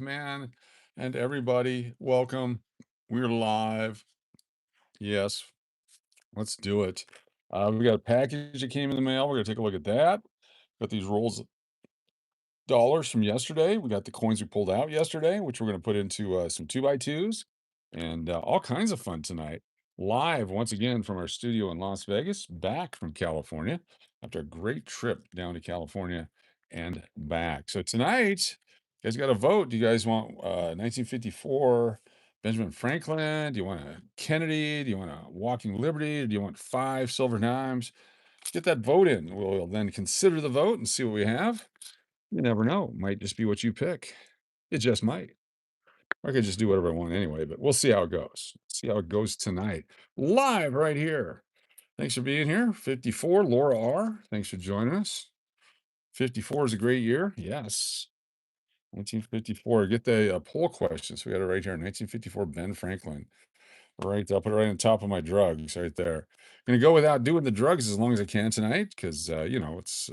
man, and everybody, welcome. We're live. Yes, let's do it. We got a package that came in the mail. We're gonna take a look at that. Got these rolls of dollars from yesterday. We got the coins we pulled out yesterday, which we're gonna put into some 2x2s and all kinds of fun tonight. Live once again from our studio in Las Vegas, back from California after a great trip down to California and back. So tonight, you guys got to vote. Do you guys want 1954 Benjamin Franklin? Do you want a Kennedy? Do you want a Walking Liberty? Or do you want 5 silver dimes? Get that vote in. We'll then consider the vote and see what we have. You never know. Might just be what you pick. It just might. I could just do whatever I want anyway, but we'll see how it goes. See how it goes tonight. Live right here. Thanks for being here. 54, Laura R. Thanks for joining us. 54 is a great year. Yes. 1954. Get the poll questions. We got it right here. 1954, Ben Franklin. Right. I'll put it right on top of my drugs right there. Gonna go without doing the drugs as long as I can tonight because it's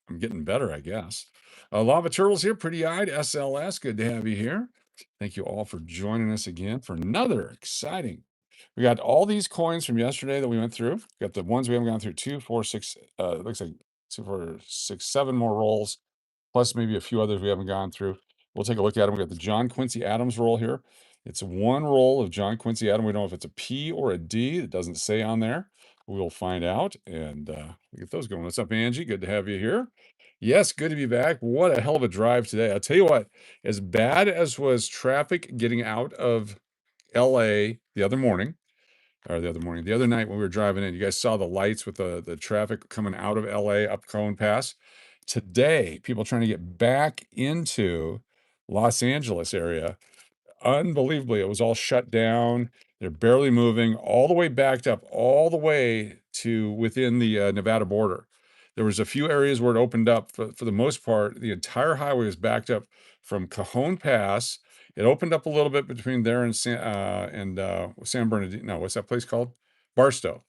I'm getting better, I guess. Lava Turtles here, pretty eyed SLS. Good to have you here. Thank you all for joining us again for another exciting. We got all these coins from yesterday that we went through. Got the ones we haven't gone through, two, four, six, it looks like two, four, six, seven more rolls, plus maybe a few others we haven't gone through. We'll take a look at them. We got the John Quincy Adams roll here. It's one roll of John Quincy Adams. We don't know if it's a P or a D. It doesn't say on there. We'll find out and we get those going. What's up, Angie? Good to have you here. Yes, good to be back. What a hell of a drive today. I'll tell you what, as bad as was traffic getting out of LA the other night when we were driving in, you guys saw the lights with the traffic coming out of LA up Cohen Pass. Today, people trying to get back into Los Angeles area. Unbelievably, it was all shut down. They're barely moving, all the way backed up, all the way to within the Nevada border. There was a few areas where it opened up. For the most part, the entire highway was backed up from Cajon Pass. It opened up a little bit between there and San Bernardino. No, what's that place called? Barstow.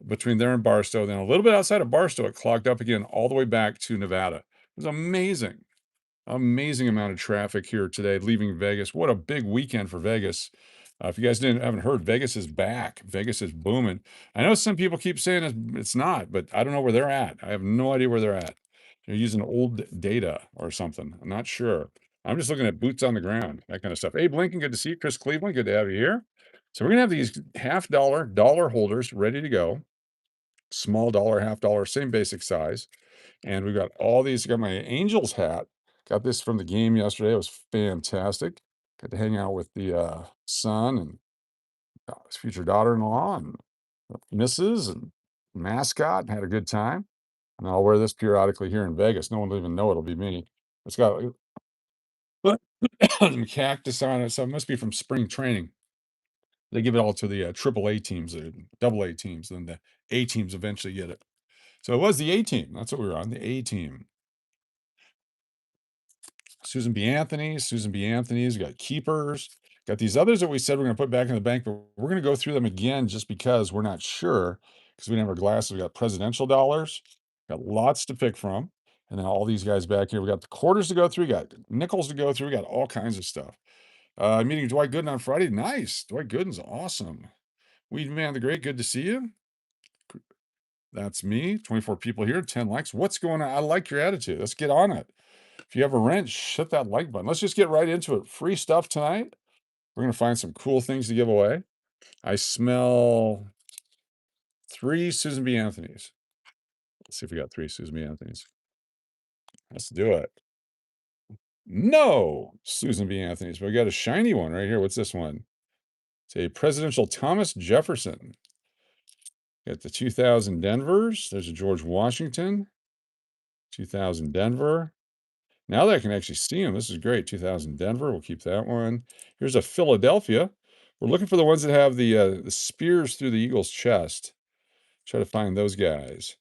Between there and Barstow, then a little bit outside of Barstow, it clogged up again all the way back to Nevada. It was amazing. Amazing amount of traffic here today leaving Vegas. What a big weekend for Vegas. If you guys haven't heard, Vegas is back. Vegas is booming. I know some people keep saying it's not, but I don't know where they're at. I have no idea where they're at. They're using old data or something. I'm not sure. I'm just looking at boots on the ground, that kind of stuff. Abe Lincoln, good to see you. Chris Cleveland, good to have you here. So we're gonna have these half dollar holders ready to go. Small dollar, half dollar, same basic size. And we've got all these. Got my Angels hat. Got this from the game yesterday. It was fantastic. Got to hang out with the son and his future daughter-in-law and missus and mascot and had a good time. And I'll wear this periodically here in Vegas. No one will even know it'll be me. It's got some cactus on it, so it must be from spring training. They give it all to the AAA teams, double A teams, and then the A teams eventually get it. So it was the A team. That's what we were on, the A team. Susan B. Anthony, Susan B. Anthony's, we got keepers, got these others that we said we're going to put back in the bank, but we're going to go through them again just because we're not sure because we didn't have our glasses. We got presidential dollars, got lots to pick from. And then all these guys back here, we got the quarters to go through, we got nickels to go through, we got all kinds of stuff. Meeting Dwight Gooden on Friday. Nice. Dwight Gooden's awesome. Weed Man the Great, good to see you. That's me. 24 people here, 10 likes. What's going on? I like your attitude. Let's get on it. If you have a wrench, hit that like button. Let's just get right into it. Free stuff tonight. We're going to find some cool things to give away. I smell 3 Susan B. Anthony's. Let's see if we got 3 Susan B. Anthony's. Let's do it. No Susan B. Anthony's, but we got a shiny one right here. What's this one? It's a presidential Thomas Jefferson. Got the 2000 Denvers. There's a George Washington. 2000 Denver. Now that I can actually see them, this is great. 2000 Denver, we'll keep that one. Here's a Philadelphia. We're looking for the ones that have the spears through the Eagle's chest. Try to find those guys.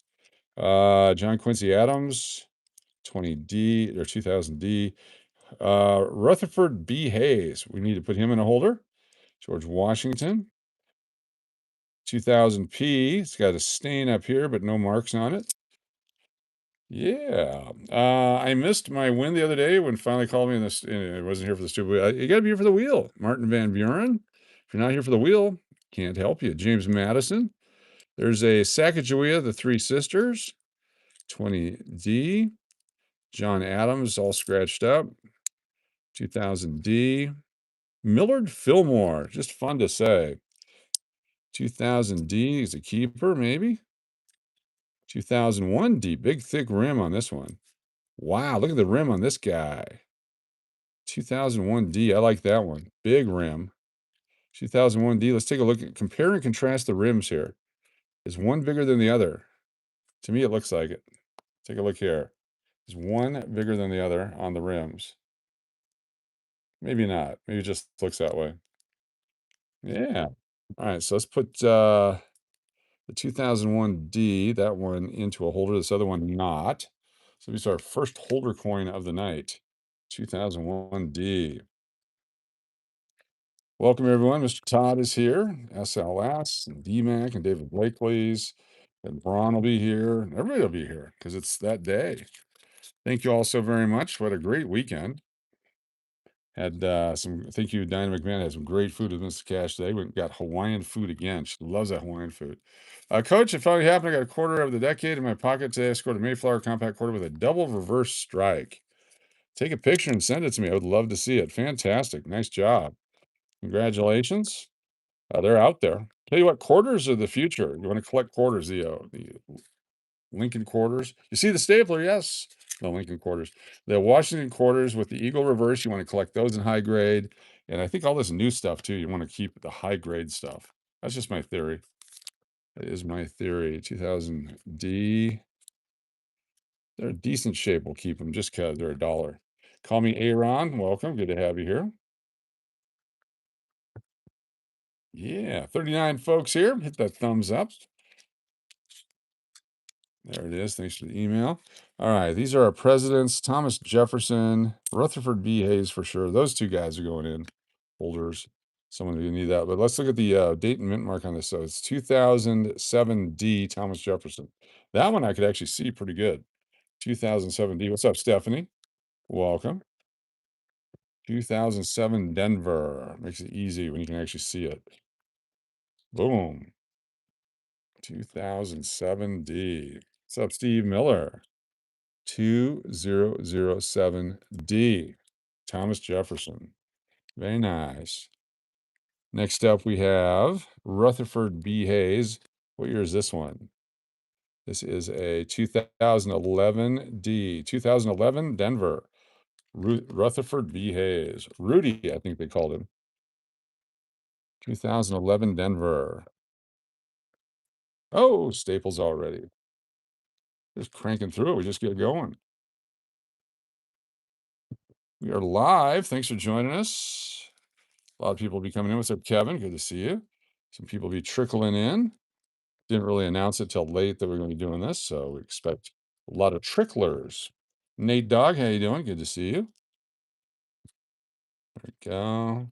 John Quincy Adams, 20D or 2000D. Rutherford B. Hayes. We need to put him in a holder. George Washington, 2000P. It's got a stain up here, but no marks on it. Yeah. I missed my win the other day when finally called me in this. I wasn't here for the stupid. You got to be here for the wheel. Martin Van Buren. If you're not here for the wheel, can't help you. James Madison. There's a Sacagawea, the Three Sisters. 20D. John Adams, all scratched up. 2000D. Millard Fillmore, just fun to say. 2000D is a keeper, maybe. 2001D, big thick rim on this one. Wow, look at the rim on this guy. 2001D, I like that one. Big rim. 2001D, let's take a look at, compare and contrast the rims here. Is one bigger than the other? To me, it looks like it. Take a look here. Is one bigger than the other on the rims? Maybe not. Maybe it just looks that way. Yeah. All right, so let's put the 2001D, that one into a holder, this other one not. So this is our first holder coin of the night. 2001D. Welcome everyone. Mr. Todd is here. SLS and DMAC and David Blakely's and Braun will be here. And everybody will be here because it's that day. Thank you all so very much. What a great weekend. Had thank you, Diana McMahon, had some great food with Mr. Cash today. We got Hawaiian food again. She loves that Hawaiian food. Coach, it finally happened. I got a quarter of the decade in my pocket today. I scored a Mayflower compact quarter with a double reverse strike. Take a picture and send it to me. I would love to see it. Fantastic. Nice job. Congratulations. They're out there. Tell you what, quarters are the future. You want to collect quarters, the Lincoln quarters. You see the stapler? Yes. The Lincoln quarters. The Washington quarters with the Eagle reverse. You want to collect those in high grade. And I think all this new stuff too. You want to keep the high grade stuff. That's just my theory. That is my theory. 2000D. They're in decent shape. We'll keep them just because they're $1. Call me Aaron. Welcome. Good to have you here. Yeah. 39 folks here. Hit that thumbs up. There it is. Thanks for the email. All right. These are our presidents Thomas Jefferson, Rutherford B. Hayes for sure. Those two guys are going in. Holders. Someone who need that. But let's look at the date and mint mark on this. So it's 2007D Thomas Jefferson. That one I could actually see pretty good. 2007D. What's up, Stephanie? Welcome. 2007 Denver. Makes it easy when you can actually see it. Boom. 2007D. What's up, Steve Miller? 2007D. Thomas Jefferson. Very nice. Next up, we have Rutherford B. Hayes. What year is this one? This is a 2011D. 2011 Denver. Rutherford B. Hayes. Rudy, I think they called him. 2011 Denver. Oh, Staples already. Just cranking through it. We just get going. We are live. Thanks for joining us. A lot of people will be coming in. What's up, Kevin? Good to see you. Some people will be trickling in. Didn't really announce it till late that we're going to be doing this, so we expect a lot of tricklers. Nate Dog, how you doing? Good to see you. There we go.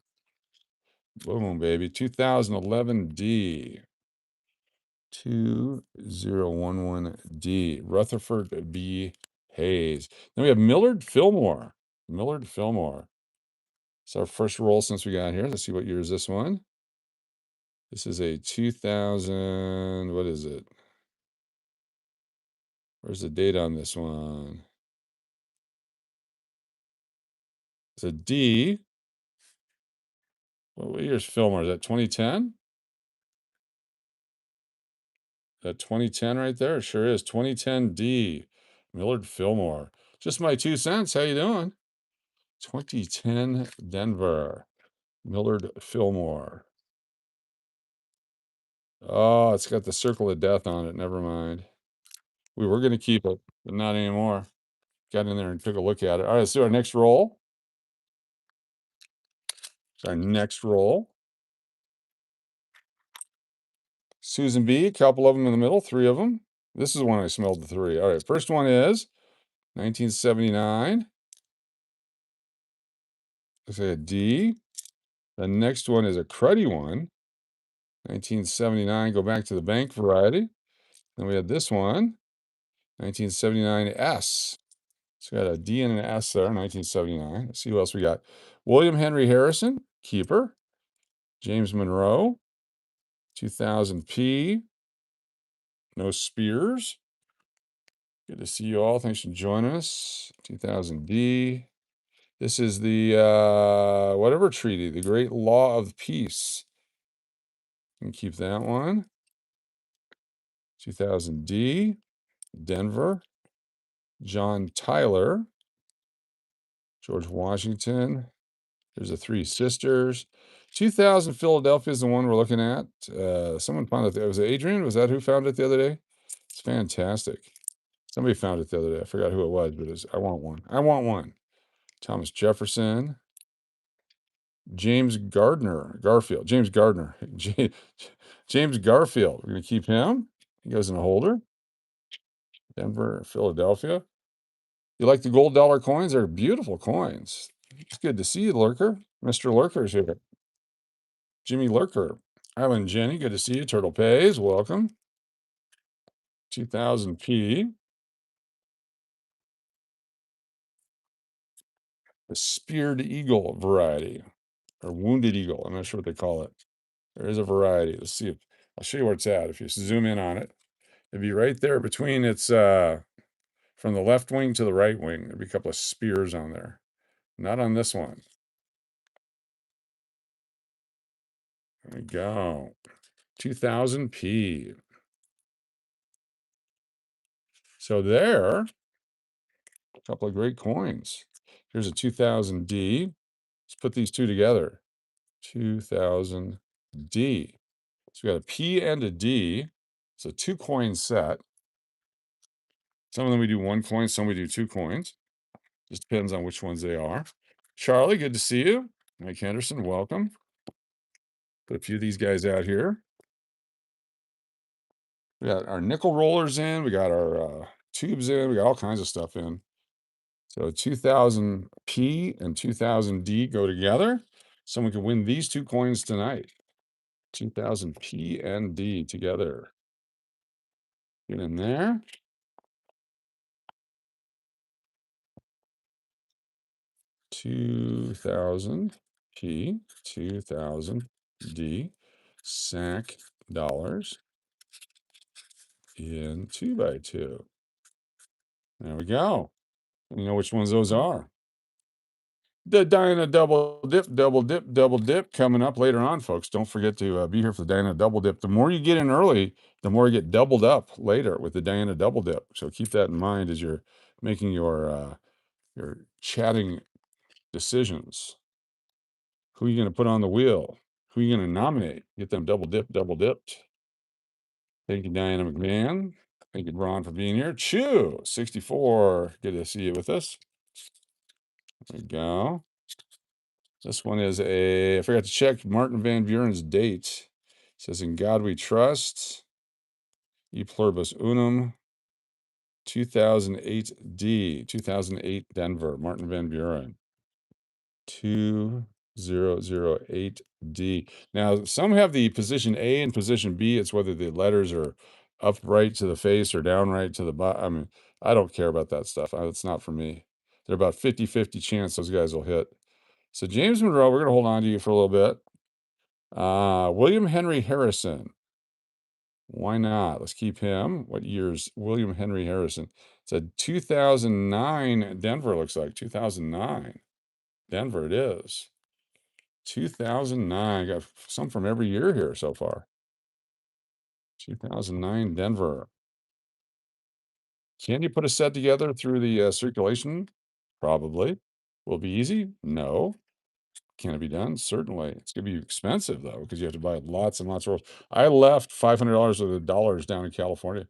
Boom, baby. 2011D. 2011D. Rutherford B. Hayes. Then we have Millard Fillmore. Millard Fillmore. It's our first roll since we got here. Let's see what year is this one. This is a 2000. What is it? Where's the date on this one? It's a D. What year's Fillmore? Is that 2010? That 2010 right there? It sure is. 2010D. Millard Fillmore. Just my 2 cents. How you doing? 2010 Denver. Millard Fillmore. Oh, it's got the circle of death on it. Never mind. We were going to keep it, but not anymore. Got in there and took a look at it. All right, let's do our next roll. It's our next roll. Susan B, a couple of them in the middle, three of them. This is the one I smelled the three. All right, first one is 1979. Let's say a D. The next one is a cruddy one. 1979, go back to the bank variety. Then we had this one. 1979 S. So we got a D and an S there, 1979. Let's see who else we got. William Henry Harrison, keeper. James Monroe, 2000 P. No Spears. Good to see you all. Thanks for joining us. 2000 D. This is the whatever treaty, the Great Law of Peace. You can keep that one. 2000 D. Denver. John Tyler. George Washington. There's the Three Sisters. 2000 Philadelphia is the one we're looking at. Someone found it. Was it Adrian? Was that who found it the other day? It's fantastic. Somebody found it the other day. I forgot who it was, but I want one. I want one. Thomas Jefferson. James Gardner. Garfield. James Gardner. James Garfield. We're going to keep him. He goes in a holder. Denver, Philadelphia. You like the gold dollar coins? They're beautiful coins. It's good to see you, Lurker. Mr. Lurker's here. Jimmy Lurker. Island Jenny, good to see you. Turtle Pays, welcome. 2000P. The speared eagle variety, or wounded eagle. I'm not sure what they call it. There is a variety. Let's see if I'll show you where it's at. If you zoom in on it, it'd be right there between its from the left wing to the right wing. There'd be a couple of spears on there. Not on this one. There we go. 2000P. So there, a couple of great coins. Here's a 2000D. Let's put these two together. 2000D. So we got a P and a D. It's a 2-coin set. Some of them we do 1 coin, some we do 2 coins. Just depends on which ones they are. Charlie, good to see you. Mike Henderson, welcome. Put a few of these guys out here. We got our nickel rollers in. We got our tubes in. We got all kinds of stuff in. So 2000P and 2000D go together. Someone can win these 2 coins tonight. 2000P and D together. Get in there. 2000P, 2000D, SAC dollars in 2x2. There we go. You know which ones those are. The Diana double dip coming up later on, folks. Don't forget to be here for the Diana double dip. The more you get in early, the more you get doubled up later with the Diana double dip. So keep that in mind as you're making your chatting decisions. Who are you going to put on the wheel? Who are you going to nominate? Get them double dipped. Thank you, Diana McMahon. Thank you, Ron, for being here. Chew 64. Good to see you with us. There we go. This one is I forgot to check Martin Van Buren's date. It says, "In God We Trust, E Pluribus Unum, 2008D, 2008 Denver, Martin Van Buren, 2008D. Now, some have the position A and position B. It's whether the letters are upright to the face or downright to the bottom. I mean, I don't care about that stuff. It's not for me. They're about 50-50 chance those guys will hit. So James Monroe, we're going to hold on to you for a little bit. William Henry Harrison. Why not? Let's keep him. What year's William Henry Harrison? It's a 2009 Denver, looks like. 2009. Denver it is. 2009. Got some from every year here so far. 2009 Denver. Can you put a set together through the circulation? Probably. Will it be easy? No. Can it be done? Certainly. It's going to be expensive, though, because you have to buy lots and lots of rolls. I left $500 of the dollars down in California.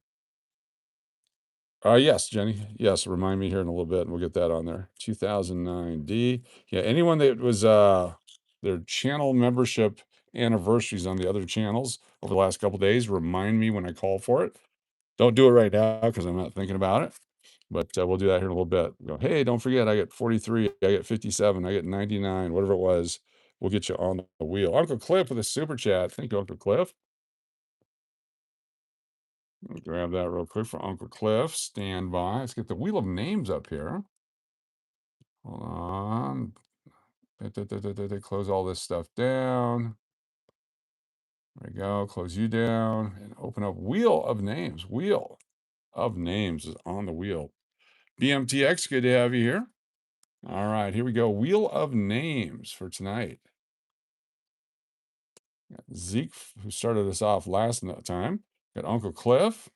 Yes, Jenny. Yes, remind me here in a little bit, and we'll get that on there. 2009D. Yeah, anyone that was their channel membership anniversaries on the other channels over the last couple days, remind me when I call for it. Don't do it right now because I'm not thinking about it. But we'll do that here in a little bit. Go, hey, don't forget, I get 43, I get 57, I get 99, whatever it was. We'll get you on the wheel. Uncle Cliff with a super chat. Thank you, Uncle Cliff. Let me grab that real quick for Uncle Cliff. Stand by. Let's get the wheel of names up here. Hold on. Close all this stuff down. There we go. Close you down and open up Wheel of Names. Wheel of Names is on the wheel. BMTX, good to have you here. All right, here we go. Wheel of Names for tonight. Got Zeke, who started us off last time. Got Uncle Cliff.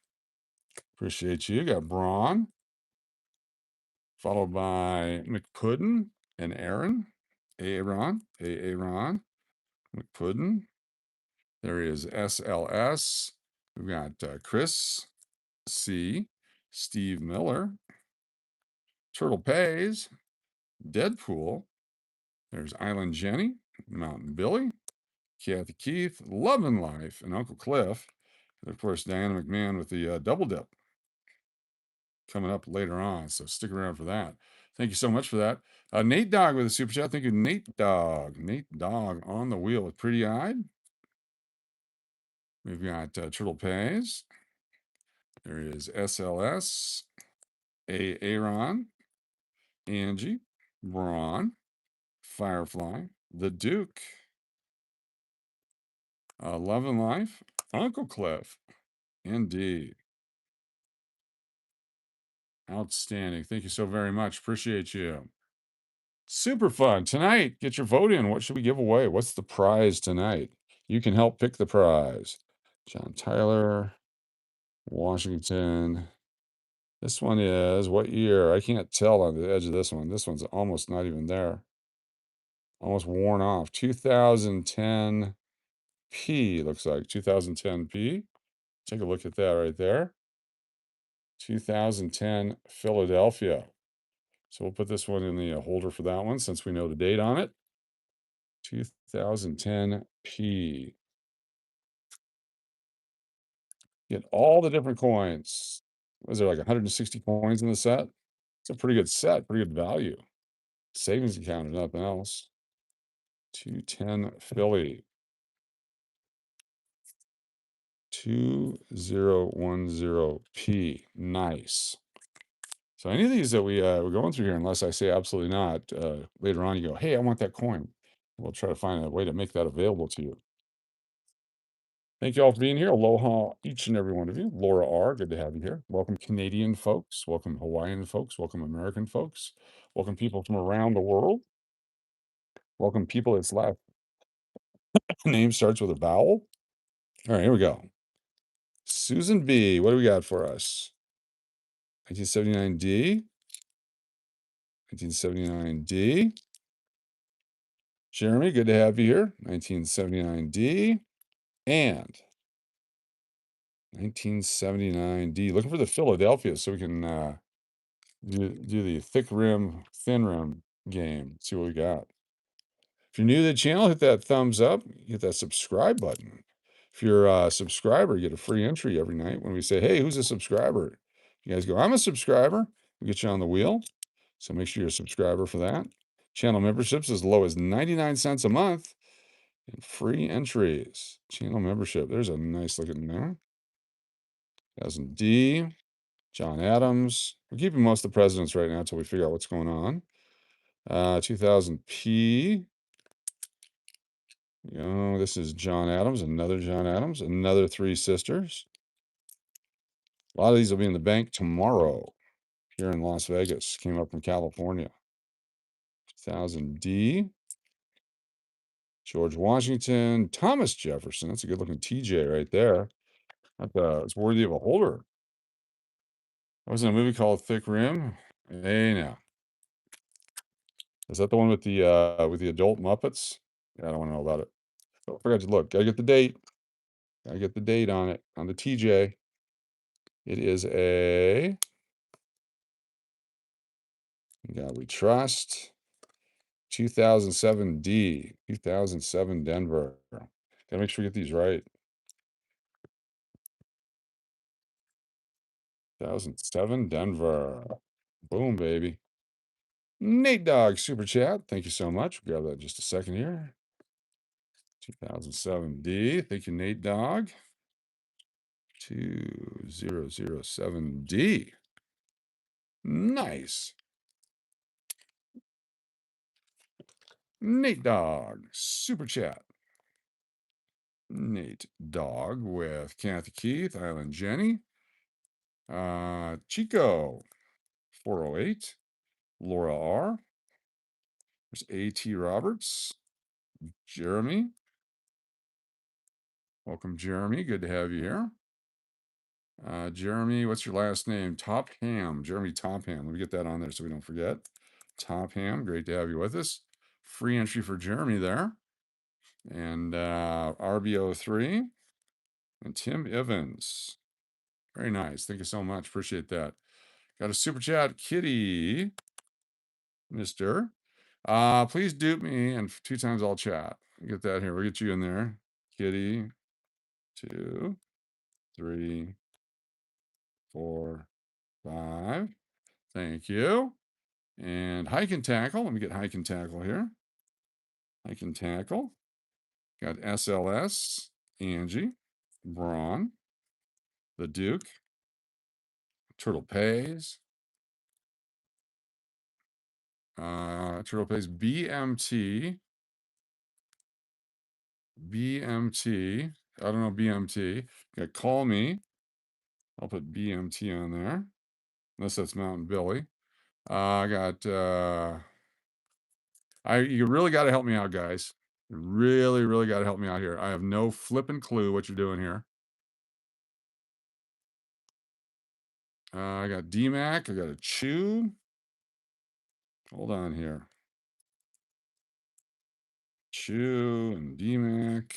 Appreciate you. Got Braun, followed by McPuddin and Aaron. Aaron. McPuddin. There is SLS. We've got Chris C. Steve Miller. Turtle Pays. Deadpool. There's Island Jenny. Mountain Billy. Kathy Keith. Love and Life. And Uncle Cliff. And of course, Diana McMahon with the double dip coming up later on. So stick around for that. Thank you so much for that. Nate Dog with a super chat. Thank you, Nate Dog. Nate Dog on the wheel with Pretty Eyed. We've got Turtle Pays. There is SLS. Aaron. Angie. Braun. Firefly. The Duke. Love and Life. Uncle Cliff. Indeed. Outstanding. Thank you so very much. Appreciate you. Super fun. Tonight, get your vote in. What should we give away? What's the prize tonight? You can help pick the prize. John Tyler, Washington. This one is what year? I can't tell on the edge of this one. This one's almost not even there. Almost worn off. 2010 P looks like 2010 P. Take a look at that right there. 2010 Philadelphia. So we'll put this one in the holder for that one since we know the date on it. 2010 P. Get all the different coins. Was there like 160 coins in the set? It's a pretty good set, pretty good value. Savings account, if nothing else. 210 Philly. 2010P. Nice. So any of these that we're going through here, unless I say absolutely not, later on you go, hey, I want that coin. We'll try to find a way to make that available to you. Thank you all for being here. Aloha, each and every one of you. Laura R., good to have you here. Welcome, Canadian folks. Welcome, Hawaiian folks. Welcome, American folks. Welcome, people from around the world. Welcome, people that's last name starts with a vowel. All right, here we go. Susan B., what do we got for us? 1979D. 1979D. Jeremy, good to have you here. 1979D. And 1979D. Looking for the Philadelphia so we can do the thick rim, thin rim game. See what we got. If you're new to the channel, hit that thumbs up, hit that subscribe button. If you're a subscriber, you get a free entry every night when we say, hey, who's a subscriber? You guys go, I'm a subscriber. We get you on the wheel. So make sure you're a subscriber for that. Channel memberships as low as 99 cents a month and free entries. Channel membership. There's a nice looking there. 2000D. John Adams. We're keeping most of the presidents right now until we figure out what's going on. 2000P. This is John Adams, another Three Sisters. A lot of these will be in the bank tomorrow here in Las Vegas. Came up from California. 2000D. George Washington. Thomas Jefferson. That's a good looking TJ right there. It's worthy of a holder. That was in a movie called Thick Rim. Hey now. Is that the one with the adult Muppets? Yeah, I don't want to know about it. Oh, I forgot to look. Gotta get the date. Gotta get the date on it, on the TJ. It is a God We Trust 2007D, 2007 Denver. Gotta make sure we get these right. 2007 Denver. Boom, baby. Nate Dog Super Chat. Thank you so much. Grab that in just a second here. 2007D. Thank you, Nate Dog. 2007D. Nice. Nate Dog, super chat. Nate Dog with Kathy Keith, Island Jenny, Chico, 408, Laura R. There's A.T. Roberts, Jeremy. Welcome, Jeremy. Good to have you here. Jeremy, what's your last name? Topham. Jeremy Topham. Let me get that on there so we don't forget. Topham, great to have you with us. Free entry for Jeremy there. And RBO3 and Tim Evans. Very nice. Thank you so much. Appreciate that. Got a super chat, Kitty, Mister. Please dupe me, and 2 times I'll chat. Get that here. We'll get you in there. Kitty, 2, 3, 4, 5. Thank you. And hike and tackle. Let me get hike and tackle here. Hike and tackle. Got SLS, Angie, Braun, the Duke, Turtle Pays, Turtle Pays, BMT. I don't know BMT. Got Call Me. I'll put BMT on there, unless that's Mountain Billy. I got. You really got to help me out, guys. You really, really got to help me out here. I have no flipping clue what you're doing here. I got DMAC. I got a Chew. Hold on here. Chew and DMAC.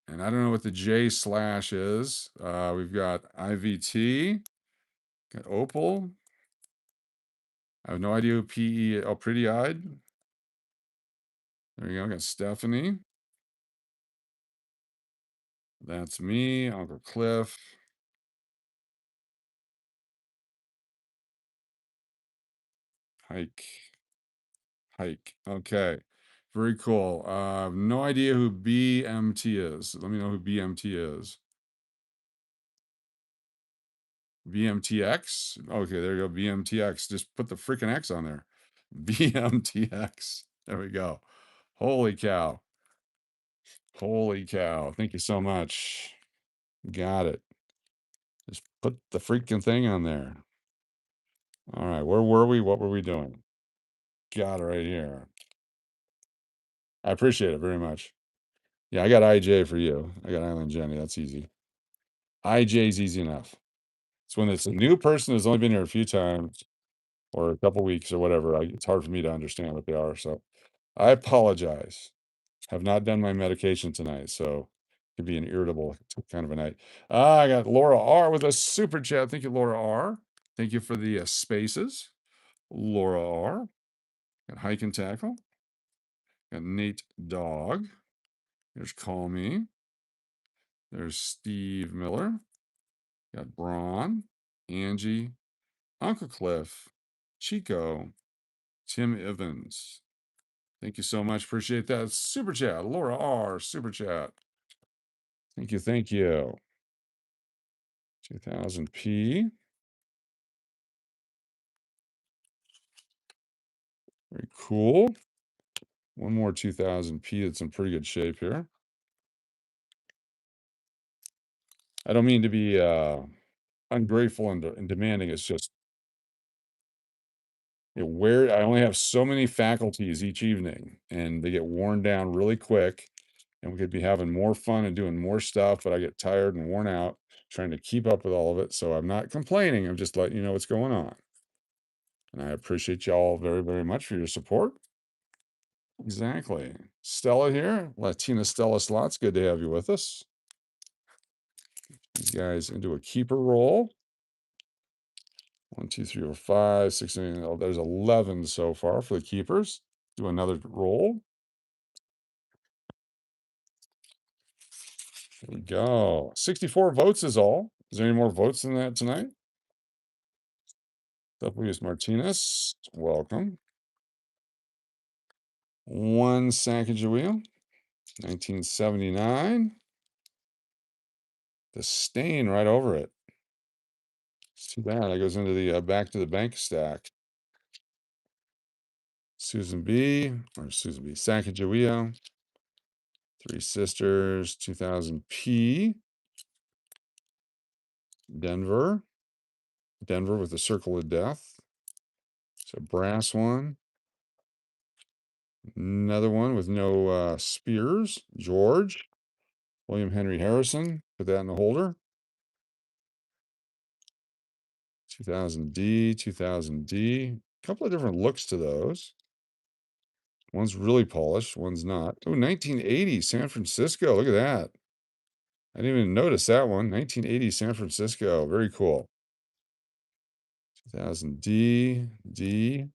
And I don't know what the J slash is. We've got IVT. Got Opal. I have no idea who PE. Oh, Pretty Eyed. There you go. Got Stephanie. That's me. Uncle Cliff. Hike. Hike. Okay. Very cool. No idea who BMT is. Let me know who BMT is. BMTX. Okay, there you go. BMTX. Just put the freaking X on there. BMTX. There we go. Holy cow. Holy cow. Thank you so much. Got it. Just put the freaking thing on there. All right. Where were we? What were we doing? Got it right here. I appreciate it very much. Yeah, I got IJ for you. I got Island Jenny. That's easy. IJ's easy enough. It's when it's a new person who's only been here a few times or a couple weeks or whatever. It's hard for me to understand what they are. So I apologize. Have not done my medication tonight, so it could be an irritable kind of a night. I got Laura R with a super chat. Thank you, Laura R. Thank you for the spaces, Laura R. Got Hike and Tackle. Got Nate Dog. There's Call Me. There's Steve Miller. Got Braun, Angie, Uncle Cliff, Chico, Tim Evans. Thank you so much. Appreciate that. Super chat. Laura R. Super chat. Thank you. Thank you. 2000p. Very cool. One more 2000p that's in pretty good shape here. I don't mean to be ungrateful and demanding. It's just where I only have so many faculties each evening, and they get worn down really quick. And we could be having more fun and doing more stuff, but I get tired and worn out trying to keep up with all of it. So I'm not complaining. I'm just letting you know what's going on. And I appreciate y'all very, very much for your support. Exactly. Stella here, Latina Stella Slots. Good to have you with us. These guys into a keeper roll. 1, 2, 3, 4, 5, 6, 7, 8. Oh, there's 11 so far for the keepers. Do another roll. There we go. 64 votes is all. Is there any more votes than that tonight? W. Martinez, welcome. One Sacagawea, 1979. the stain right over it. It's too bad. That goes into the back to the bank stack. Susan B. or Susan B. Sacagawea. Three Sisters, 2000 P. Denver. Denver with the circle of death. It's a brass one. Another one with no spears. George. William Henry Harrison. Put that in the holder. 2000D, 2000D. A couple of different looks to those. One's really polished, one's not. Oh, 1980 San Francisco. Look at that. I didn't even notice that one. 1980 San Francisco. Very cool. 2000D, D,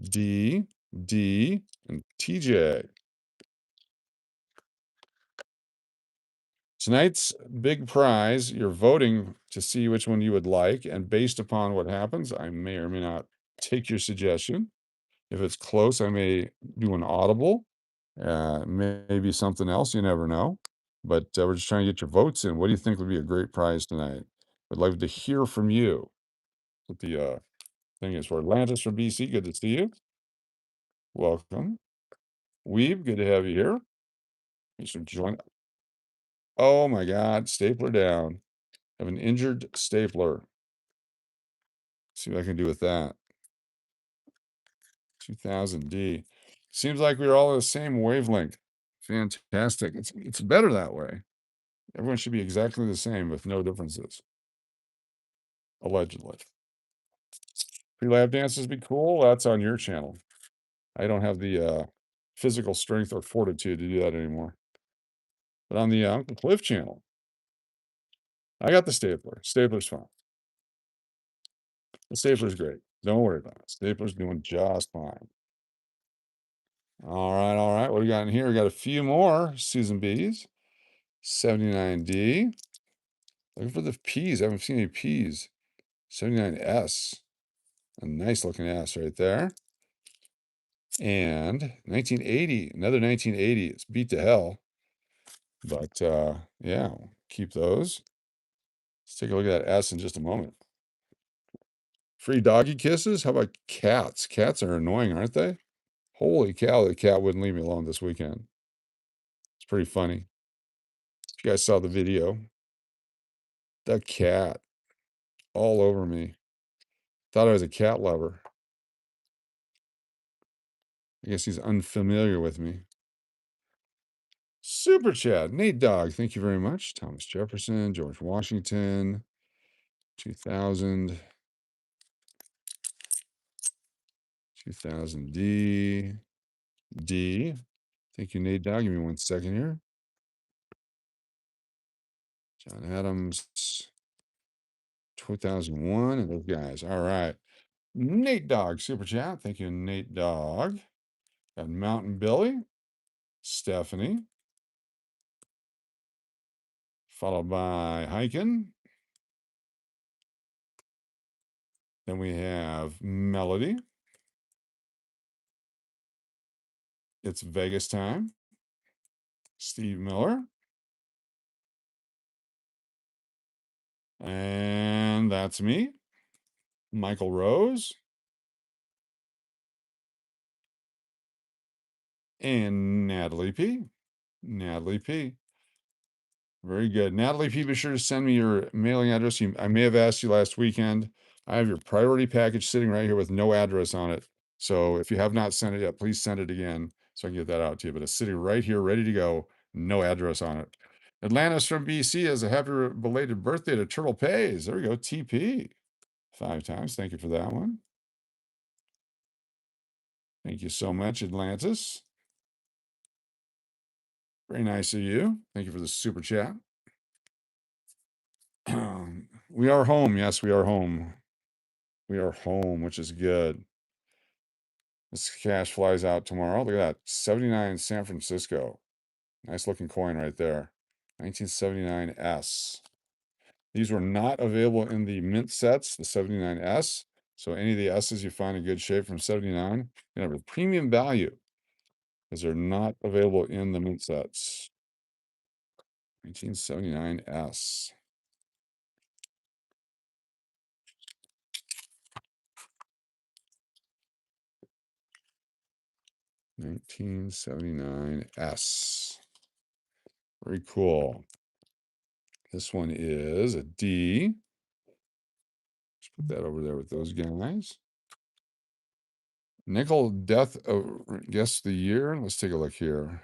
D, D, and TJ. Tonight's big prize, you're voting to see which one you would like. And based upon what happens, I may or may not take your suggestion. If it's close, I may do an audible, maybe something else. You never know. But we're just trying to get your votes in. What do you think would be a great prize tonight? I'd like to hear from you. What the thing is for Atlantis from BC. Good to see you. Welcome. Weeb, good to have you here. Thanks for joining. Oh my God, stapler down. I have an injured stapler. See what I can do with that. 2000D. Seems like we're all on the same wavelength. Fantastic. It's better that way. Everyone should be exactly the same with no differences. Allegedly. Free lap dances be cool. That's on your channel. I don't have the physical strength or fortitude to do that anymore. But on the Uncle Cliff channel, I got the stapler. Stapler's fine. The stapler's great. Don't worry about it. Stapler's doing just fine. All right, all right. What do we got in here? We got a few more Susan B's. 79D. Looking for the P's. I haven't seen any P's. 79S. A nice looking S right there. And 1980. Another 1980. It's beat to hell. But yeah, keep those. Let's take a look at that S in just a moment. Free doggy kisses? How about cats? Cats are annoying, aren't they? Holy cow, the cat wouldn't leave me alone this weekend. It's pretty funny. If you guys saw the video, the cat all over me. Thought I was a cat lover. I guess he's unfamiliar with me. Super chat. Nate Dog, thank you very much. Thomas Jefferson, George Washington, 2000, 2000D, D. Thank you, Nate Dog. Give me 1 second here. John Adams, 2001, and those guys. All right. Nate Dog, super chat. Thank you, Nate Dog. Got Mountain Billy, Stephanie, followed by Hyken. Then we have Melody. It's Vegas time. Steve Miller. And that's me. Michael Rose. And Natalie P. Natalie P. Very good. Natalie P, be sure to send me your mailing address. I may have asked you last weekend. I have your priority package sitting right here with no address on it. So if you have not sent it yet, please send it again so I can get that out to you. But it's sitting right here, ready to go. No address on it. Atlantis from BC has a happy belated birthday to Turtle Pays. There we go. TP. 5 times. Thank you for that one. Thank you so much, Atlantis. Very nice of you. Thank you for the super chat. We are home. Yes, we are home. We are home, which is good. This cash flies out tomorrow. Look at that. 79 San Francisco. Nice looking coin right there. 1979S. These were not available in the mint sets, the 79S. So any of the S's you find in good shape from 79, you have a premium value because they're not available in the mint sets. 1979S. 1979S. Very cool. This one is a D. Let's put that over there with those guys. Nickel death guess the year. Let's take a look here.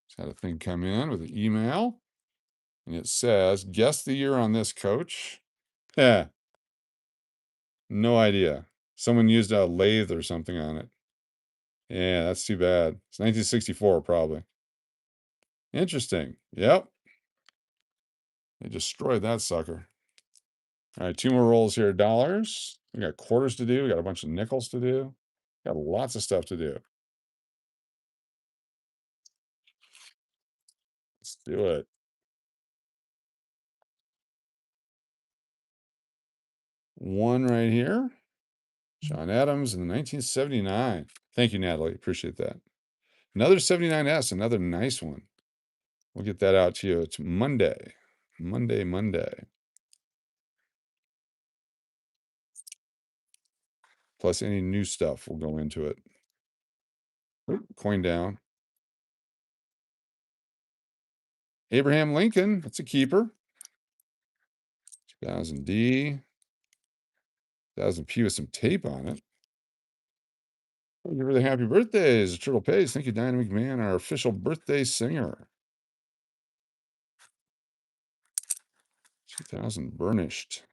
Just had a thing come in with an email, and it says, guess the year on this, coach. Yeah, no idea. Someone used a lathe or something on it. Yeah, that's too bad. It's 1964, probably. Interesting. Yep. They destroyed that sucker. All right, two more rolls here. Dollars. We got quarters to do. We got a bunch of nickels to do. Got lots of stuff to do. Let's do it. One right here. John Adams in 1979. Thank you, Natalie. Appreciate that. Another 79S, another nice one. We'll get that out to you. It's Monday. Monday. Plus any new stuff will go into it. Oop, coin down. Abraham Lincoln. That's a keeper. 2000D. 1000P with some tape on it. Give her the happy birthdays. Turtle Pays. Thank you, Dynamic Man, our official birthday singer. 2000 burnished.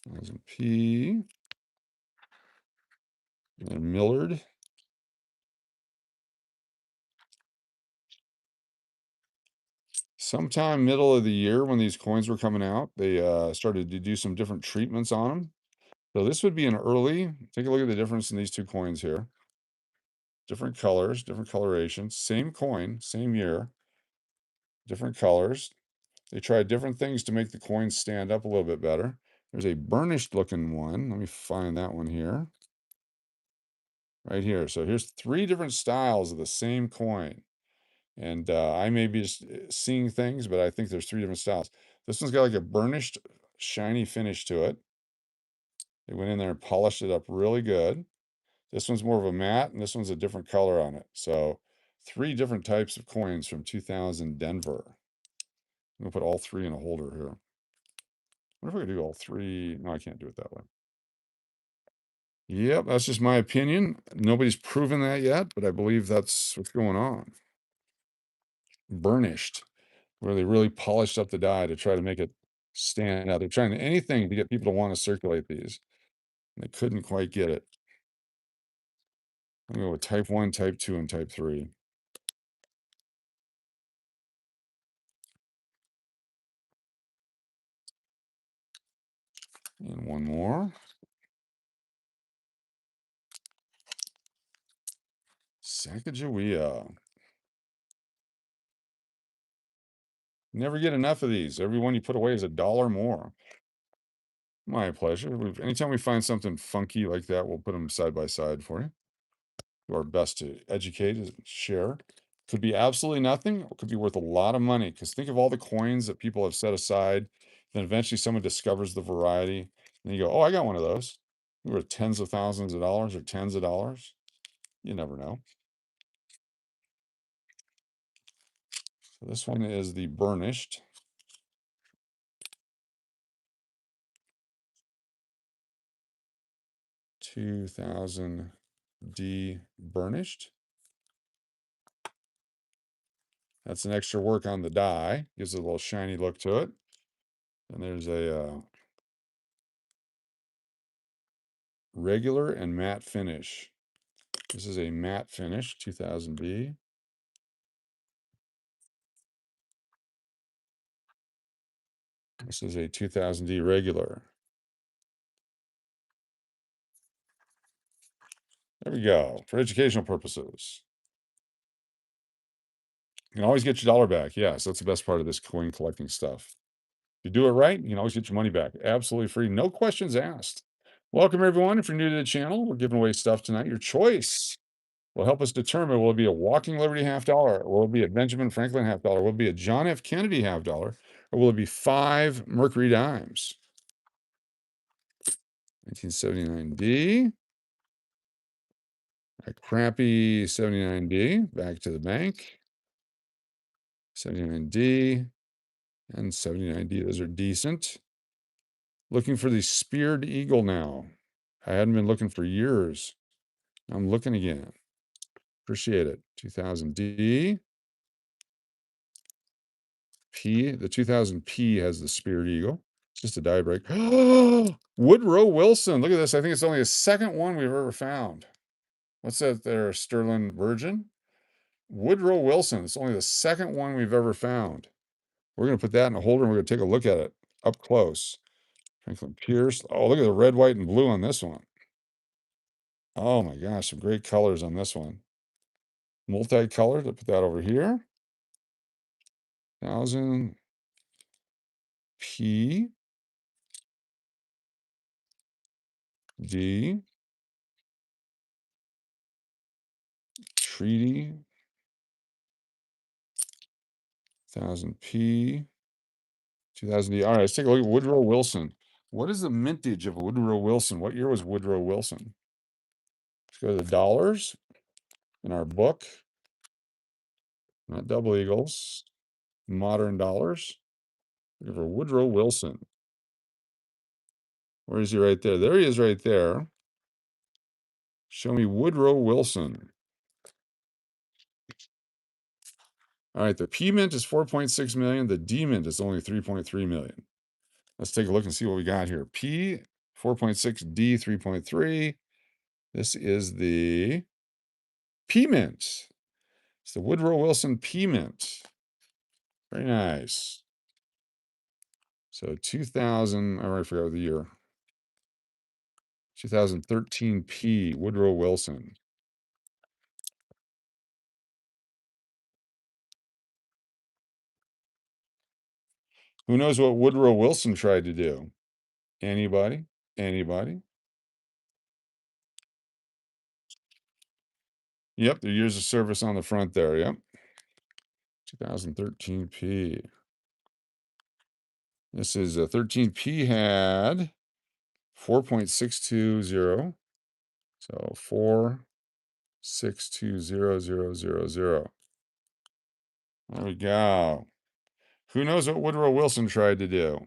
1000P. And Millard. Sometime middle of the year when these coins were coming out, they started to do some different treatments on them. So this would be an early. Take a look at the difference in these two coins here. Different colors, different colorations. Same coin, same year. Different colors. They tried different things to make the coins stand up a little bit better. There's a burnished looking one. Let me find that one here. Right here. So here's three different styles of the same coin. And I may be just seeing things, but I think there's three different styles. This one's got like a burnished, shiny finish to it. They went in there and polished it up really good. This one's more of a matte, and this one's a different color on it. So three different types of coins from 2000 Denver. I'm going to put all three in a holder here. I wonder if I could do all three. No, I can't do it that way. Yep, that's just my opinion. Nobody's proven that yet, but I believe that's what's going on. Burnished, where they really polished up the die to try to make it stand out. They're trying anything to get people to want to circulate these. And they couldn't quite get it. I'm going to go with type 1, type 2, and type 3. And one more. Sacagawea. Never get enough of these. Every one you put away is $1 more. My pleasure. Anytime we find something funky like that, we'll put them side by side for you. Do our best to educate and share. Could be absolutely nothing, or could be worth a lot of money. Because think of all the coins that people have set aside. Then eventually someone discovers the variety. And you go, oh, I got one of those. They were tens of thousands of dollars or tens of dollars. You never know. So this one is the burnished. $2,000D burnished. That's an extra work on the die. Gives it a little shiny look to it. And there's a regular and matte finish. This is a matte finish, 2000B. This is a 2000D regular. There we go, for educational purposes. You can always get your dollar back. Yes, that's the best part of this coin collecting stuff. If you do it right, you can always get your money back. Absolutely free, no questions asked. Welcome, everyone. If you're new to the channel, we're giving away stuff tonight. Your choice. will help us determine, will it be a Walking Liberty half dollar? Will it be a Benjamin Franklin half dollar? Will it be a John F. Kennedy half dollar? Or will it be 5 Mercury dimes? 1979D. A crappy 79D. Back to the bank. 79D and 79D. Those are decent. Looking for the speared eagle now. I hadn't been looking for years. I'm looking again. Appreciate it. 2000D. P. The 2000P has the speared eagle. It's just a die break. Woodrow Wilson. Look at this. I think it's only the second one we've ever found. What's that there? Sterling Virgin? Woodrow Wilson. It's only the second one we've ever found. We're going to put that in a holder and we're going to take a look at it up close. Franklin Pierce. Oh, look at the red, white, and blue on this one. Oh my gosh, some great colors on this one. Multicolored. I'll put that over here. 1000 P D Treaty 1000 P 2000 D. All right, let's take a look at Woodrow Wilson. What is the mintage of Woodrow Wilson? What year was Woodrow Wilson? Let's go to the dollars in our book. Not double eagles. Modern dollars. Look for Woodrow Wilson. Where is he right there? There he is right there. Show me Woodrow Wilson. All right, the P mint is 4.6 million. The D mint is only 3.3 million. Let's take a look and see what we got here. P 4.6, D 3.3. This is the P mint. It's the Woodrow Wilson P mint. Very nice. So 2000, I already forgot the year. 2013 P, Woodrow Wilson. Who knows what Woodrow Wilson tried to do? Anybody? Anybody? Yep, the years of service on the front there. Yep. 2013 P. This is a 13P had 4.620. So 4620000. There we go. Who knows what Woodrow Wilson tried to do?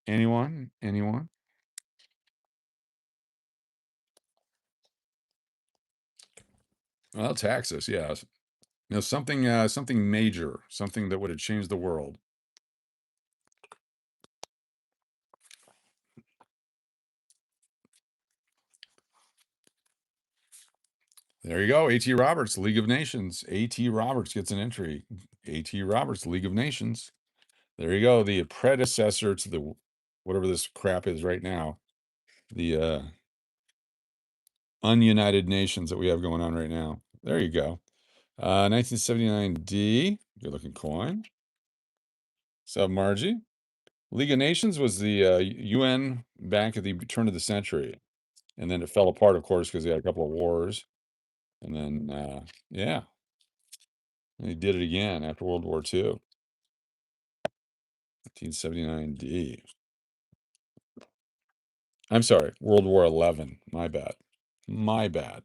Anyone? Anyone? Well, Texas, yes. You know, something major, something that would have changed the world. There you go. A.T. Roberts, League of Nations. A.T. Roberts gets an entry. A.T. Roberts, League of Nations. There you go. The predecessor to the whatever this crap is right now. The ununited nations that we have going on right now. There you go. 1979D. Good looking coin. Sub Margie. League of Nations was the UN back at the turn of the century. And then it fell apart, of course, because they had a couple of wars. And then, yeah, and he did it again after World War II. 1979D. I'm sorry, World War 11. My bad. My bad.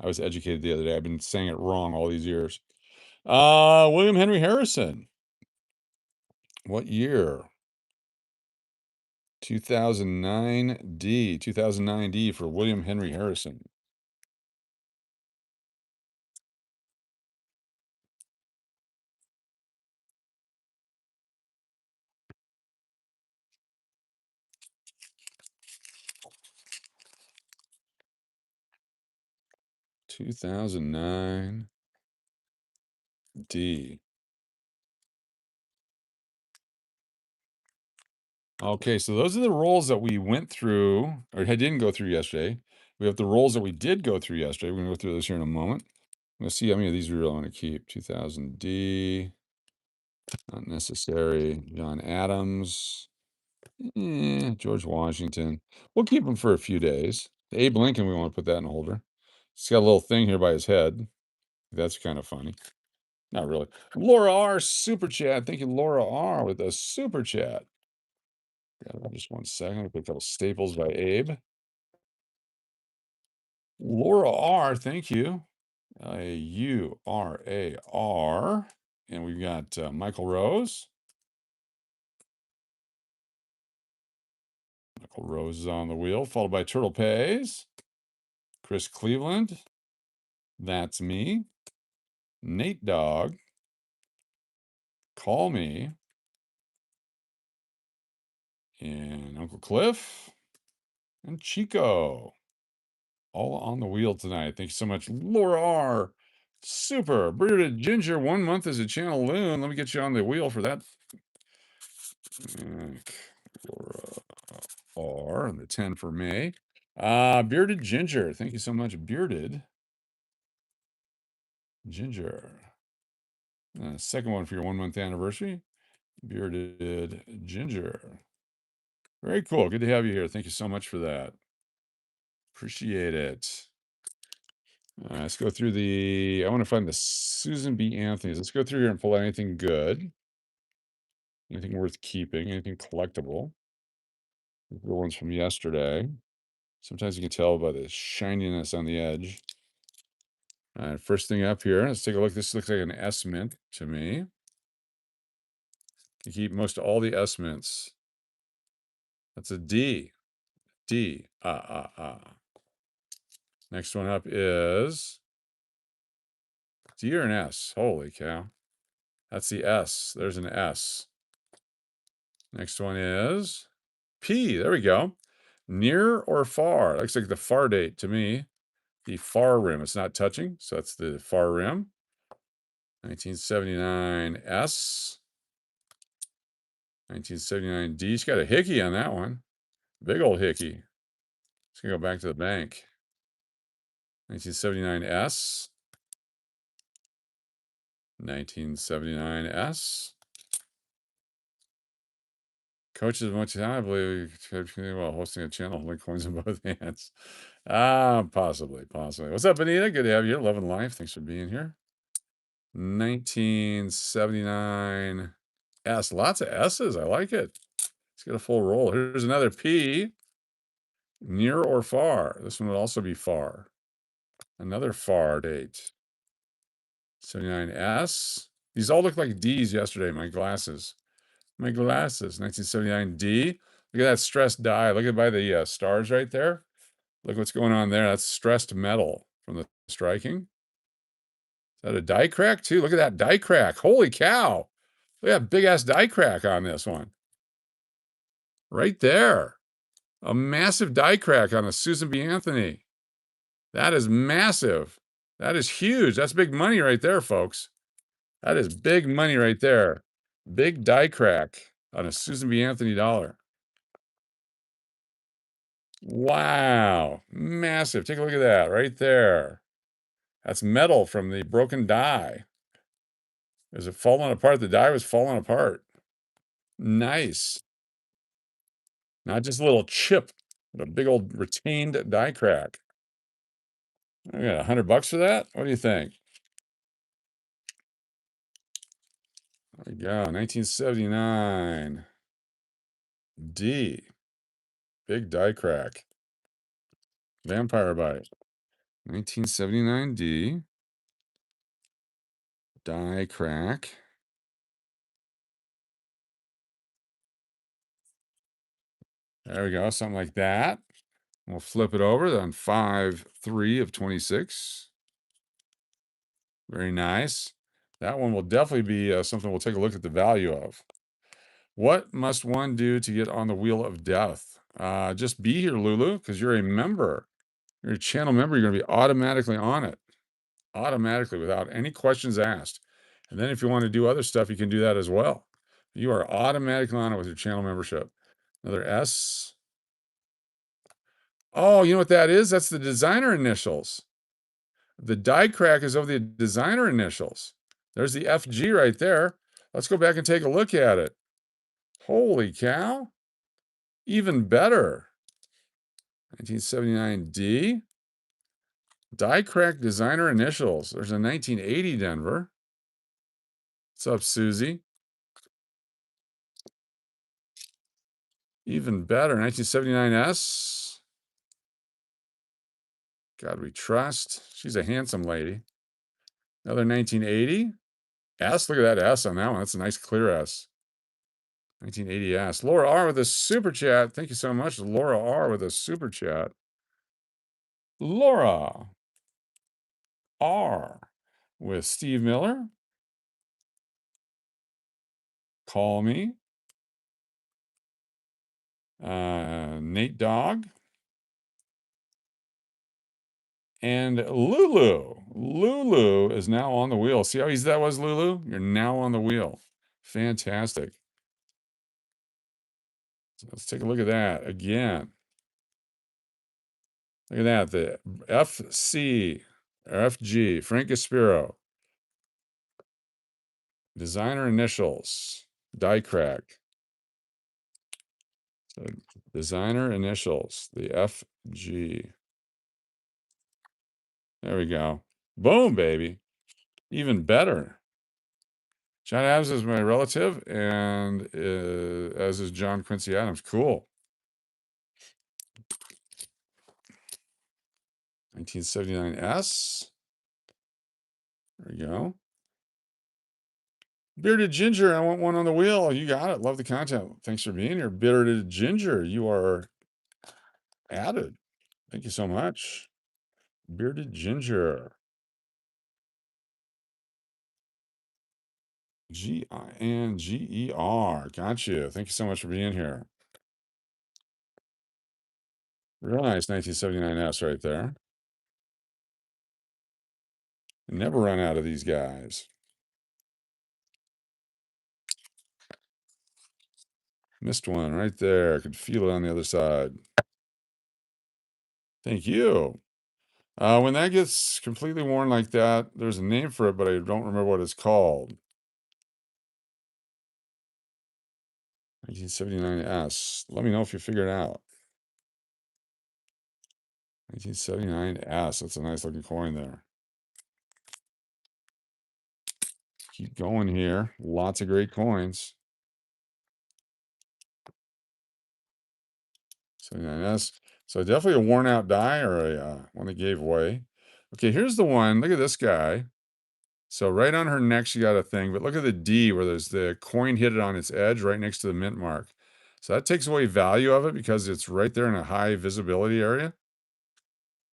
I was educated the other day. I've been saying it wrong all these years. William Henry Harrison. What year? 2009D. 2009D for William Henry Harrison. $2009D. Okay, so those are the rolls that we went through, or I didn't go through yesterday. We have the rolls that we did go through yesterday. We're going to go through this here in a moment. Let's see how many of these we really want to keep. 2000D, not necessary. John Adams, George Washington. We'll keep them for a few days. Abe Lincoln, we want to put that in a holder. He's got a little thing here by his head. That's kind of funny. Not really. Laura R. Super Chat. Thank you, Laura R. with a Super Chat. Just 1 second. Put a couple staples by Abe. Laura R. Thank you. Urar. And we've got Michael Rose. Michael Rose is on the wheel, followed by Turtle Pays. Chris Cleveland. That's me. Nate Dog. Call Me. And Uncle Cliff. And Chico. All on the wheel tonight. Thank you so much, Laura R. Super. Bearded Ginger, 1 month as a channel loon. Let me get you on the wheel for that. Laura R. And the 10 for May. Bearded Ginger. Thank you so much, Bearded Ginger. Second one for your 1 month anniversary. Bearded Ginger. Very cool. Good to have you here. Thank you so much for that. Appreciate it. Let's go through I want to find the Susan B. Anthony's. Let's go through here and pull anything good. Anything worth keeping, anything collectible. The ones from yesterday. Sometimes you can tell by the shininess on the edge. All right, first thing up here, let's take a look. This looks like an S mint to me. You keep most of all the S mints. That's a D. D. Next one up is D or an S. Holy cow. That's the S. There's an S. Next one is P. There we go. Near or far. Looks like the far date to me. The far rim. It's not touching, so that's the far rim. 1979 S. 1979 D. She's got a hickey on that one. Big old hickey. It's going to go back to the bank. 1979 S. 1979 S. Coaches of much time, I believe, while hosting a channel, holding coins in both hands. Possibly. What's up, Anita? Good to have you. Loving life. Thanks for being here. 1979 S. Lots of S's. I like it. Let's get a full roll. Here's another P. Near or far. This one would also be far. Another far date. 79 S. These all look like D's yesterday. My glasses. 1979 D. Look at that stressed die. Look at by the stars right there. Look what's going on there. That's stressed metal from the striking. Is that a die crack too? Look at that die crack. Holy cow. Look at that big ass die crack on this one. Right there. A massive die crack on a Susan B. Anthony. That is massive. That is huge. That's big money right there, folks. That is big money right there. Big die crack on a Susan B. Anthony dollar. Wow. Massive. Take a look at that right there. That's metal from the broken die. Is it falling apart? The die was falling apart. Nice. Not just a little chip, but a big old retained die crack. I got $100 for that. What do you think? There we go. 1979. D. Big die crack. Vampire bite. 1979 D. Die crack. There we go. Something like that. We'll flip it over on 5/3 of 26. Very nice. That one will definitely be something we'll take a look at the value of. What must one do to get on the wheel of death? Just be here, Lulu, because you're a member. You're a channel member. You're going to be automatically on it. Automatically, without any questions asked. And then if you want to do other stuff, you can do that as well. You are automatically on it with your channel membership. Another S. Oh, you know what that is? That's the designer initials. The die crack is of the designer initials. There's the FG right there. Let's go back and take a look at it. Holy cow. Even better. 1979 D. Die crack designer initials. There's a 1980 Denver. What's up, Susie? Even better, 1979 S. God we trust. She's a handsome lady. Another 1980 S. Look at that S on that one. That's a nice clear S. 1980 S. Laura R with a super chat. Thank you so much, Laura R with a super chat. Laura R with Steve Miller. Call me. Nate Dogg. And Lulu. Lulu is now on the wheel. See how easy that was, Lulu? You're now on the wheel. Fantastic. So let's take a look at that again. Look at that. The FC or FG, Frank Gaspiro. Designer initials. Die crack. So designer initials. The FG. There we go. Boom, baby. Even better. John Adams is my relative, and as is John Quincy Adams. Cool. 1979 S. There we go. Bearded Ginger, I want one on the wheel. You got it. Love the content. Thanks for being here. Bearded Ginger, you are added. Thank you so much. Bearded Ginger. Ginger. Got you. Thank you so much for being here. Real nice 1979 S right there. Never run out of these guys. Missed one right there. I could feel it on the other side. Thank you. When that gets completely worn like that, there's a name for it, but I don't remember what it's called. 1979 S. Let me know if you figure it out. 1979 S. That's a nice looking coin there. Keep going here. Lots of great coins. 79S. So definitely a worn out die or a one that gave way. Okay, here's the one. Look at this guy. So right on her neck, she got a thing, but look at the D where there's the coin hit it on its edge right next to the mint mark. So that takes away value of it because it's right there in a high visibility area.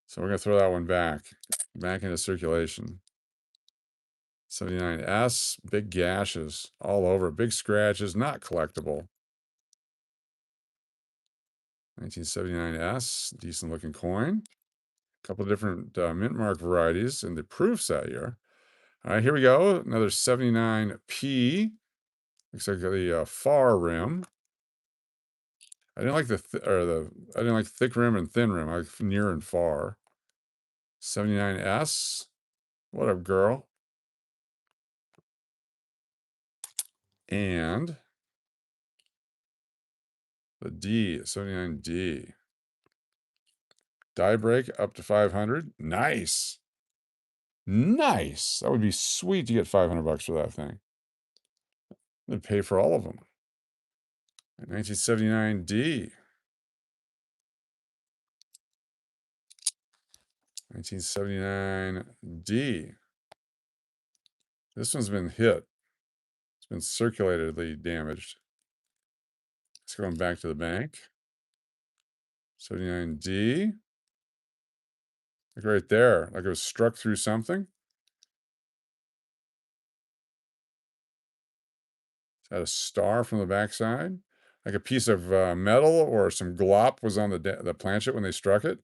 So we're going to throw that one back into circulation. 79S, big gashes all over, big scratches, not collectible. 1979S, decent looking coin. A couple of different mint mark varieties in the proofs that year. All right, here we go. Another 79P. Looks like the far rim. I didn't like I didn't like thick rim and thin rim. I like near and far. 79S. What up, girl? And the D, 79D. Die break up to 500. Nice. Nice. That would be sweet to get 500 bucks for that thing. I'd pay for all of them. 1979D. 1979D. This one's been hit. It's been circulatedly damaged. It's going back to the bank. 79D. Like right there, like it was struck through something. Had a star from the backside, like a piece of metal or some glop was on the planchet when they struck it.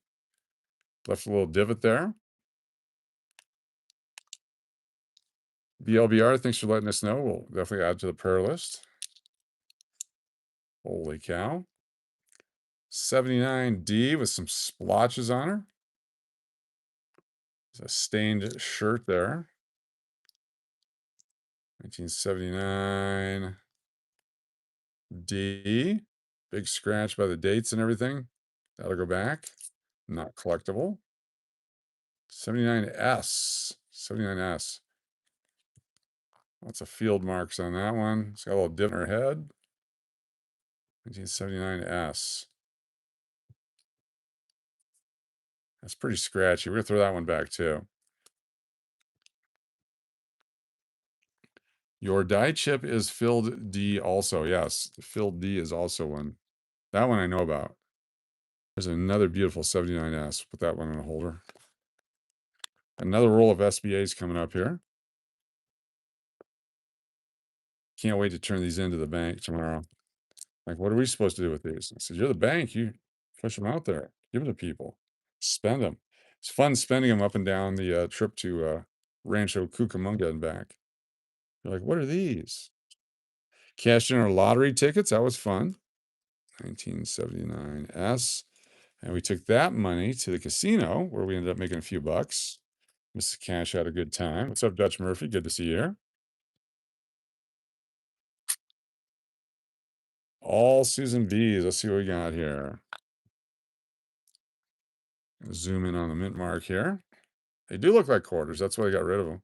Left a little divot there. BLBR, thanks for letting us know. We'll definitely add to the prayer list. Holy cow. 79D with some splotches on her. There's a stained shirt there. 1979D. Big scratch by the dates and everything. That'll go back. Not collectible. 79S. 79S. Lots of field marks on that one. It's got a little dip in her head. 1979S. That's pretty scratchy. We're going to throw that one back too. Your die chip is filled D also. Yes, filled D is also one. That one I know about. There's another beautiful 79S. Put that one in a holder. Another roll of SBAs coming up here. Can't wait to turn these into the bank tomorrow. Like, what are we supposed to do with these? I said, you're the bank. You push them out there. Give them to people. Spend them. It's fun spending them up and down the trip to Rancho Cucamonga and back. You're like, what are these? Cashed in our lottery tickets. That was fun. 1979S. And we took that money to the casino where we ended up making a few bucks. Mrs. Cash had a good time. What's up, Dutch Murphy? Good to see you here. All Susan B's. Let's see what we got here. Zoom in on the mint mark here. They do look like quarters. That's why I got rid of them.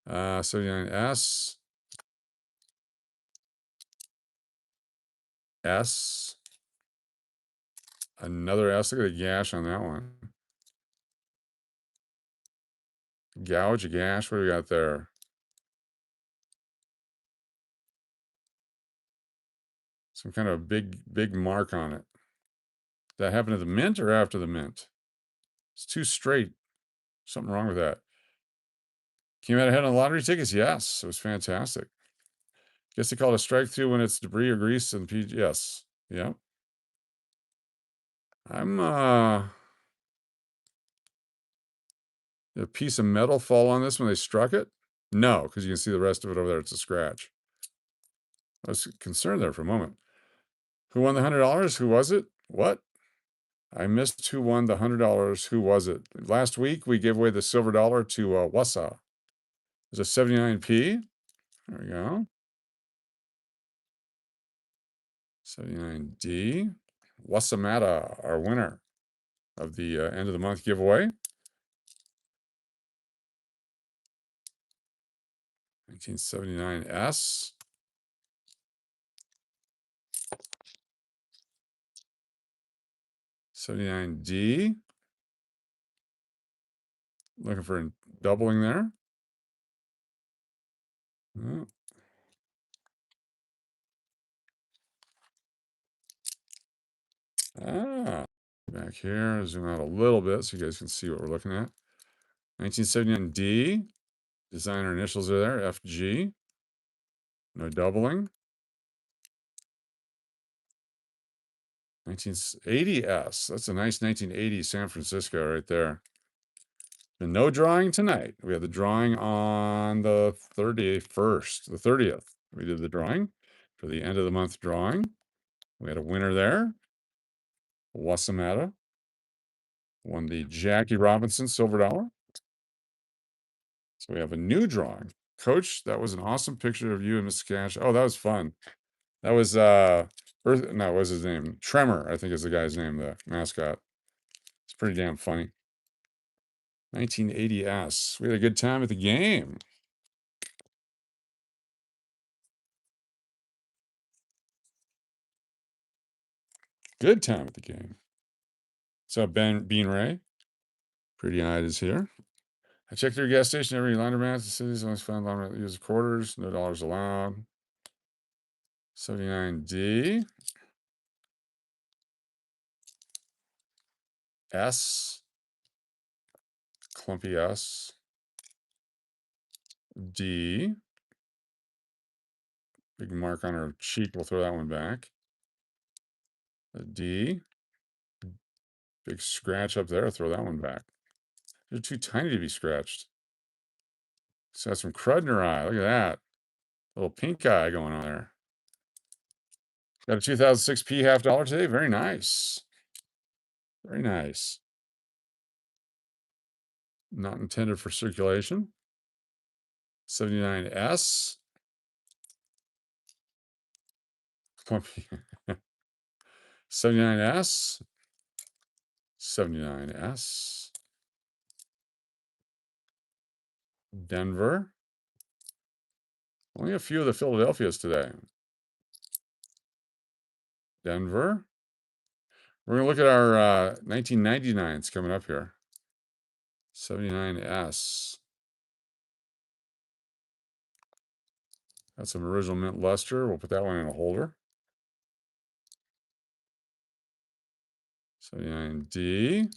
79S. S. Another S. Look at the gash on that one. Gouge, a gash. What do we got there? Some kind of big mark on it. Did that happen at the mint or after the mint? It's too straight. Something wrong with that. Came out ahead on the lottery tickets? Yes. It was fantastic. Guess they call it a strike through when it's debris or grease and PG. Yes. Yeah. I'm did a piece of metal fall on this when they struck it? No, because you can see the rest of it over there. It's a scratch. I was concerned there for a moment. Who won the $100? Who was it? What? I missed who won the $100. Who was it? Last week we gave away the silver dollar to Wassa. It was a 79p. There we go. 79D. Wassamata, our winner of the end of the month giveaway. 1979S. 79D. Looking for a doubling there. Oh. Back here, zoom out a little bit so you guys can see what we're looking at. 1979D. Designer initials are there, FG. No doubling. 1980S. That's a nice 1980 San Francisco right there. And no drawing tonight. We had the drawing on the 31st, the 30th. We did the drawing for the end of the month drawing. We had a winner there. Wasamata won the Jackie Robinson silver dollar. So we have a new drawing. Coach, that was an awesome picture of you and Mr. Cash. Oh, that was fun. That was what was his name? Tremor, I think is the guy's name, the mascot. It's pretty damn funny. 1980S. We had a good time at the game. Good time at the game. What's up, Bean Ray? Pretty Eyed is here. I checked their gas station every laundromat. The city's always found laundromat use quarters. No dollars allowed. 79D. S. Clumpy S. D. Big mark on her cheek. We'll throw that one back. A D. Big scratch up there. Throw that one back. They're too tiny to be scratched. It's got some crud in her eye. Look at that. Little pink eye going on there. Got a 2006 half dollar today. Very nice. Very nice. Not intended for circulation. 79S. Clumpy. 79S. 79S. Denver. Only a few of the Philadelphias today. Denver. We're going to look at our 1999s coming up here. 79S. That's some original mint luster. We'll put that one in a holder. 79D.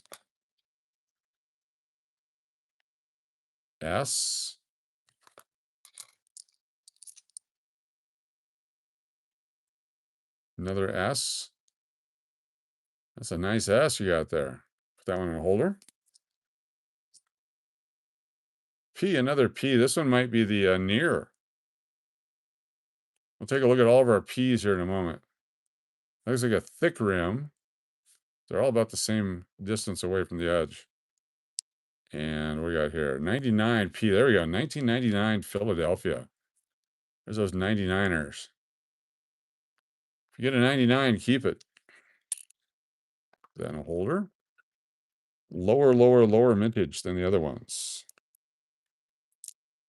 S. Another S. That's a nice S you got there. Put that one in a holder. P, another P. This one might be the near. We'll take a look at all of our P's here in a moment. Looks like a thick rim. They're all about the same distance away from the edge. And what we got here? 99P. There we go. 1999 Philadelphia. There's those 99ers. If you get a 99, keep it. Then a holder. Lower mintage than the other ones.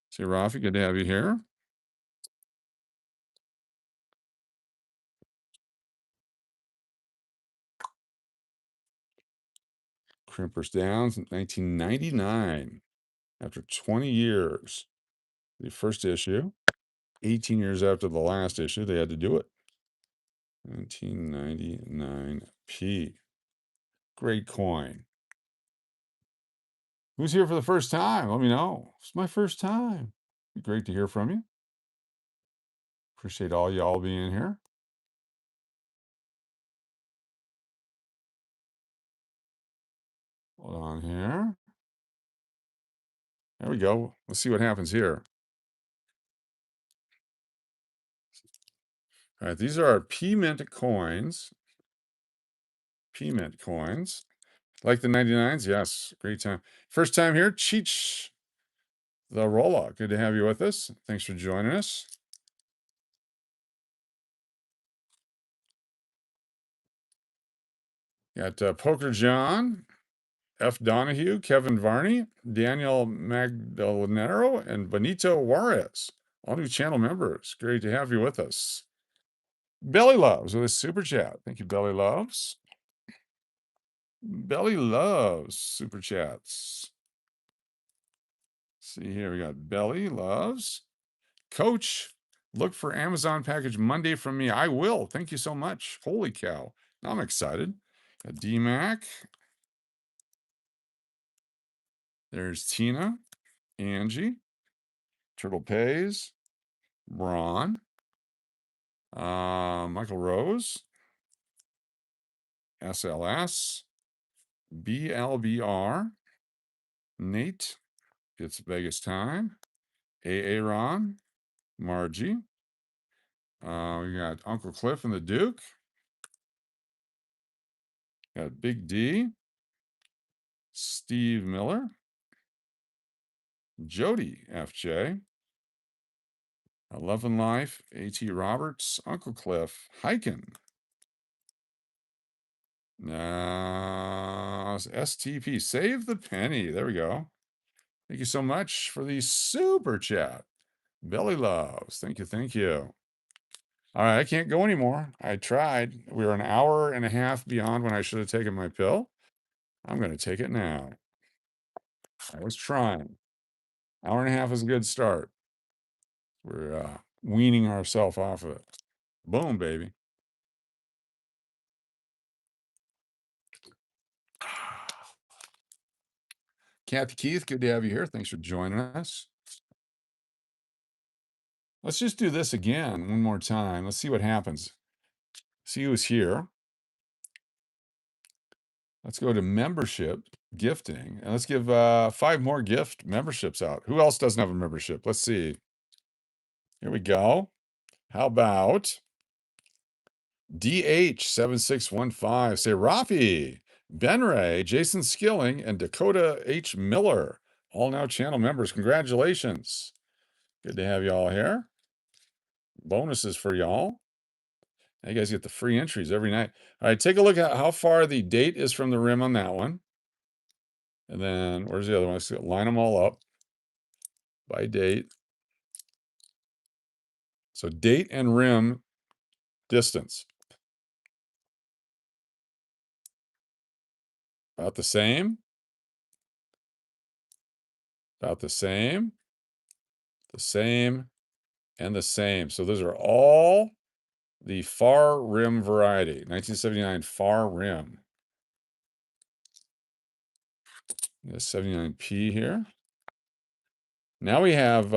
See, Rafi, good to have you here. Crimpers Downs, 1999. After 20 years, the first issue. 18 years after the last issue, they had to do it. 1999P. Great coin. Who's here for the first time? Let me know. It's my first time. Be great to hear from you. Appreciate all y'all being here. Hold on here. There we go. Let's see what happens here. All right, these are our P-Mint coins. P-Mint coins. Like the 99s? Yes, great time. First time here, Cheech the Rolla. Good to have you with us. Thanks for joining us. Got Poker John, F. Donahue, Kevin Varney, Daniel Magdalenero, and Benito Juarez. All new channel members. Great to have you with us. Belly Loves with a super chat. Thank you, Belly Loves. Belly Loves super chats. See here, we got Belly Loves. Coach, look for Amazon package Monday from me. I will. Thank you so much. Holy cow. I'm excited. Got DMAC. There's Tina, Angie, Turtle Pays, Ron, Michael Rose, SLS, BLBR, Nate, It's Vegas Time, Aaron, Margie. We got Uncle Cliff and the Duke. Got Big D, Steve Miller, Jody FJ, 11 Life, AT Roberts, Uncle Cliff, Hikin. STP, Save the Penny. There we go. Thank you so much for the super chat. Belly Loves. Thank you. Thank you. All right, I can't go anymore. I tried. We were an hour and a half beyond when I should have taken my pill. I'm going to take it now. I was trying. Hour and a half is a good start. We're weaning ourselves off of it. Boom, baby. Kathy Keith, good to have you here. Thanks for joining us. Let's just do this again one more time. Let's see what happens. See who's here. Let's go to membership, gifting, and let's give 5 more gift memberships out. Who else doesn't have a membership? Let's see. Here we go. How about DH7615? Say Rafi, Ben Ray, Jason Skilling, and Dakota H. Miller. All now channel members. Congratulations. Good to have y'all here. Bonuses for y'all. You guys get the free entries every night. All right, take a look at how far the date is from the rim on that one. And then where's the other one? Let's line them all up. by date. So date and rim distance. About the same. About the same. The same. And the same. So those are all the far rim variety. 1979 far rim. The 79P here. Now we have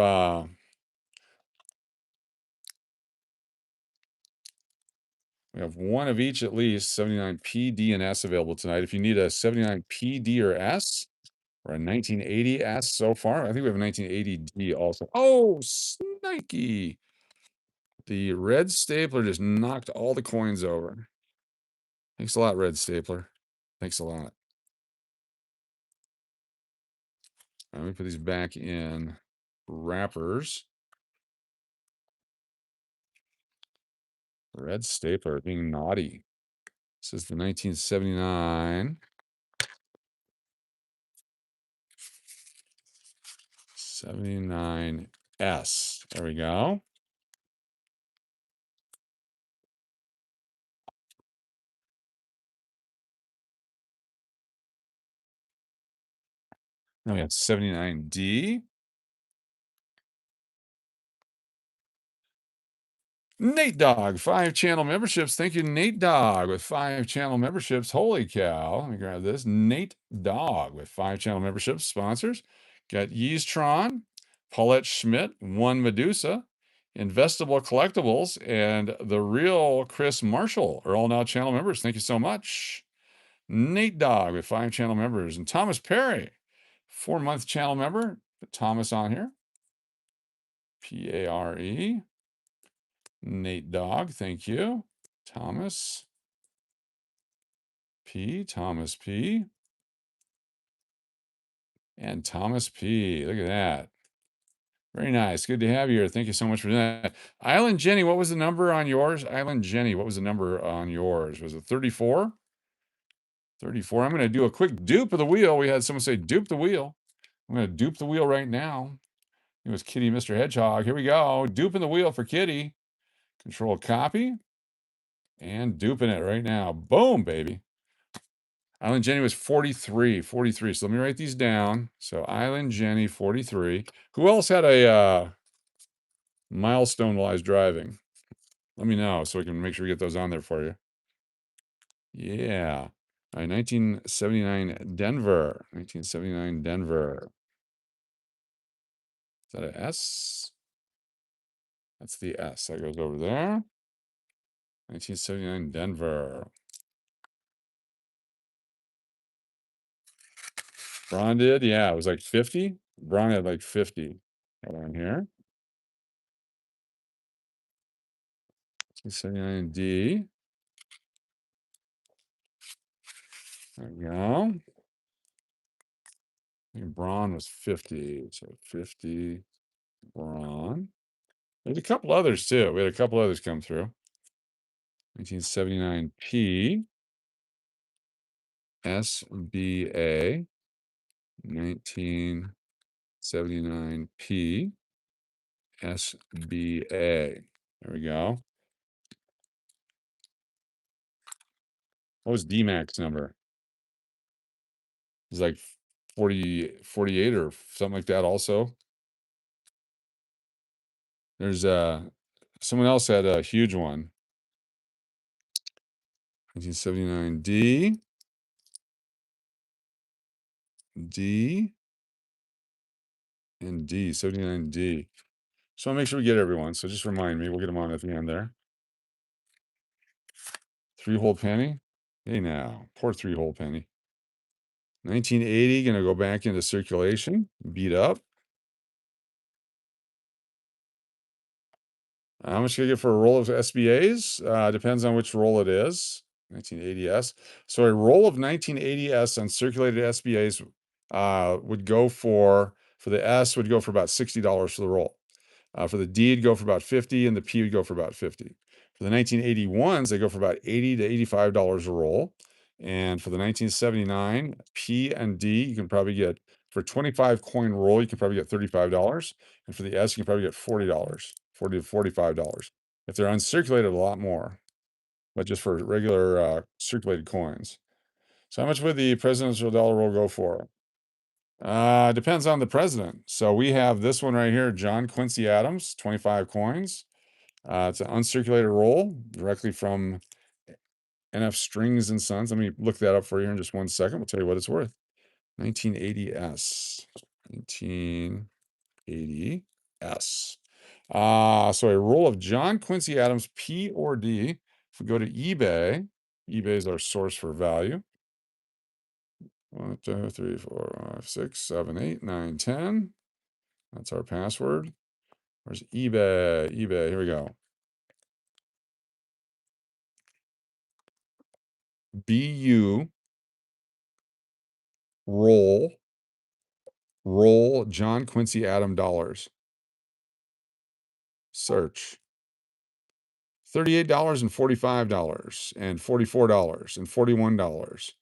one of each at least, 79P, D, and S available tonight. If you need a 79P, D, or S, or a 1980 S so far, I think we have a 1980 D also. Oh, snikey. The red stapler just knocked all the coins over. Thanks a lot, red stapler. Thanks a lot. Let me put these back in wrappers. Red stapler being naughty. This is the 1979 79S. There we go. Now we have 79D. Nate Dog, 5 channel memberships. Thank you, Nate Dog, with 5 channel memberships. Holy cow. Let me grab this. Nate Dog with 5 channel memberships. Sponsors. Got Yeastron, Paulette Schmidt, One Medusa, Investable Collectibles, and the real Chris Marshall are all now channel members. Thank you so much. Nate Dog with 5 channel members. And Thomas Perry, 4-month channel member. Put Thomas on here. Pare. Nate Dog, thank you. Thomas P. Thomas P. And Thomas P. Look at that. Very nice. Good to have you here. Thank you so much for that. Island Jenny, what was the number on yours? Island Jenny, what was the number on yours? Was it 34? 34. I'm going to do a quick dupe of the wheel. We had someone say dupe the wheel. I'm going to dupe the wheel right now. It was Kitty Mr. Hedgehog. Here we go. Duping the wheel for Kitty. Control copy. And duping it right now. Boom, baby. Island Jenny was 43. 43. So let me write these down. So Island Jenny, 43. Who else had a milestone while I was driving? Let me know so we can make sure we get those on there for you. Yeah. All right, 1979 Denver. 1979 Denver. Is that an S? That's the S. That goes over there. 1979 Denver. Braun did? Yeah, it was like 50. Braun had like 50. Right on here. 1979 D. There we go. I think Braun was 50. So 50 Braun. There's a couple others too. We had a couple others come through. 1979 P. SBA. 1979 P. SBA. There we go. What was DMAX number? It was like 40, 48 or something like that also. There's someone else had a huge one. 1979 D. D. And D. 79D. So I'll make sure we get everyone. So just remind me. We'll get them on at the end there. 3-hole penny. Hey now. Poor 3-hole penny. 1980. Going to go back into circulation. Beat up. How much can I get for a roll of SBAs? Depends on which roll it is. 1980S. So a roll of 1980S on circulated SBAs would go for the S would go for about $60 for the roll. For the D, it'd go for about 50, and the P would go for about 50. For the 1981s, they go for about $80 to $85 a roll. And for the 1979 P and D, you can probably get For a 25 coin roll, you can probably get $35. And for the S, you can probably get $40, $40 to $45. If they're uncirculated, a lot more, but just for regular circulated coins. So how much would the presidential dollar roll go for? Depends on the president. So we have this one right here, John Quincy Adams, 25 coins. It's an uncirculated roll directly from NF Strings and Sons. Let me look that up for you in just 1 second. We'll tell you what it's worth. 1980S. 1980S. So a roll of John Quincy Adams P or D. If we go to eBay, eBay is our source for value. 1, 2, 3, 4, 5, 6, 7, 8, 9, 10. That's our password. Where's eBay? eBay. Here we go. BU roll John Quincy Adam dollars. Search. $38 and $45 and $44 and $41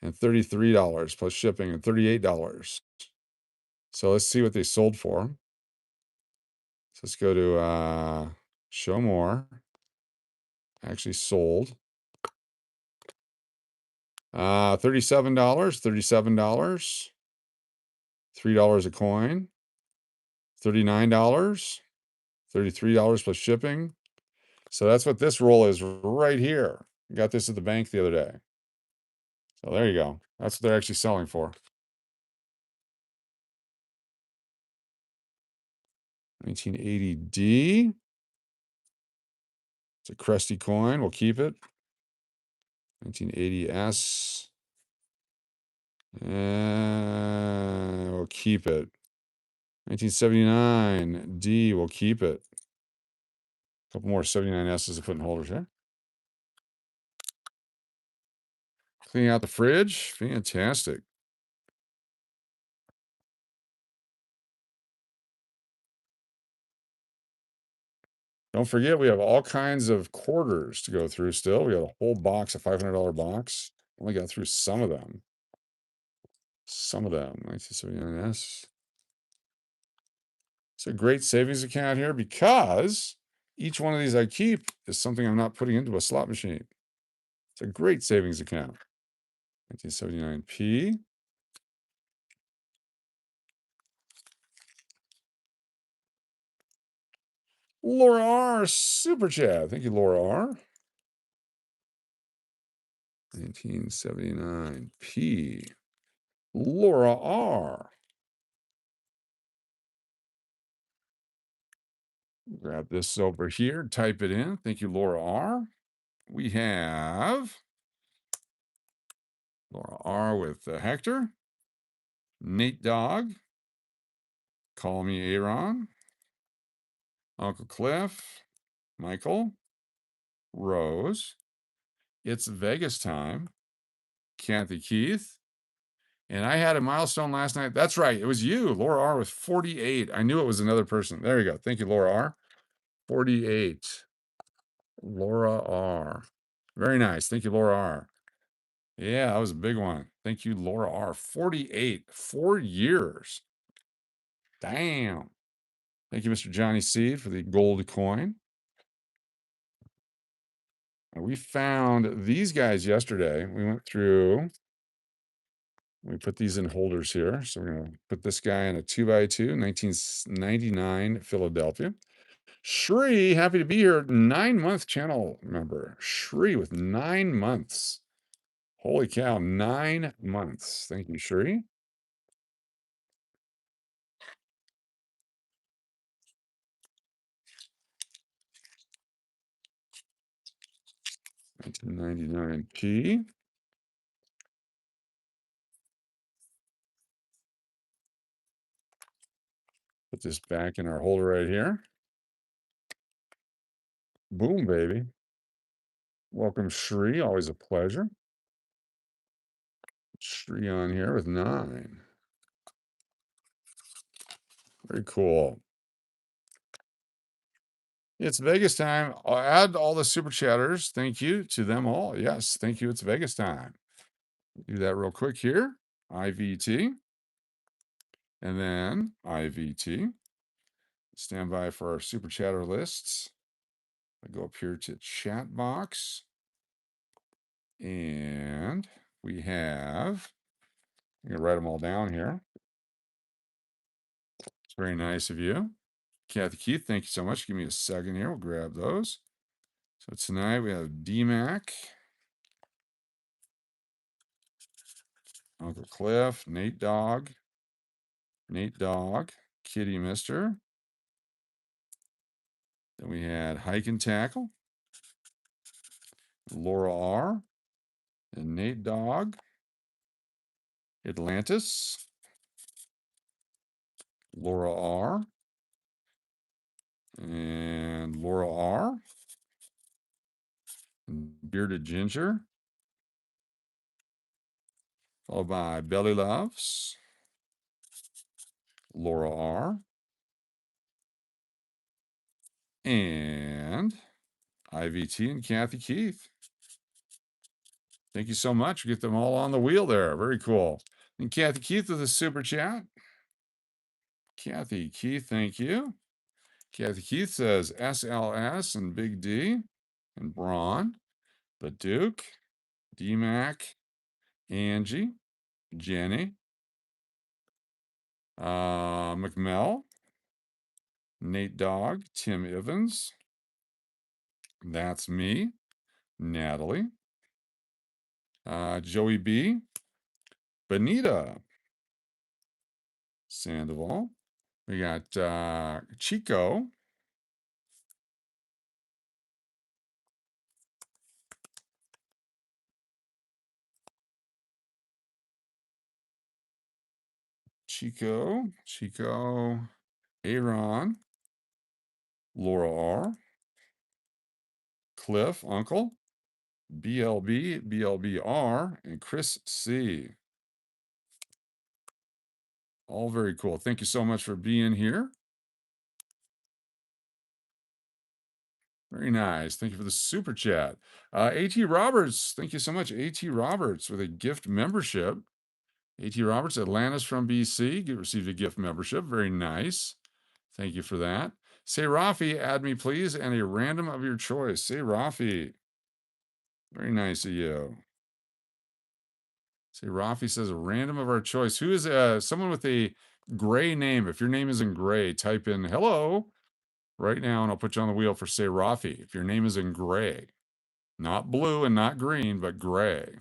and $33 plus shipping and $38. So let's see what they sold for. So let's go to show more. Actually sold. $37, $37, $3 a coin, $39, $33 plus shipping. So that's what this roll is right here. Got this at the bank the other day. So there you go. That's what they're actually selling for. 1980D. It's a crusty coin. We'll keep it. 1980S. And we'll keep it. 1979D. We'll keep it. A couple more 79S's to put in holders here. Cleaning out the fridge. Fantastic. Don't forget, we have all kinds of quarters to go through still. We have a whole box, a $500 box. Only got through some of them. Some of them. 1979S. It's a great savings account here because each one of these I keep is something I'm not putting into a slot machine. It's a great savings account. 1979P. Laura R. Super Chat. Thank you, Laura R. 1979P. Laura R. Grab this over here, type it in. Thank you, Laura R. We have Laura R with Hector, Nate Dog, Call Me Aaron, Uncle Cliff, Michael, Rose, It's Vegas Time, Kathy Keith, and I had a milestone last night. That's right. It was you, Laura R with 48. I knew it was another person. There you go. Thank you, Laura R. 48. Laura R. Very nice. Thank you, Laura R. Yeah, that was a big one. Thank you, Laura R. 48. 4 years. Damn. Thank you, Mr. Johnny Seed, for the gold coin. And we found these guys yesterday. We went through, we put these in holders here. So we're going to put this guy in a 2x2, 1999 Philadelphia. Shri, happy to be here. 9-month channel member. Shri with 9 months. Holy cow, 9 months. Thank you, Shri. $19.99p. Put this back in our holder right here. Boom, baby. Welcome, Shri. Always a pleasure. Shri on here with 9. Very cool. It's Vegas time. I'll add all the super chatters. Thank you to them all. Yes, thank you. It's Vegas time. Do that real quick here. IVT. And then IVT. Stand by for our super chatter lists. I go up here to chat box. And we have, I'm going to write them all down here. It's very nice of you. Kathy Keith, thank you so much. Give me a second here. We'll grab those. So tonight we have DMAC, Uncle Cliff, Nate Dog, Kitty Mister. Then we had Hike and Tackle, Laura R, and Nate Dog, Atlantis, Laura R, and Laura R, and Bearded Ginger, followed by Belly Loves, Laura R, and IVT and Kathy Keith. Thank you so much. Get them all on the wheel there. Very cool. And Kathy Keith with a super chat. Kathy Keith, thank you. Kathy Keith says SLS and Big D and Braun, but Duke, DMAC, Angie, Jenny, McMell, Nate Dog, Tim Evans, that's me, Natalie, Joey B, Benita, Sandoval. We got Chico, Aaron, Laura R, Cliff, Uncle, BLB, BLBR, and Chris C. All very cool. Thank you so much for being here. Very nice. Thank you for the super chat. AT Roberts, thank you so much. AT Roberts with a gift membership. AT Roberts, Atlantis from BC, received a gift membership. Very nice. Thank you for that. Say Rafi, add me please, and a random of your choice. Say Rafi. Very nice of you. Say Rafi says a random of our choice. Who is someone with a gray name? If your name is in gray, type in hello right now, and I'll put you on the wheel for Say Rafi. If your name is in gray, not blue and not green, but gray,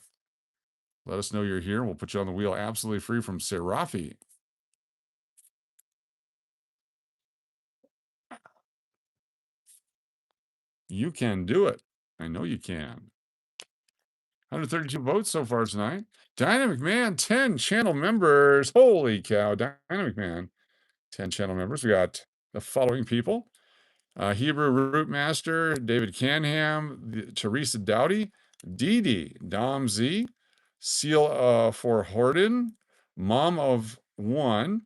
let us know you're here, and we'll put you on the wheel absolutely free from Say Rafi. You can do it. I know you can. 132 votes so far tonight. Dynamic Man, 10 channel members. Holy cow, Dynamic Man, 10 channel members. We got the following people. Hebrew Root Master, David Canham, Teresa Dowdy, Dee Dee, Dom Z, Seal for Horden, Mom of One,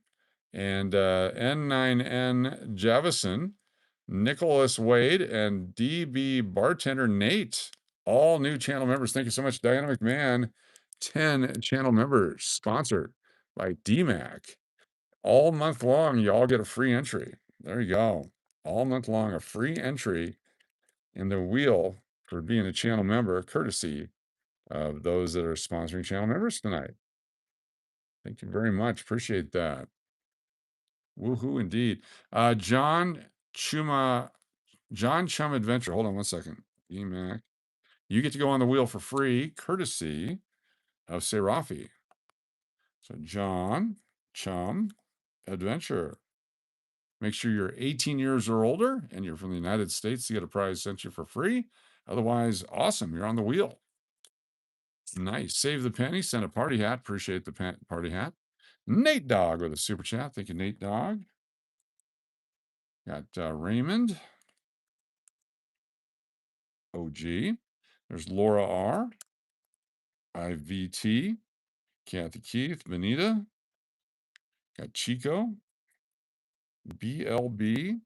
and N9N Javison, Nicholas Wade, and DB Bartender Nate. All new channel members. Thank you so much, Dynamic Man. 10 channel members sponsored by DMAC. All month long, y'all get a free entry. There you go. All month long, a free entry in the wheel for being a channel member, courtesy of those that are sponsoring channel members tonight. Thank you very much. Appreciate that. Woohoo indeed. John Chum Adventure. Hold on one second. DMAC. You get to go on the wheel for free, courtesy of Serafi. So John Chum Adventure. Make sure you're 18 years or older and you're from the United States to get a prize sent you for free. Otherwise, awesome. You're on the wheel. Nice. Save the penny. Send a party hat. Appreciate the party hat. Nate Dog with a super chat. Thank you, Nate Dog. Got Raymond. OG. There's Laura R. IVT. Kathy Keith. Benita. Got Chico. BLB.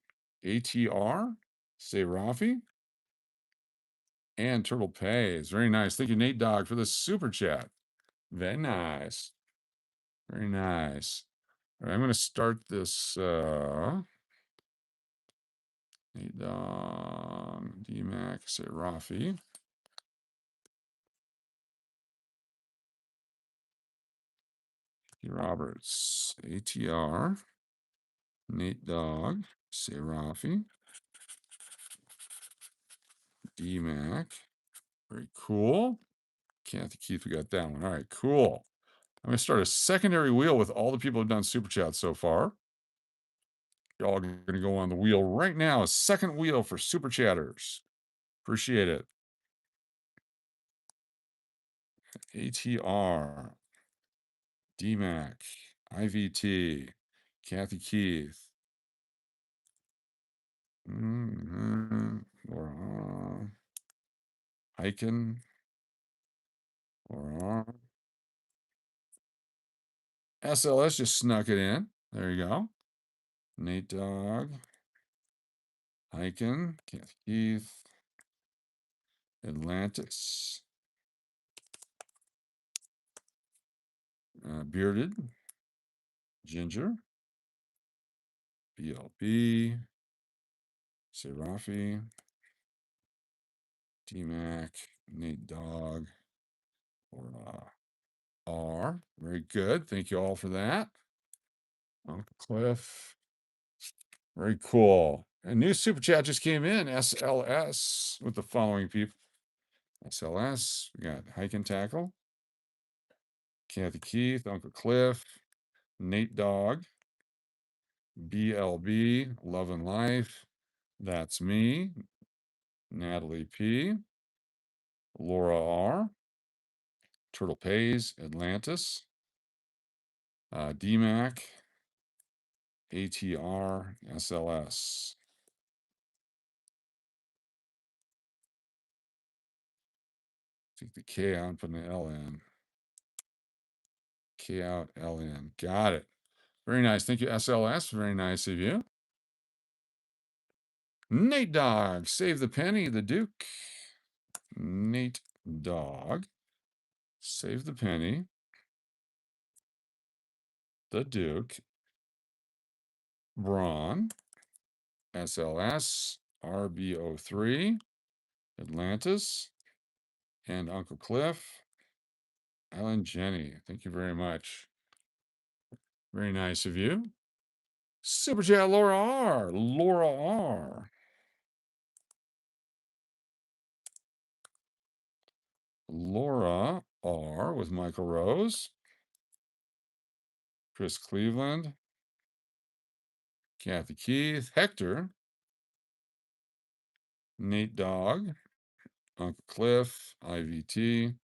ATR. Say Rafi. And Turtle Pays. Very nice. Thank you, Nate Dog, for the super chat. Very nice. Very nice. All right, I'm going to start this. DMAC, say Rafi. Roberts, ATR, Nate Dogg, say Rafi, DMAC. Very cool. Kathy Keith, we got that one. All right, cool. I'm going to start a secondary wheel with all the people who've done super chats so far. Y'all are going to go on the wheel right now. A second wheel for super chatters. Appreciate it. ATR, DMAC, IVT, Kathy Keith. Laura Hyken. Laura SLS just snuck it in. There you go. Nate Dogg, Hyken, Kathy Keith, Atlantis, Bearded, Ginger, BLB, Serafi, DMAC, Nate Dogg, or R. Very good. Thank you all for that. Uncle Cliff. Very cool. A new super chat just came in, SLS, with the following people. SLS, we got Hike and Tackle, Kathy Keith, Uncle Cliff, Nate Dogg, BLB, Love and Life, That's Me, Natalie P, Laura R, Turtle Pays, Atlantis, DMAC, ATR, SLS. Take the K out and put an L in. K out, L in. Got it. Very nice. Thank you, SLS. Very nice of you. Nate Dogg, Save the Penny, the Duke. Nate Dogg, Save the Penny, the Duke. Braun, SLS, RB03, Atlantis, and Uncle Cliff, Ellen Jenny. Thank you very much. Very nice of you. Super Chat Laura R. Laura R. Laura R. with Michael Rose. Chris Cleveland. Kathy Keith. Hector. Nate Dogg. Uncle Cliff. IVT.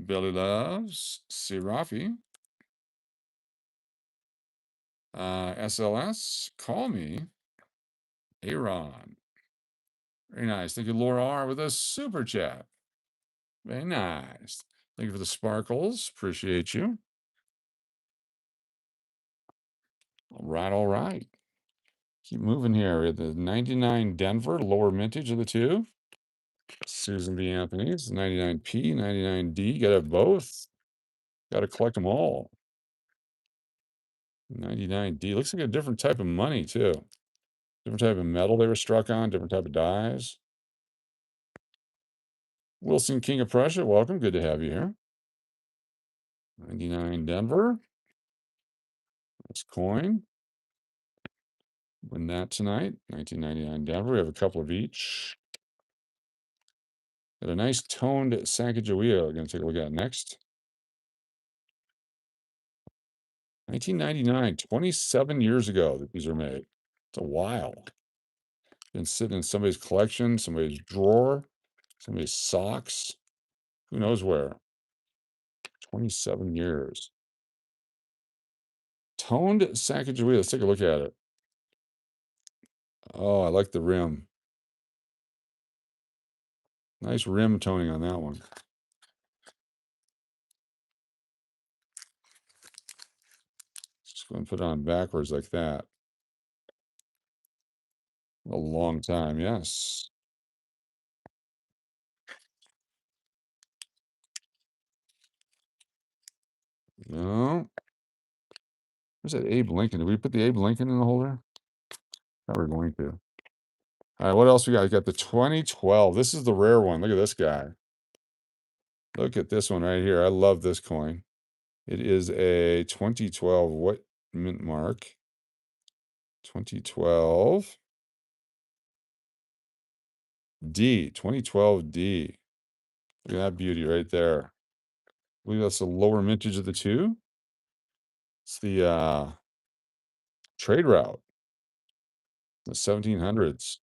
Billy Loves. Serafi. SLS. Call Me. Aaron. Very nice. Thank you, Laura R. with a super chat. Very nice. Thank you for the sparkles. Appreciate you. All right, all right. Keep moving here. We have the 99 Denver, lower mintage of the two. Susan B. Anthony's, 99P, 99D. Got to have both. Got to collect them all. 99D. Looks like a different type of money, too. Different type of metal they were struck on, different type of dies. Wilson, King of Prussia, welcome. Good to have you here. 99 Denver. Let's coin. Win that tonight. 1999 Denver. We have a couple of each. Got a nice toned Sacagawea. We're going to take a look at next. 1999, 27 years ago that these are made. It's a while. Been sitting in somebody's collection, somebody's drawer, somebody's socks. Who knows where? 27 years. Toned Sacagawea. Let's take a look at it. Oh, I like the rim. Nice rim toning on that one. Just going to put it on backwards like that. A long time, yes. No. Where's that Abe Lincoln? Did we put the Abe Lincoln in the holder? Thought we were going to. All right, what else we got? We got the 2012. This is the rare one. Look at this guy. Look at this one right here. I love this coin. It is a 2012 what mint mark? 2012 D. 2012 D. Look at that beauty right there. I believe that's the lower mintage of the two. It's the trade route, the 1700s.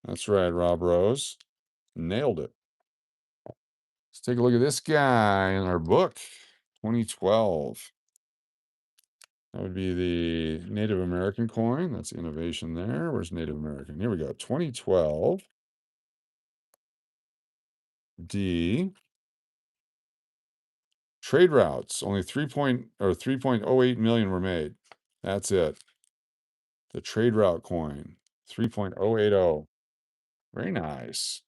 That's right, Rob Rose. Nailed it. Let's take a look at this guy in our book. 2012. That would be the Native American coin. That's innovation there. Where's Native American? Here we go. 2012 D. Trade routes. Only 3.08 million were made. That's it. The trade route coin. 3.080. Very nice.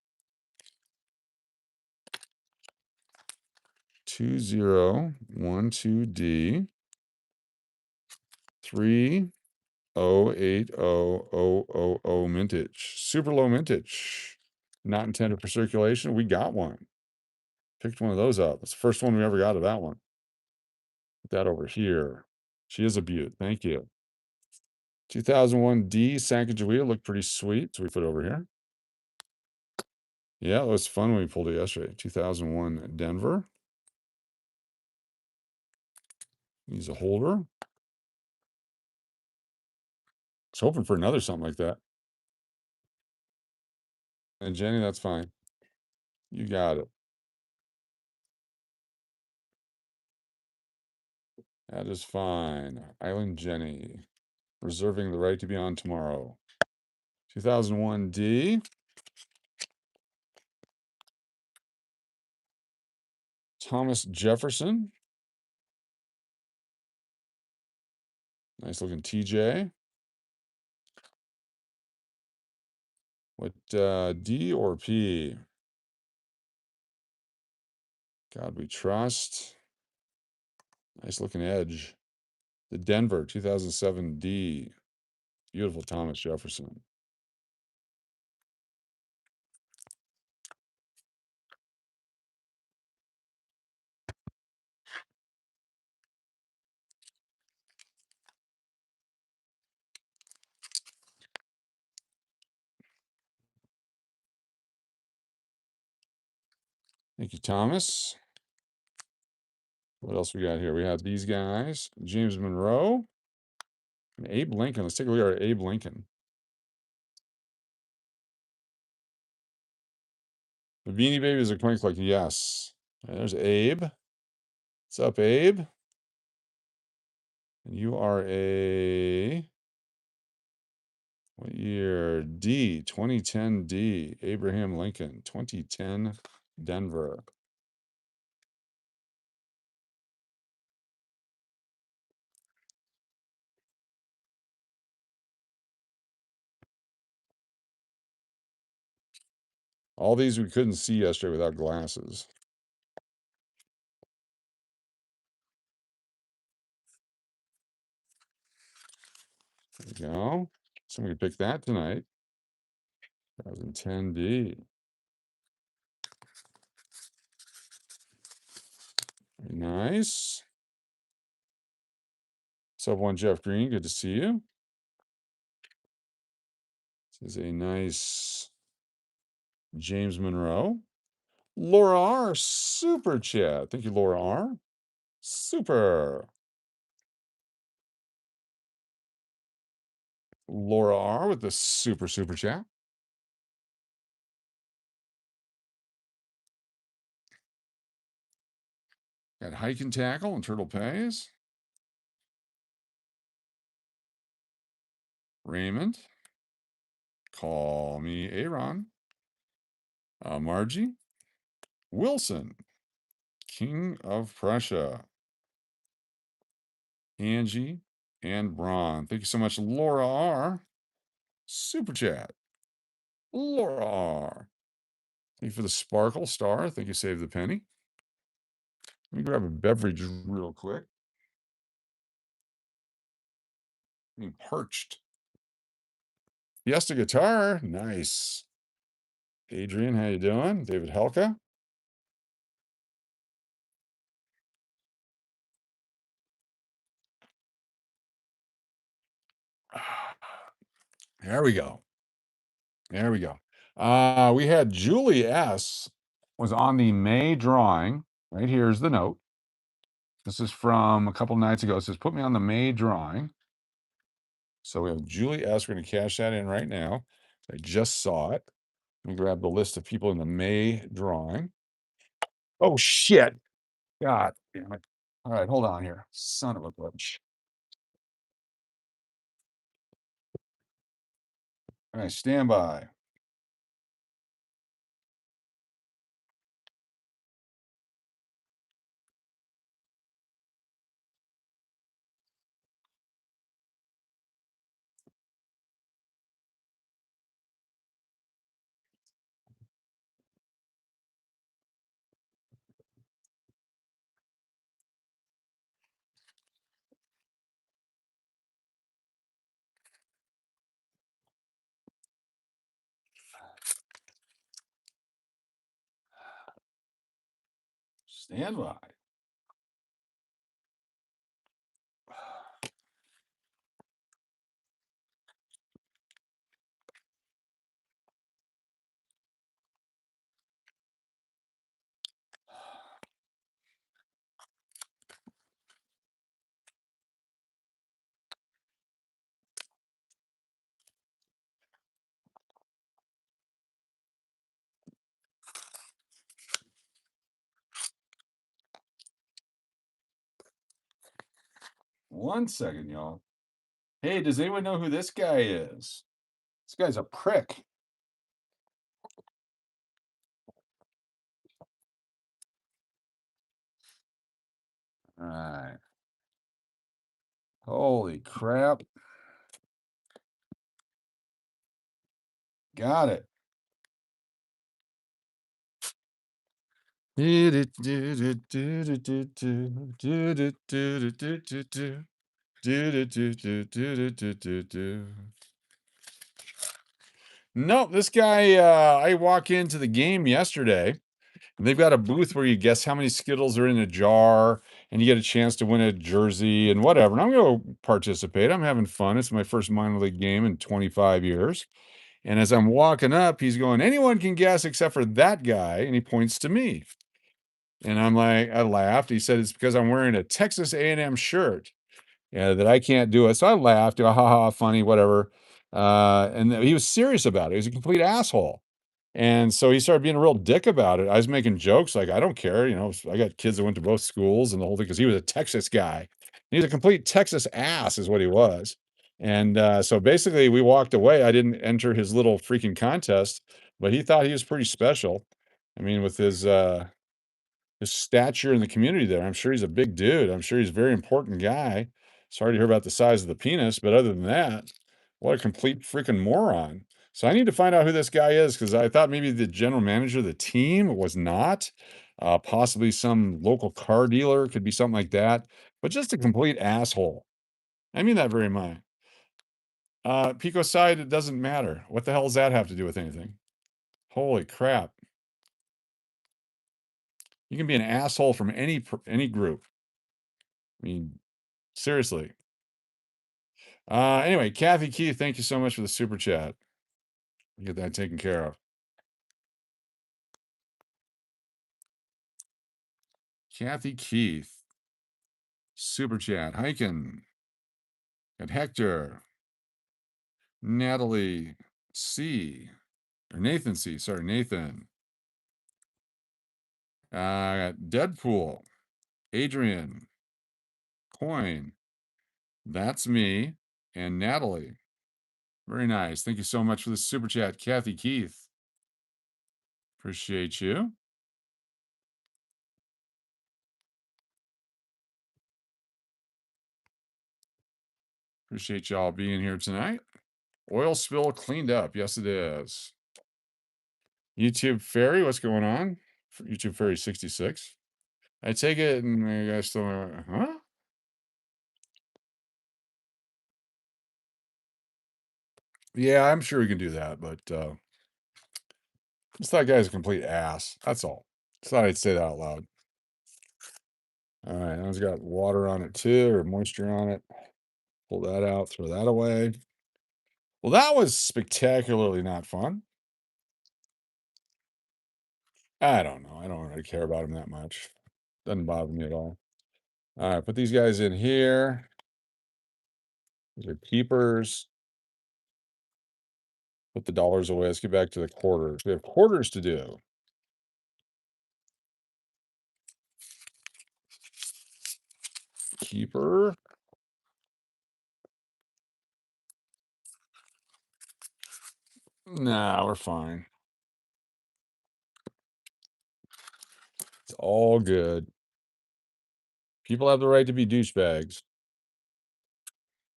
2012D. 3080000 mintage. Super low mintage. Not intended for circulation. We got one. Picked one of those up. That's the first one we ever got of that one. Put that over here. She is a beaut. Thank you. 2001D Sacagawea looked pretty sweet. So we put it over here. Yeah, it was fun when we pulled it yesterday. 2001 Denver. He's a holder. I was hoping for another something like that. And Jenny, that's fine. You got it. That is fine. Island Jenny. Reserving the right to be on tomorrow. 2001D. Thomas Jefferson. Nice looking TJ. What, D or P? God we trust. Nice looking edge. The Denver 2007 D. Beautiful Thomas Jefferson. Thank you, Thomas. What else we got here? We have these guys. James Monroe and Abe Lincoln. Let's take a look at Abe Lincoln. The Beanie Baby is a coin collector. Yes. There's Abe. What's up, Abe? And you are a what year? D, 2010 D. Abraham Lincoln, 2010 Denver. All these we couldn't see yesterday without glasses. There we go. Somebody picked that tonight. 2010 D. Very nice. What's up, one Jeff Green? Good to see you. This is a nice James Monroe. Laura R. Super chat. Thank you, Laura R. Super. Laura R. with the super chat. Got Hike and Tackle and Turtle Pays. Raymond. Call me Aaron. Margie. Wilson. King of Prussia. Angie and Braun. Thank you so much, Laura R. Super chat. Laura R. Thank you for the sparkle star. Thank you, Save the Penny. Let me grab a beverage real quick. Being parched. Fiesta guitar. Nice. Adrian, how you doing? David Helka. There we go. There we go. We had Julie S. was on the May drawing. Right here's the note. This is from a couple nights ago. It says, put me on the May drawing. So we have Julie S. We're going to cash that in right now. I just saw it. Let me grab the list of people in the May drawing. Oh, shit. God damn it. All right, hold on here. Son of a bitch. All right, stand by. Stand by. One second, y'all. Hey, does anyone know who this guy is? This guy's a prick. All right. Holy crap. Got it. Nope, this guy, I walk into the game yesterday, and they've got a booth where you guess how many Skittles are in a jar, and you get a chance to win a jersey and whatever. And I'm going to participate. I'm having fun. It's my first minor league game in 25 years. And as I'm walking up, he's going, anyone can guess except for that guy. And he points to me. And I'm like, I laughed. He said, it's because I'm wearing a Texas A&M shirt. Yeah, that I can't do it. So I laughed, ha ha, ha, funny, whatever. He was serious about it. He was a complete asshole. And so he started being a real dick about it. I was making jokes like, I don't care. I got kids that went to both schools and the whole thing because he was a Texas guy. He was a complete Texas ass, is what he was. And so basically, we walked away. I didn't enter his little freaking contest, but he thought he was pretty special. I mean, with his stature in the community there. I'm sure he's a big dude. I'm sure he's a very important guy. Sorry to hear about the size of the penis, but other than that, what a complete freaking moron. So I need to find out who this guy is because I thought maybe the general manager of the team was not. Possibly some local car dealer, could be something like that, but just a complete asshole. I mean that very much. Pico side, it doesn't matter. What the hell does that have to do with anything? Holy crap. You can be an asshole from any group. I mean, seriously. Anyway, Kathy Keith, thank you so much for the super chat. Get that taken care of. Kathy Keith, super chat. Hiken. Got Hector. Natalie C. Or Nathan C. Sorry, Nathan. Got Deadpool. Adrian. Coin. That's me. And Natalie. Very nice. Thank you so much for the super chat, Kathy Keith. Appreciate you. Appreciate y'all being here tonight. Oil spill cleaned up. Yes, it is. YouTube Fairy, what's going on? YouTube Fairy 66. I take it and you guys still, huh? Yeah, I'm sure he can do that, but just that guy's a complete ass. That's all. Just thought I'd say that out loud. All right, now it's got water on it too, or moisture on it. Pull that out, throw that away. Well, that was spectacularly not fun. I don't know. I don't really care about him that much. Doesn't bother me at all. All right, put these guys in here. These are keepers. Put the dollars away. Let's get back to the quarters. We have quarters to do. Keeper. Nah, we're fine. It's all good. People have the right to be douchebags.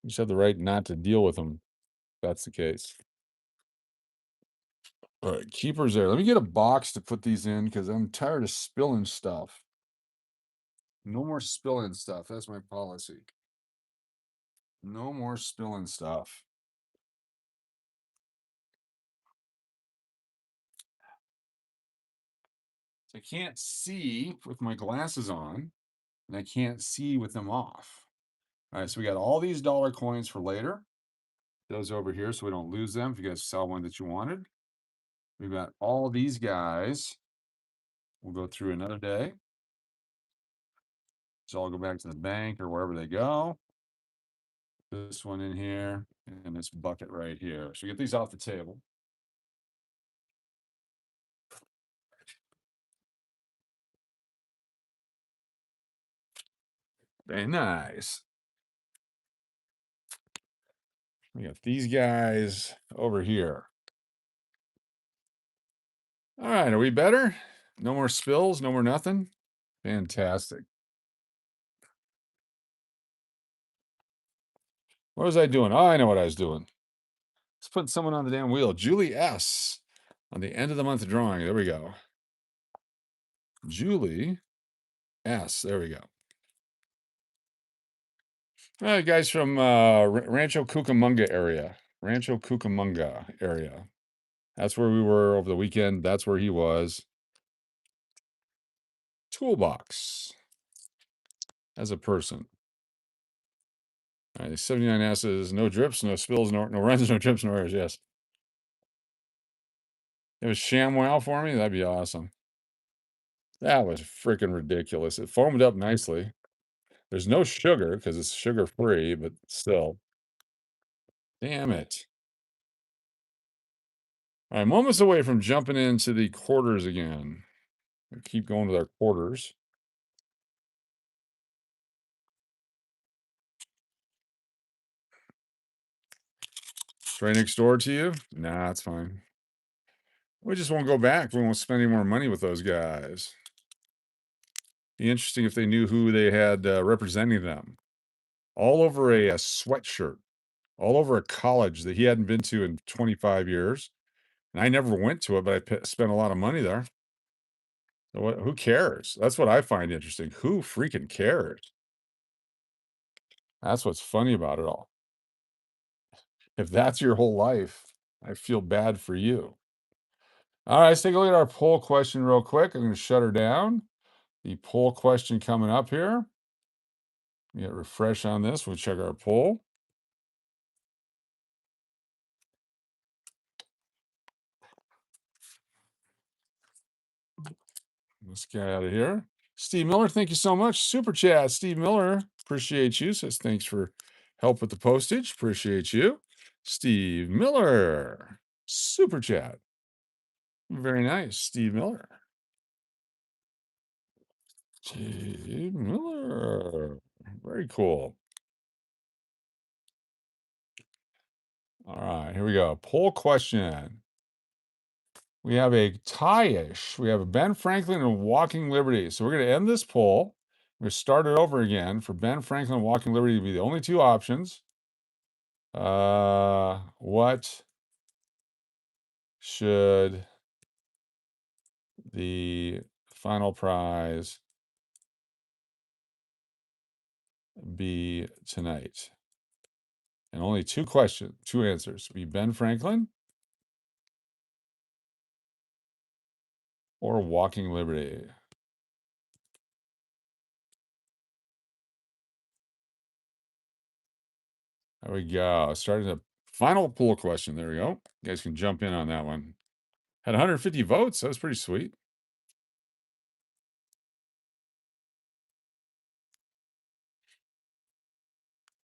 You just have the right not to deal with them. If that's the case. All right, keepers there. Let me get a box to put these in because I'm tired of spilling stuff. No more spilling stuff. That's my policy. No more spilling stuff. So I can't see with my glasses on, and I can't see with them off. All right, so we got all these dollar coins for later. Those over here so we don't lose them if you guys saw one that you wanted. We've got all these guys. We'll go through another day. So I'll go back to the bank or wherever they go. This one in here and this bucket right here. So get these off the table. Very nice. We got these guys over here. All right, are we better? No more spills, no more nothing. Fantastic. What was I doing? Oh, I know what I was doing. Let's put someone on the damn wheel. Julie S. On the end of the month drawing. There we go. Julie S. There we go. Guys from Rancho Cucamonga area. Rancho Cucamonga area. That's where we were over the weekend. That's where he was. Toolbox as a person. All right, 79 S's, no drips, no spills, no runs, no trips, no errors. Yes. It was ShamWow for me. That'd be awesome. That was freaking ridiculous. It foamed up nicely. There's no sugar because it's sugar free, but still. Damn it. All right, moments away from jumping into the quarters again. We keep going with our quarters. It's right next door to you? Nah, it's fine. We just won't go back. We won't spend any more money with those guys. Be interesting if they knew who they had representing them. All over a sweatshirt, all over a college that he hadn't been to in 25 years. And I never went to it, but spent a lot of money there. So who cares? That's what I find interesting. Who freaking cares? That's what's funny about it all. If that's your whole life, I feel bad for you. All right, let's take a look at our poll question real quick. I'm going to shut her down. The poll question coming up here. We get refresh on this. We'll check our poll. Let's get out of here. Steve Miller, thank you so much. Super chat. Steve Miller, appreciate you. Says thanks for help with the postage. Appreciate you. Steve Miller, super chat. Very nice. Steve Miller. Steve Miller. Very cool. All right, here we go. Poll question. We have a tie-ish. We have a Ben Franklin and Walking Liberty. So we're going to end this poll. We're going to start it over again for Ben Franklin and Walking Liberty to be the only two options. What should the final prize be tonight? And only two questions, two answers. Be Ben Franklin or Walking Liberty. There we go. Starting the final poll question. There we go. You guys can jump in on that one. Had 150 votes. That was pretty sweet.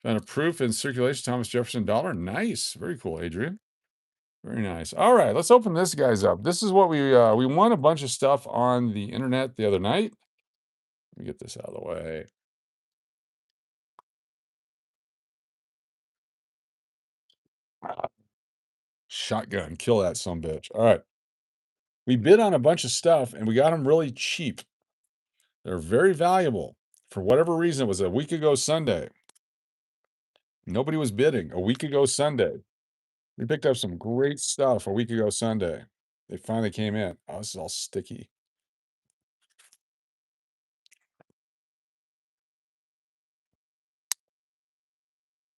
Found a proof in circulation, Thomas Jefferson dollar. Nice. Very cool, Adrian. Very nice. All right, let's open this guys up. This is what we won a bunch of stuff on the internet the other night. Let me get this out of the way. Shotgun, kill that sumbitch. All right. We bid on a bunch of stuff and we got them really cheap. They're very valuable. For whatever reason, it was a week ago Sunday. Nobody was bidding a week ago Sunday. We picked up some great stuff a week ago Sunday. They finally came in. Oh, this is all sticky.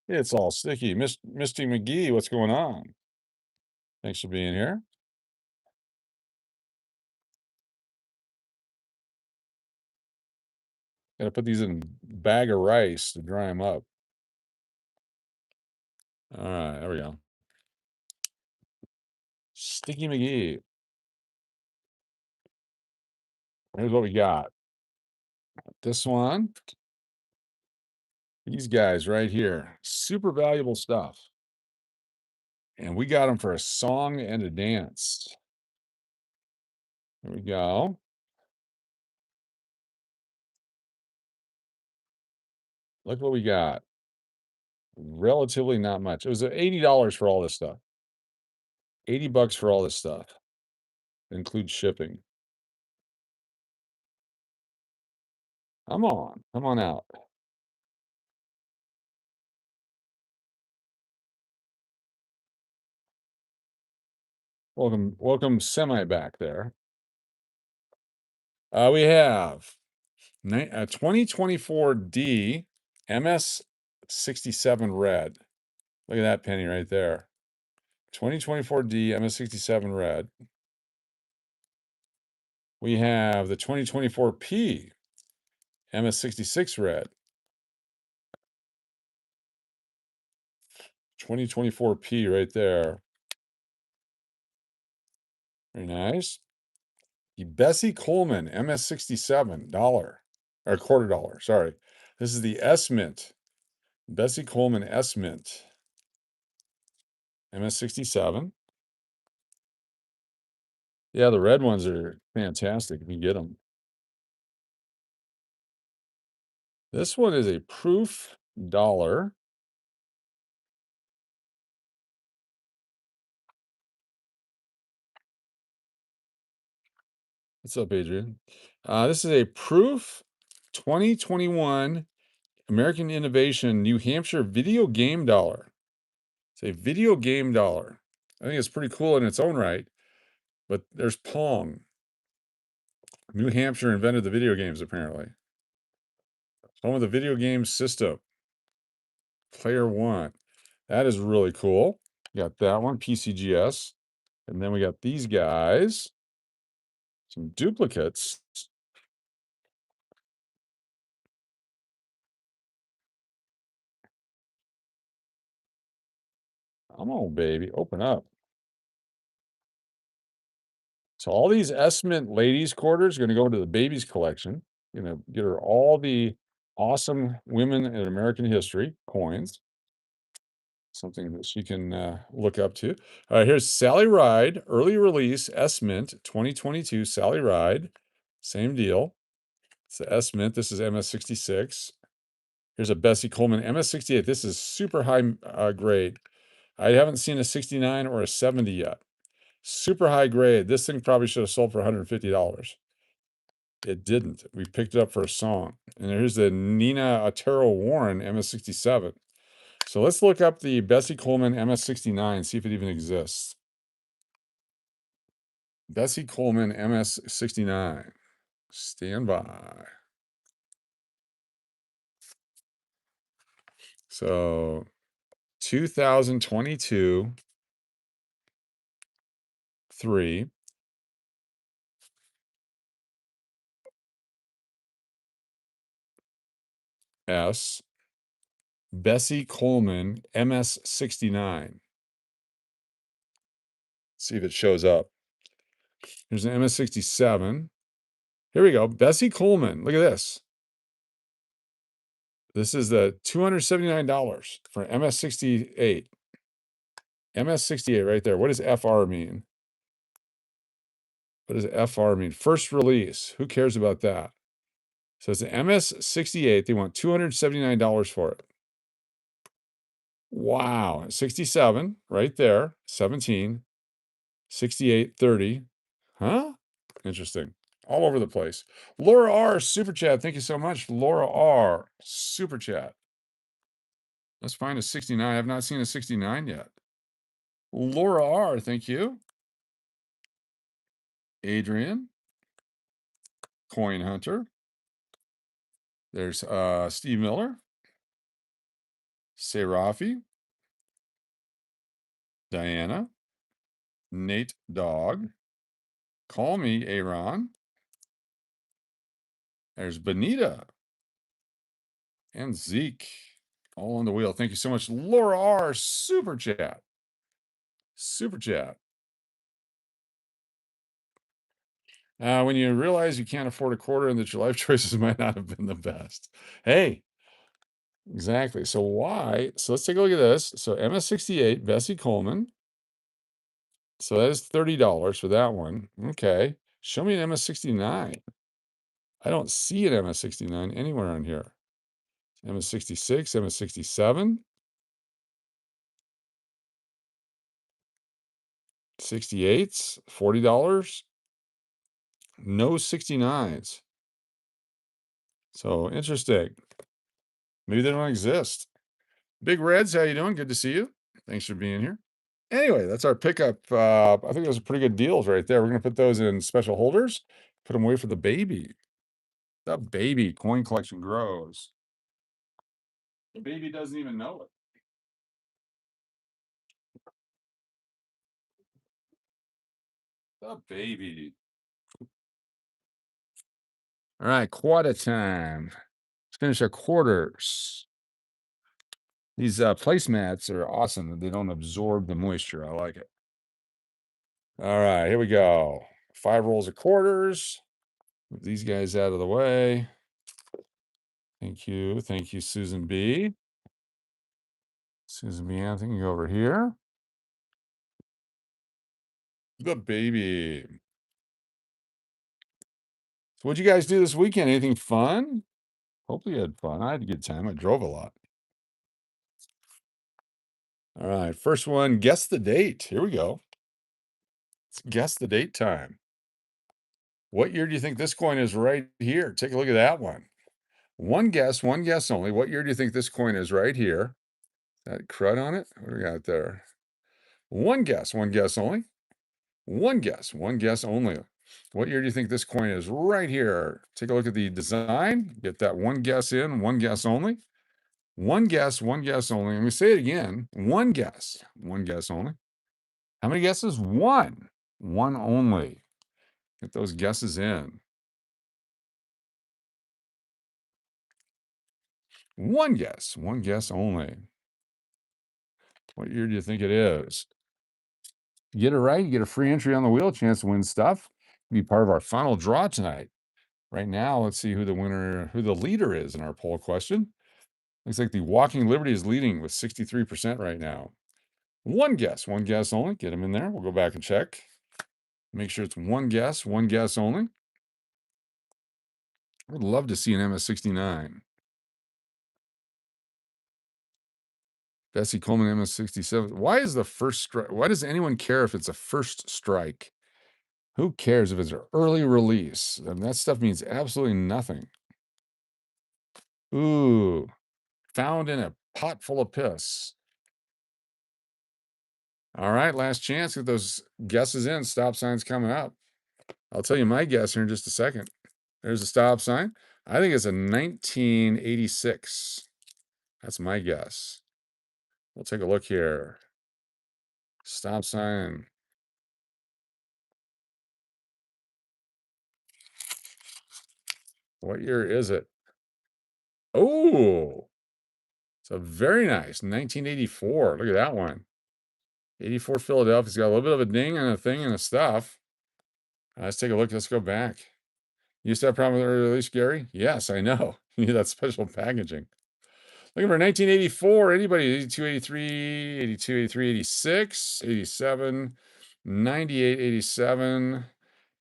It's all sticky. Misty McGee, what's going on? Thanks for being here. Gotta put these in a bag of rice to dry them up. All right, there we go. Sticky McGee. Here's what we got. This one, these guys right here, super valuable stuff. And we got them for a song and a dance. There we go. Look what we got. Relatively not much. It was $80 for all this stuff. 80 bucks for all this stuff. Includes shipping. Come on. Come on out. Welcome semi back there. We have 2024 D MS67 red. Look at that penny right there. 2024 D MS67 red. We have the 2024 P MS66 red. 2024 P right there. Very nice. The Bessie Coleman MS67 dollar or quarter dollar. Sorry. This is the S Mint. Bessie Coleman S Mint MS67. Yeah, the red ones are fantastic if you get them. This one is a proof dollar. What's up, Adrian? This is a proof 2021 American Innovation New Hampshire video game dollar. It's a video game dollar. I think it's pretty cool in its own right, but there's Pong. New Hampshire invented the video games, apparently. Home of the video game system. Player One. That is really cool. Got that one, PCGS. And then we got these guys, some duplicates. Come on, baby, open up. So all these S-Mint ladies' quarters are going to go into the babies collection. Going to get her all the awesome women in American history coins. Something that she can look up to. All right, here's Sally Ride, early release S-Mint 2022 Sally Ride. Same deal. It's the S-Mint. This is MS66. Here's a Bessie Coleman MS68. This is super high grade. I haven't seen a 69 or a 70 yet. Super high grade. This thing probably should have sold for $150. It didn't. We picked it up for a song. And here's the Nina Otero Warren MS67. So let's look up the Bessie Coleman MS69, see if it even exists. Bessie Coleman MS69. Stand by. So 2022 3 S Bessie Coleman MS69. See if it shows up. Here's an MS67. Here we go. Bessie Coleman. Look at this. This is the $279 for MS68. MS68 right there. What does FR mean? What does FR mean? First release. Who cares about that? So it's an MS68. They want $279 for it. Wow. 67 right there. 17. 68, 30. Huh? Interesting. All over the place. Laura R. Super Chat. Thank you so much. Laura R. Super Chat. Let's find a 69. I have not seen a 69 yet. Laura R. Thank you. Adrian. Coin Hunter. There's Steve Miller. Serafi. Diana. Nate Dog. Call me Aaron. There's Benita. And Zeke. All on the wheel. Thank you so much. Laura R. Super Chat. Super Chat. When you realize you can't afford a quarter and that your life choices might not have been the best. Hey, exactly. So why? So let's take a look at this. So MS68, Bessie Coleman. So that is $30 for that one. Okay. Show me an MS69. I don't see an MS69 anywhere on here. MS66, MS67, 68s, $40. No 69s. So interesting. Maybe they don't exist. Big Reds, how you doing? Good to see you. Thanks for being here. Anyway, that's our pickup. I think those are pretty good deals right there. We're going to put those in special holders, put them away for the baby. The baby coin collection grows. The baby doesn't even know it. The baby. All right, quarter time. Let's finish our quarters. These placemats are awesome. They don't absorb the moisture. I like it. All right, here we go. 5 rolls of quarters. Move these guys out of the way. Thank you. Thank you, Susan B. Susan B. Anthony, can go over here. The baby. So what'd you guys do this weekend? Anything fun? Hopefully you had fun. I had a good time. I drove a lot. All right, first one, guess the date. Here we go. It's guess the date time. What year do you think this coin is right here? Take a look at that one. One guess only. What year do you think this coin is right here? That crud on it? What do we got there? One guess only. One guess only. What year do you think this coin is right here? Take a look at the design. Get that one guess in, one guess only. One guess only. Let me say it again. One guess only. How many guesses? One. One only. Get those guesses in. One guess only. What year do you think it is? You get it right, you get a free entry on the wheel, chance to win stuff. Be part of our final draw tonight. Right now, let's see who the leader is in our poll question. Looks like the Walking Liberty is leading with 63% right now. One guess only. Get them in there. We'll go back and check. Make sure it's one guess only. I would love to see an MS69. Bessie Coleman MS67. Why is the first strike? Why does anyone care if it's a first strike? Who cares if it's an early release? I mean, that stuff means absolutely nothing. Ooh, found in a pot full of piss. All right, last chance. Get those guesses in. Stop sign's coming up. I'll tell you my guess here in just a second. There's a stop sign. I think it's a 1986. That's my guess. We'll take a look here. Stop sign. What year is it? Oh, it's a very nice 1984. Look at that one. 84 Philadelphia's got a little bit of a ding and a thing and a stuff. Let's take a look. Let's go back. You used to have a problem with early release, Gary? Yes, I know. You need that special packaging. Looking for 1984. Anybody? 82, 83, 82, 83, 86, 87, 98, 87,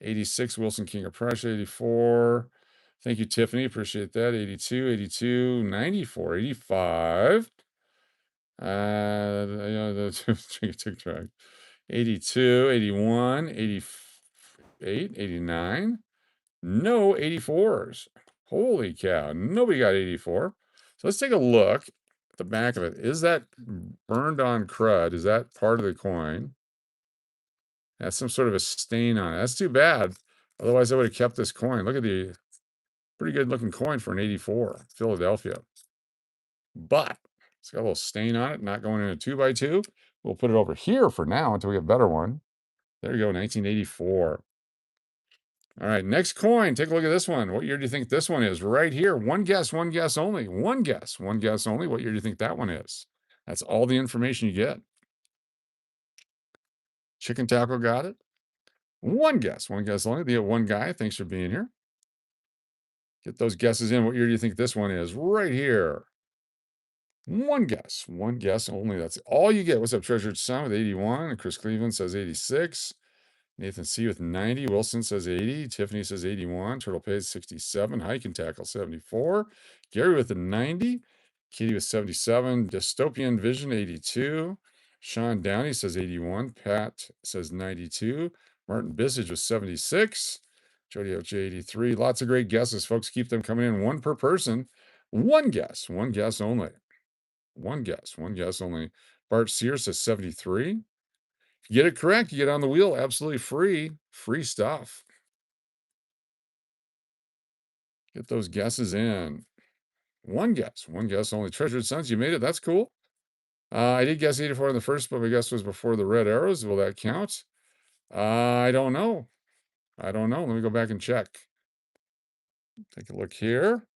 86. Wilson King of Prussia, 84. Thank you, Tiffany. Appreciate that. 82, 82, 94, 85. Tick track. 82, 81, 88, 89. No 84s. Holy cow. Nobody got 84. So let's take a look at the back of it. Is that burned on crud? Is that part of the coin? That's some sort of a stain on it. That's too bad. Otherwise, I would have kept this coin. Look at the pretty good looking coin for an 84, Philadelphia. But it's got a little stain on it, not going in a 2x2. We'll put it over here for now until we get a better one. There you go, 1984. All right, next coin. Take a look at this one. What year do you think this one is? Right here. One guess only. One guess only. What year do you think that one is? That's all the information you get. Chicken Taco got it. One guess only. The one guy. Thanks for being here. Get those guesses in. What year do you think this one is? Right here. One guess only. That's all you get. What's up, Treasured Son with 81? And Chris Cleveland says 86. Nathan C with 90. Wilson says 80. Tiffany says 81. Turtle Pays 67. Hike and Tackle 74. Gary with a 90. Kitty with 77. Dystopian Vision 82. Sean Downey says 81. Pat says 92. Martin Bissage with 76. Jody Oche 83. Lots of great guesses, folks. Keep them coming in. One per person. One guess only. One guess only. Bart Sear says 73. You get it correct, you get on the wheel absolutely free stuff. Get those guesses in. One guess only. Treasured Sons, you made it. That's cool. I did guess 84 in the first, but my guess was before the red arrows. Will that count? I don't know. Let me go back and check. Take a look here.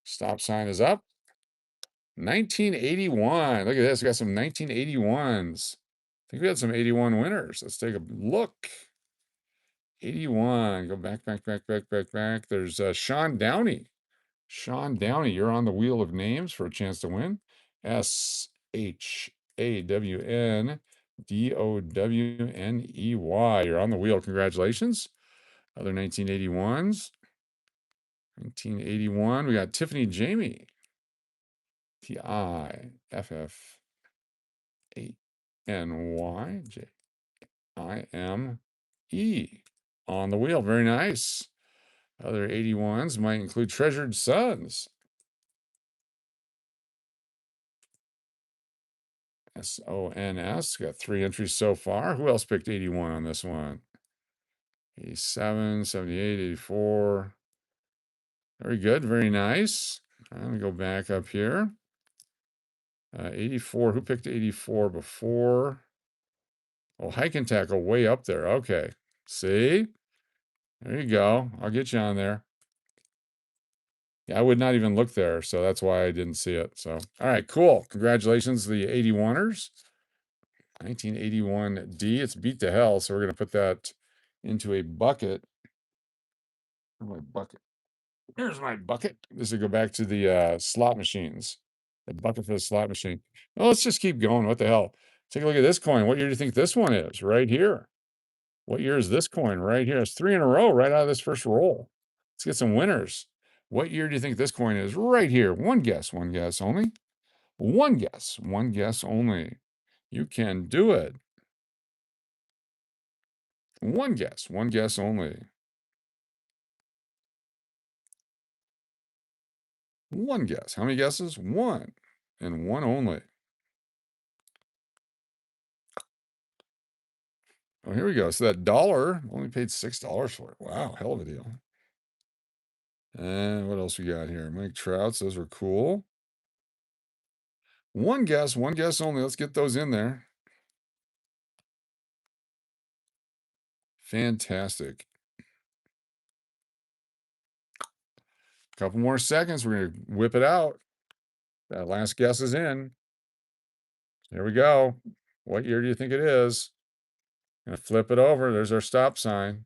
Stop sign is up. 1981. Look at this. We got some 1981s. I think we had some 81 winners. Let's take a look. 81. Go back. There's Sean Downey. Sean Downey, you're on the wheel of names for a chance to win. ShawnDowney. You're on the wheel. Congratulations. Other 1981s. 1981. We got Tiffany Jamie. TIFFANYJIME. On the wheel. Very nice. Other 81s might include Treasured Sons. SONS. Got 3 entries so far. Who else picked 81 on this one? 87, 78, 84. Very good. Very nice. Let me go back up here. 84. Who picked 84 before? Oh, Hike and Tackle way up there. Okay. See? There you go. I'll get you on there. Yeah, I would not even look there, so that's why I didn't see it. So, all right, cool. Congratulations to the 81ers. 1981D. It's beat to hell, so we're going to put that into a bucket. Where's my bucket? There's my bucket. This will go back to the slot machines. The bucket for the slot machine. Well, let's just keep going. What the hell? Take a look at this coin. What year do you think this one is? Right here. What year is this coin? Right here. It's 3 in a row right out of this first roll. Let's get some winners. What year do you think this coin is? Right here. One guess only. One guess only. You can do it. One guess only. One guess. How many guesses? One. And one only. Oh, here we go. So that dollar only paid $6 for it. Wow, hell of a deal. And what else we got here? Mike Trouts, those were cool. One guess only. Let's get those in there. Fantastic. Couple more seconds. We're going to whip it out. That last guess is in. Here we go. What year do you think it is? Gonna flip it over. There's our stop sign.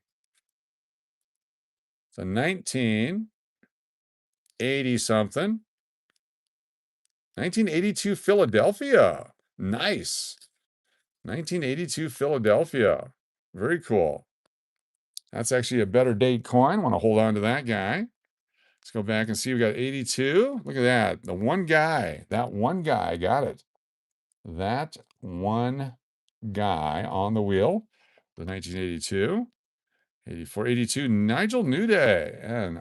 It's a 1980 something. 1982 Philadelphia. Nice. 1982 Philadelphia. Very cool. That's actually a better date coin. Want to hold on to that guy. Let's go back and see. We got 82. Look at that. The one guy. That one guy got it. That one guy on the wheel. The 1982. 84, 82, Nigel Newday, Nigel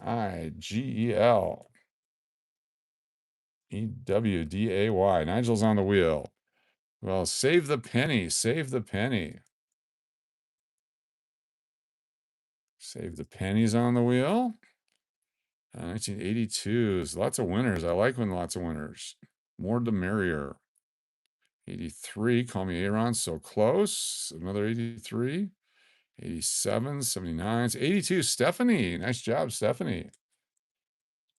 Nigel's on the wheel. Well, save the penny, save the penny. Save the pennies on the wheel. 1982s, lots of winners. I like when lots of winners. More the merrier. 83, call me Aaron, so close. Another 83. 87, 79, 82, Stephanie. Nice job, Stephanie.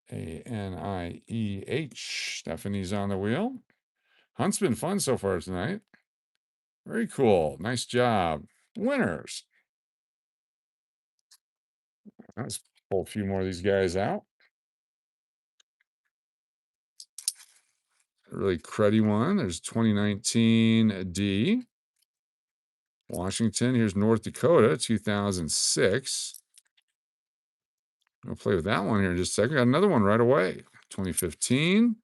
ANIEH. Stephanie's on the wheel. Hunt's been fun so far tonight. Very cool. Nice job. Winners. Let's pull a few more of these guys out. A really cruddy one. There's 2019 D. Washington. Here's North Dakota, 2006. I'll play with that one here in just a second. Got another one right away. 2015.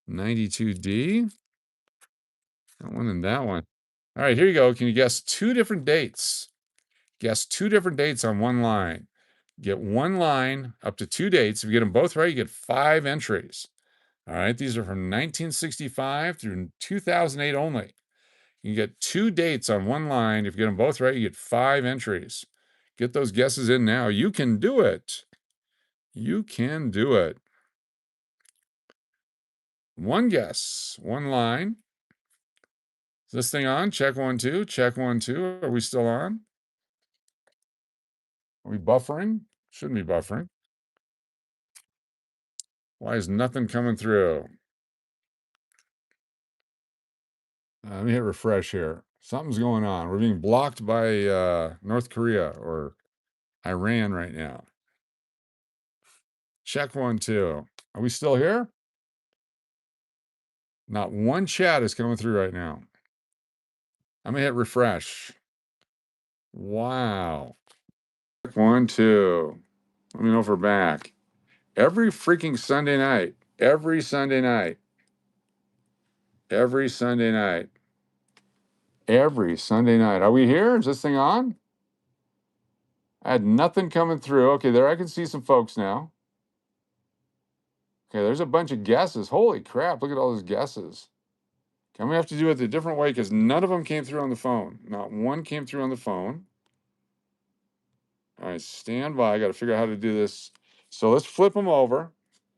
92D. That one and that one. All right, here you go. Can you guess two different dates? Guess two different dates on one line. Get one line up to two dates. If you get them both right, you get 5 entries. All right, these are from 1965 through 2008 only. You can get 2 dates on one line. If you get them both right, you get 5 entries. Get those guesses in now. You can do it. You can do it. One guess, one line. Is this thing on? Check 1, 2. Check 1, 2. Are we still on? Are we buffering? Shouldn't be buffering. Why is nothing coming through? Let me hit refresh here. Something's going on. We're being blocked by North Korea or Iran right now. Check 1, 2. Are we still here? Not one chat is coming through right now. I'm going to hit refresh. Wow. Check 1, 2. Let me know if we're back. Every freaking Sunday night. Every Sunday night. Every Sunday night. Every Sunday night. Are we here? Is this thing on? I had nothing coming through. Okay, there I can see some folks now. Okay, there's a bunch of guesses. Holy crap, look at all those guesses. Okay, I'm going to have to do it a different way because none of them came through on the phone. Not one came through on the phone. All right, stand by. I got to figure out how to do this. So let's flip them over.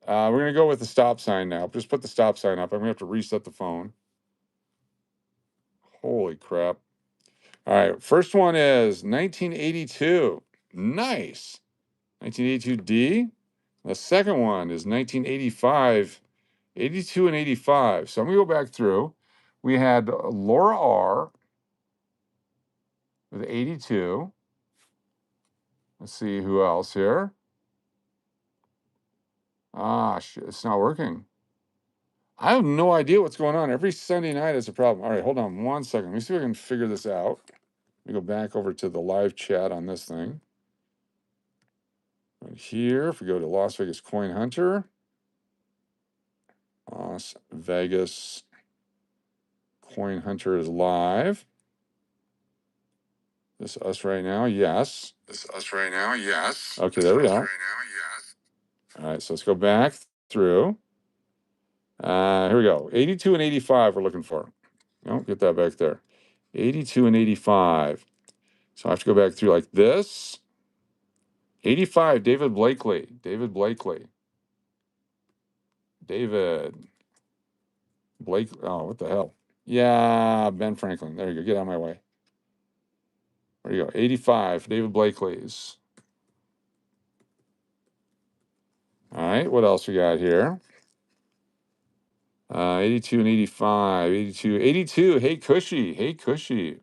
We're going to go with the stop sign now. Just put the stop sign up. I'm going to have to reset the phone. Holy crap. All right, first one is 1982. Nice. 1982D. The second one is 1985. 82 and 85. So I'm going to go back through. We had Laura R. with 82. Let's see who else here. It's not working. I have no idea what's going on. Every Sunday night is a problem. All right, hold on 1 second. Let me see if I can figure this out. Let me go back over to the live chat on this thing. Right here, if we go to Las Vegas Coin Hunter. Las Vegas Coin Hunter is live. This us right now, yes. This us right now, yes. Okay, there we go. Right now, yes. All right, so let's go back through. Here we go. 82 and 85 we're looking for. No, get that back there. 82 and 85. So I have to go back through like this. 85, David Blakely. David Blakely. David Blake. Oh, what the hell? Yeah, Ben Franklin. There you go. Get out of my way. There you go. 85, David Blakely's. All right, what else we got here? 82 and 85, 82, 82. Hey, Cushy. Hey, Cushy.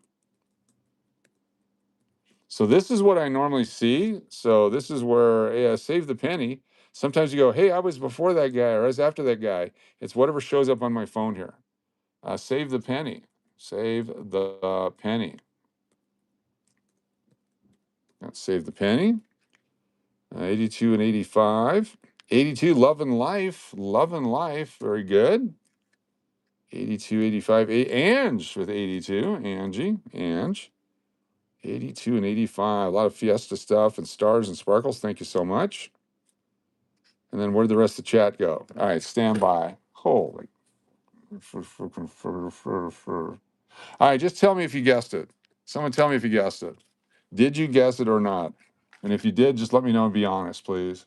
So this is what I normally see. So this is where save the penny. Sometimes you go, hey, I was before that guy or I was after that guy. It's whatever shows up on my phone here. Save the penny. Save the penny. Let's save the penny. 82 and 85. 82, Love and Life. Love and Life. Very good. 82, 85. Ange with 82. Ange. 82 and 85. A lot of Fiesta stuff and stars and sparkles. Thank you so much. And then where'd the rest of the chat go? All right, stand by. Holy. All right, just tell me if you guessed it. Someone tell me if you guessed it. Did you guess it or not? And if you did, just let me know and be honest, please.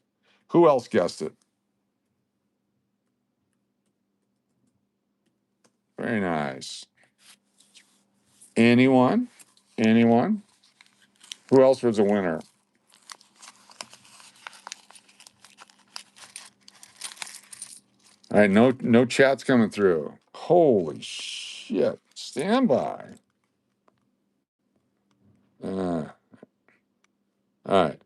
Who else guessed it? Very nice. Anyone? Anyone? Who else was a winner? All right, no chats coming through. Holy shit. Stand by. All right.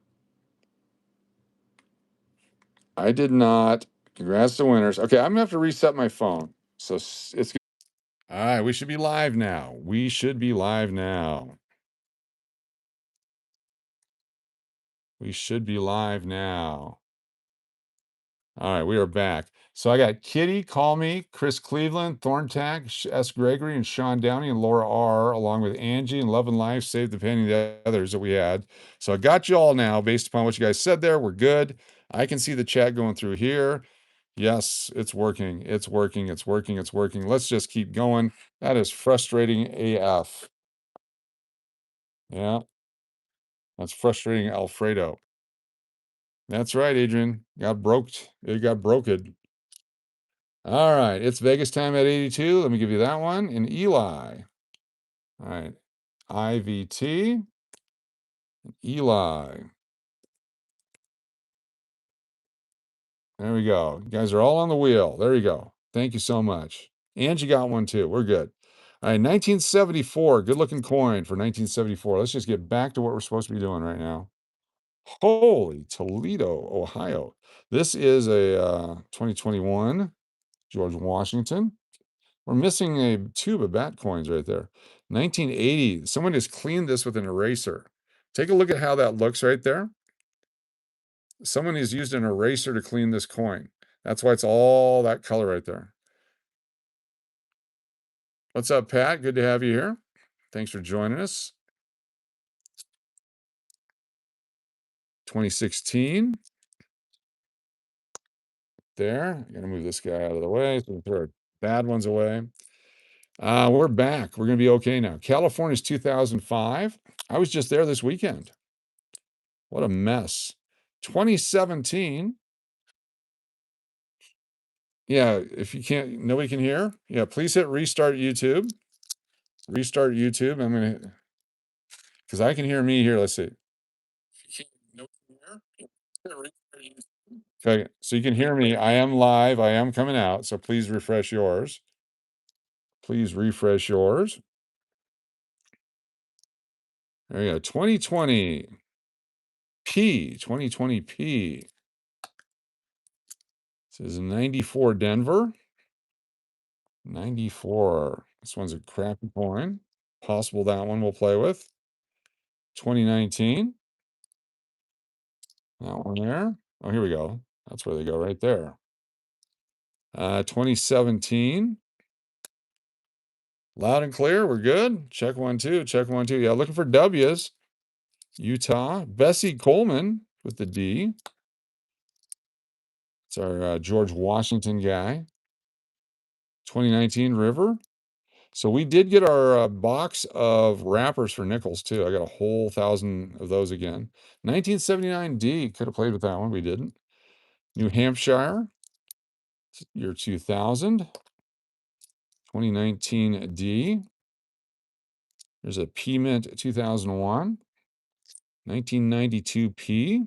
I did not. Congrats to winners. Okay, I'm gonna have to reset my phone. So it's all right. We should be live now. We should be live now. We should be live now. All right, we are back. So I got Kitty, Call Me, Chris Cleveland, Thorntack, S. Gregory, and Sean Downey, and Laura R., along with Angie and Love and Life, Save the Penny, the others that we had. So I got you all now based upon what you guys said there. We're good. I can see the chat going through here. Yes, it's working. It's working. It's working. It's working. Let's just keep going. That is frustrating AF. Yeah, that's frustrating Alfredo. That's right, Adrian. Got broked. It got broken. All right, it's Vegas time at 82. Let me give you that one. And Eli. All right, IVT. Eli. There we go. You guys are all on the wheel. There you go. Thank you so much. Angie got one too. We're good. All right, 1974. Good looking coin for 1974. Let's just get back to what we're supposed to be doing right now. Holy Toledo, Ohio. This is a 2021 George Washington. We're missing a tube of bat coins right there. 1980. Someone just cleaned this with an eraser. Take a look at how that looks right there. Someone has used an eraser to clean this coin. That's why it's all that color right there. What's up, Pat? Good to have you here. Thanks for joining us. 2016. There. I'm going to move this guy out of the way so we can throw our bad ones away. We're back. We're going to be okay now. California's 2005. I was just there this weekend. What a mess. 2017. Yeah, if you can't, nobody can hear. Yeah, please hit restart YouTube. Restart YouTube. I'm going to, because I can hear me here. Let's see. Nobody can hear? Restart YouTube. Okay, so you can hear me. I am live. I am coming out. So please refresh yours. Please refresh yours. There you go. 2020 P. 2020 P. This is 94 Denver. 94. This one's a crappy coin. Possible that one we'll play with. 2019. That one there. Oh, here we go. That's where they go right there. 2017. Loud and clear. We're good. Check 1, 2. Check 1, 2. Yeah, looking for W's. Utah. Bessie Coleman with the D. It's our George Washington guy. 2019 River. So we did get our box of wrappers for nickels too. I got a whole 1,000 of those again. 1979 D. Could have played with that one. We didn't. New Hampshire. Year 2000. 2019D. There's a P Mint 2001. 1992 P.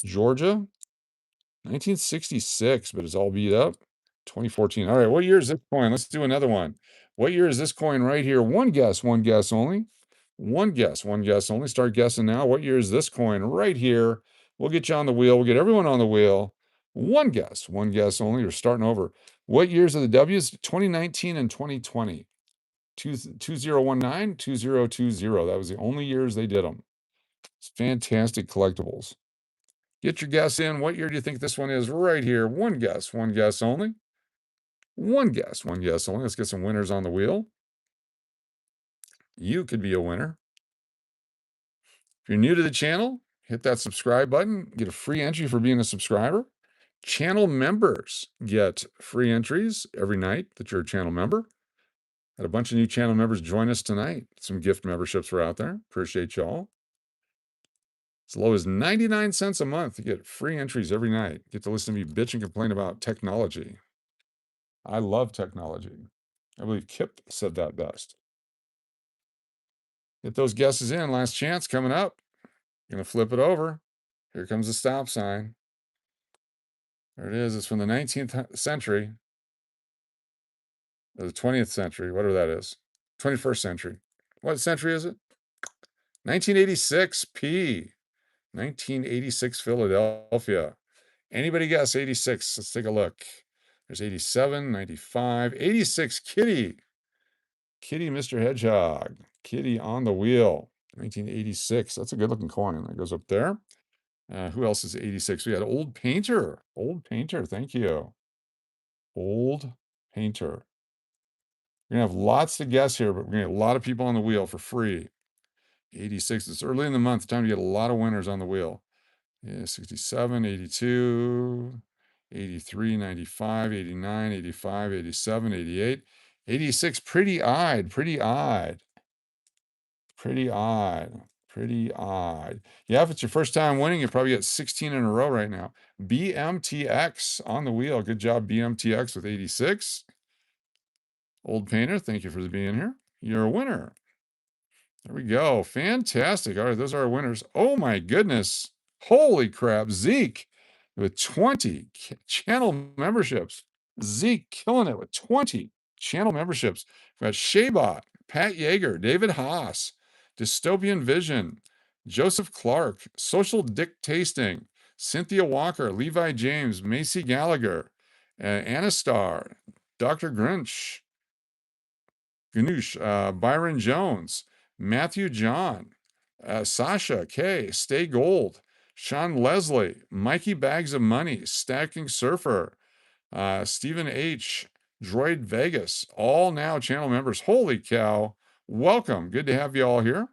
Georgia. 1966, but it's all beat up. 2014. All right, what year is this coin? Let's do another one. What year is this coin right here? One guess only. One guess only. Start guessing now. What year is this coin right here? We'll get you on the wheel. We'll get everyone on the wheel. One guess only. You're starting over. What years are the W's? 2019 and 2020. 2019, 2020. That was the only years they did them. It's fantastic collectibles. Get your guess in. What year do you think this one is right here? One guess only. One guess only. Let's get some winners on the wheel. You could be a winner. If you're new to the channel, hit that subscribe button. Get a free entry for being a subscriber. Channel members get free entries every night that you're a channel member. Had a bunch of new channel members join us tonight. Some gift memberships are out there. Appreciate y'all. As low as 99 cents a month, you get free entries every night. Get to listen to me bitch and complain about technology. I love technology. I believe Kip said that best. Get those guesses in. Last chance coming up. Gonna flip it over. Here comes the stop sign. There it is. It's from the 19th century. Or the 20th century, whatever that is. 21st century. What century is it? 1986 P. 1986 Philadelphia. Anybody guess 86? Let's take a look. There's 87, 95, 86 Kitty. Kitty, Mr. Hedgehog. Kitty on the wheel. 1986. That's a good looking coin. That goes up there. Who else is 86? We had Old Painter. Old Painter. Thank you. Old Painter. We're going to have lots to guess here, but we're going to get a lot of people on the wheel for free. 86. It's early in the month. Time to get a lot of winners on the wheel. Yeah, 67, 82, 83, 95, 89, 85, 87, 88, 86. Pretty eyed. Yeah, if it's your first time winning, you probably get 16 in a row right now. BMTX on the wheel. Good job, BMTX with 86. Old Painter, thank you for being here. You're a winner. There we go. Fantastic. All right, those are our winners. Oh my goodness. Holy crap. Zeke with 20 channel memberships. Zeke killing it with 20 channel memberships. We've got Shabot, Pat Yeager, David Haas, Dystopian Vision, Joseph Clark, Social Dick Tasting, Cynthia Walker, Levi James, Macy Gallagher, Anastar, Dr. Grinch, Ganush, Byron Jones, Matthew John, Sasha K, Stay Gold, Sean Leslie, Mikey Bags of Money, Stacking Surfer, Stephen H, Droid Vegas, all now channel members. Holy cow. Welcome. Good to have you all here.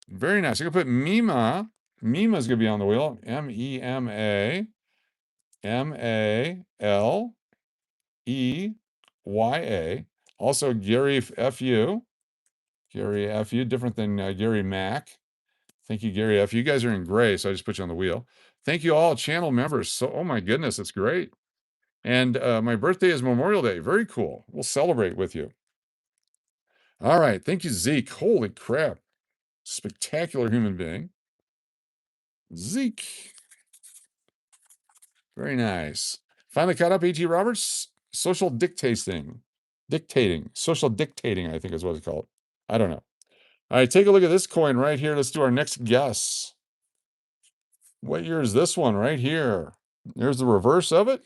Very nice. I'm going to put Mima. Mima's going to be on the wheel. Mema. Maleya. Also, Gary Fu. Gary Fu, different than Gary Mack. Thank you, Gary F. You guys are in gray, so I just put you on the wheel. Thank you all, channel members. So, oh my goodness, it's great. And my birthday is Memorial Day. Very cool. We'll celebrate with you. All right. Thank you, Zeke. Holy crap. Spectacular human being. Zeke. Very nice. Finally caught up, A.T. Roberts. Social dictating. Social dictating, I think is what it's called. I don't know. All right, take a look at this coin right here. Let's do our next guess. What year is this one right here? There's the reverse of it.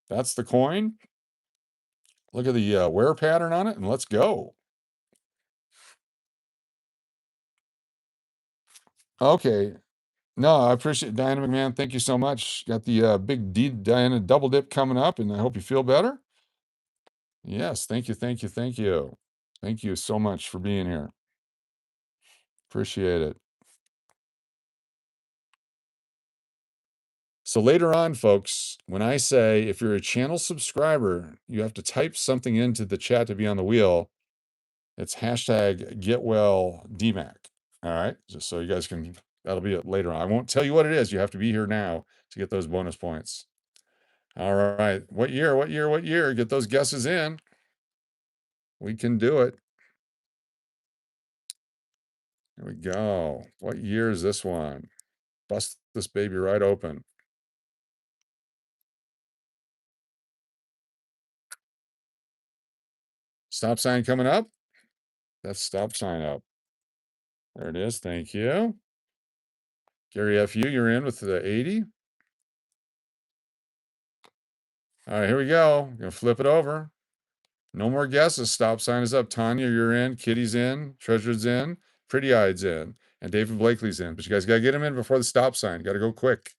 That's the coin. Look at the wear pattern on it, and let's go. Okay. No, I appreciate it, Diana McMahon. Thank you so much. Got the big D Diana double dip coming up, and I hope you feel better. Yes, thank you. Thank you so much for being here. Appreciate it. So later on, folks, when I say if you're a channel subscriber, you have to type something into the chat to be on the wheel. It's hashtag GetWellDMAC. All right. Just so you guys can, that'll be it later on. I won't tell you what it is. You have to be here now to get those bonus points. All right. What year? What year? What year? Get those guesses in. We can do it. Here we go. What year is this one? Bust this baby right open. Stop sign coming up. That's stop sign up. There it is. Thank you. Gary FU, you're in with the 80. All right, here we go. Gonna flip it over. No more guesses. Stop sign is up. Tanya, you're in. Kitty's in. Treasure's in. Pretty Eyed's in. And David Blakely's in. But you guys got to get him in before the stop sign. Got to go quick.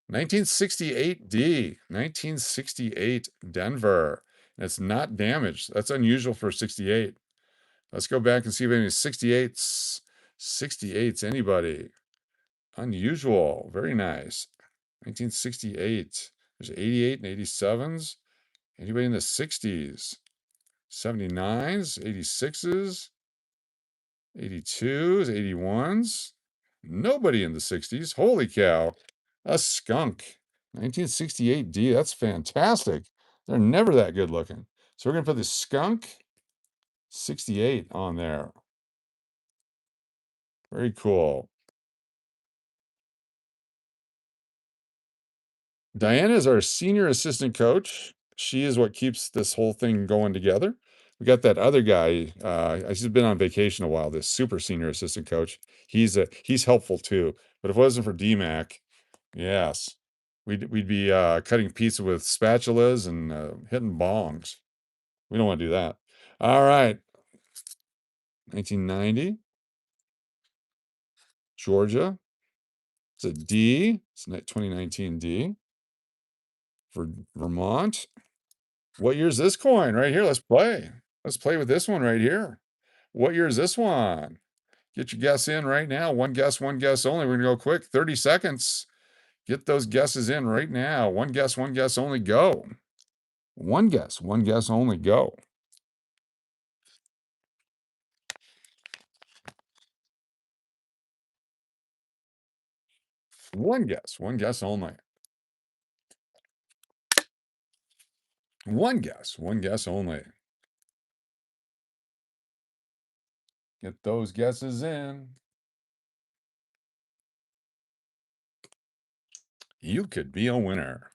1968 D. 1968 Denver. And it's not damaged. That's unusual for 68. Let's go back and see if any 68s. 68s, anybody? Unusual. Very nice. 1968. There's 88 and 87s. Anybody in the 60s? 79s, 86s, 82s, 81s. Nobody in the 60s. Holy cow. A skunk. 1968D. That's fantastic. They're never that good looking. So we're going to put the skunk 68 on there. Very cool. Diana is our senior assistant coach. She is what keeps this whole thing going together. We got that other guy. He's been on vacation a while. This super senior assistant coach. He's helpful too. But if it wasn't for DMAC, yes, we'd be cutting pizza with spatulas and hitting bongs. We don't want to do that. All right, 1990, Georgia. It's a D. It's 2019 D for Vermont. What year's this coin right here? Let's play. Let's play with this one right here. What year is this one? Get your guess in right now. One guess only. We're going to go quick. 30 seconds. Get those guesses in right now. One guess only. Go. One guess only. Go. One guess only. One guess only. Get those guesses in. You could be a winner.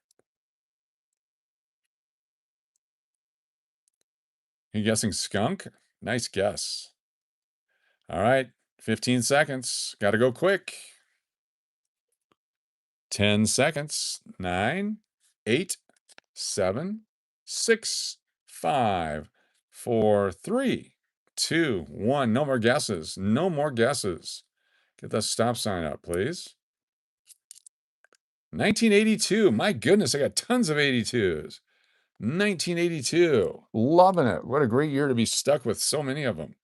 You guessing skunk? Nice guess. All right, 15 seconds. Got to go quick. 10 seconds. 9, 8, 7, 6, 5, 4, 3, 2, 1. No more guesses. No more guesses. Get that stop sign up, please. 1982. My goodness, I got tons of 82s. 1982. Loving it. What a great year to be stuck with so many of them.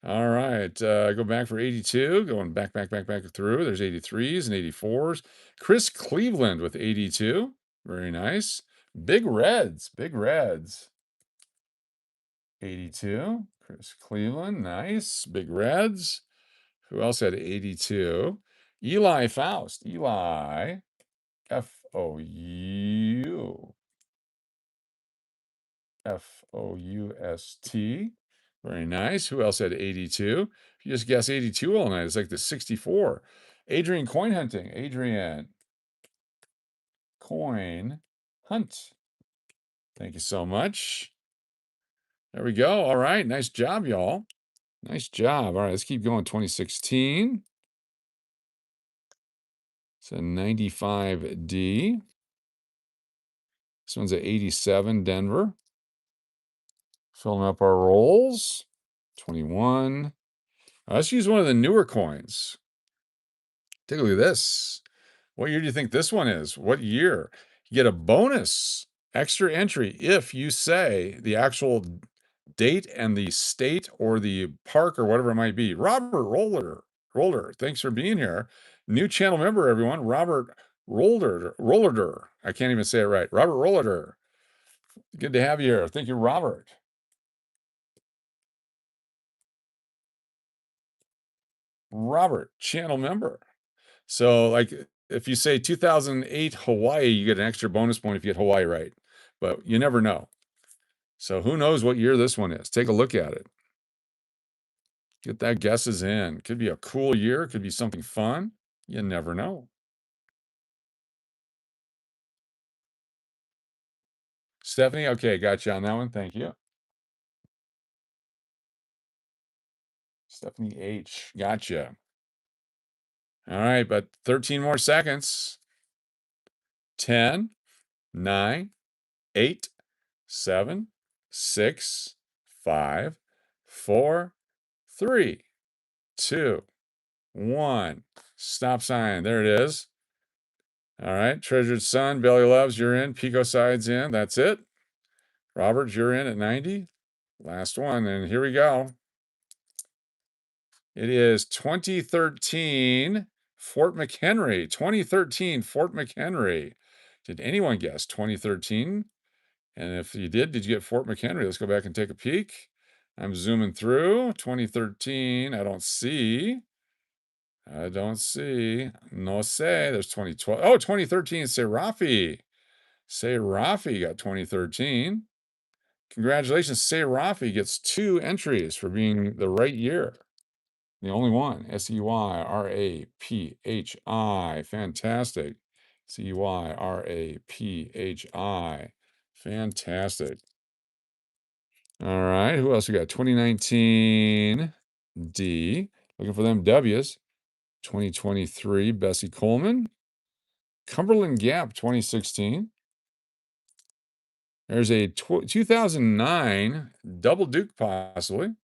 All right. Go back for 82. Going back through. There's 83s and 84s. Chris Cleveland with 82. Very nice. Big Reds. Big Reds. 82. Chris Cleveland. Nice. Big Reds. Who else had 82? Eli Faust. Eli. F-O-U. F-O-U-S-T. Very nice. Who else had 82? If you just guess 82 all night, it's like the 64. Adrian Coin Hunting. Adrian Coin Hunt. Thank you so much. There we go. All right. Nice job, y'all. Nice job. All right. Let's keep going. 2016. It's a 95D. This one's a 87 Denver. Filling up our rolls. 21. Let's use one of the newer coins. Take a look at this. What year do you think this one is? What year? You get a bonus extra entry if you say the actual date and the state or the park or whatever it might be. Robert Rolder, thanks for being here. New channel member, everyone. Robert Rolder. I can't even say it right. Robert Rolder. Good to have you here. Thank you, Robert. Robert, channel member. So, like, if you say 2008 Hawaii, you get an extra bonus point if you get Hawaii right, but you never know. So who knows what year this one is? Take a look at it. Get that guesses in. Could be a cool year, could be something fun. You never know. Stephanie, okay, got you on that one. Thank you. Stephanie H, gotcha. All right, but 13 more seconds. 10, 9, 8, 7, 6, 5, 4, 3, 2, 1. Stop sign. There it is. All right. Treasured Son, Belly Loves, you're in. Pico Side's in. That's it. Robert, you're in at 90. Last one. And here we go. It is 2013 Fort McHenry. 2013 Fort McHenry. Did anyone guess 2013? And if you did you get Fort McHenry? Let's go back and take a peek. I'm zooming through 2013. I don't see. No say. There's 2012. Oh, 2013. Say Rafi. Say Rafi got 2013. Congratulations. Say Rafi gets 2 entries for being the right year. The only one. SEYRAPHI. Fantastic. SEYRAPHI. Fantastic. All right. Who else we got? 2019 D. Looking for them W's. 2023 Bessie Coleman. Cumberland Gap 2016. There's a 2009 Double Duke possibly.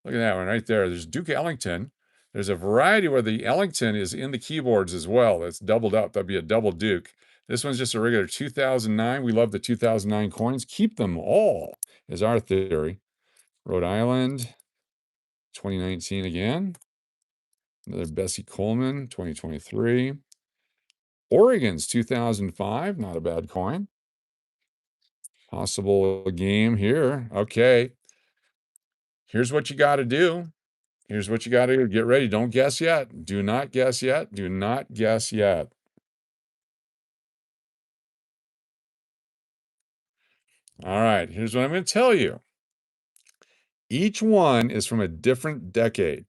Look at that one right there. There's Duke Ellington. There's a variety where the Ellington is in the keyboards as well. That's doubled up. That'd be a double Duke. This one's just a regular 2009. We love the 2009 coins. Keep them all, is our theory. Rhode Island, 2019 again. Another Bessie Coleman, 2023. Oregon's 2005. Not a bad coin. Possible game here. Okay. Here's what you got to do. Here's what you got to do. Get ready. Don't guess yet. Do not guess yet. Do not guess yet. All right. Here's what I'm going to tell you. Each one is from a different decade.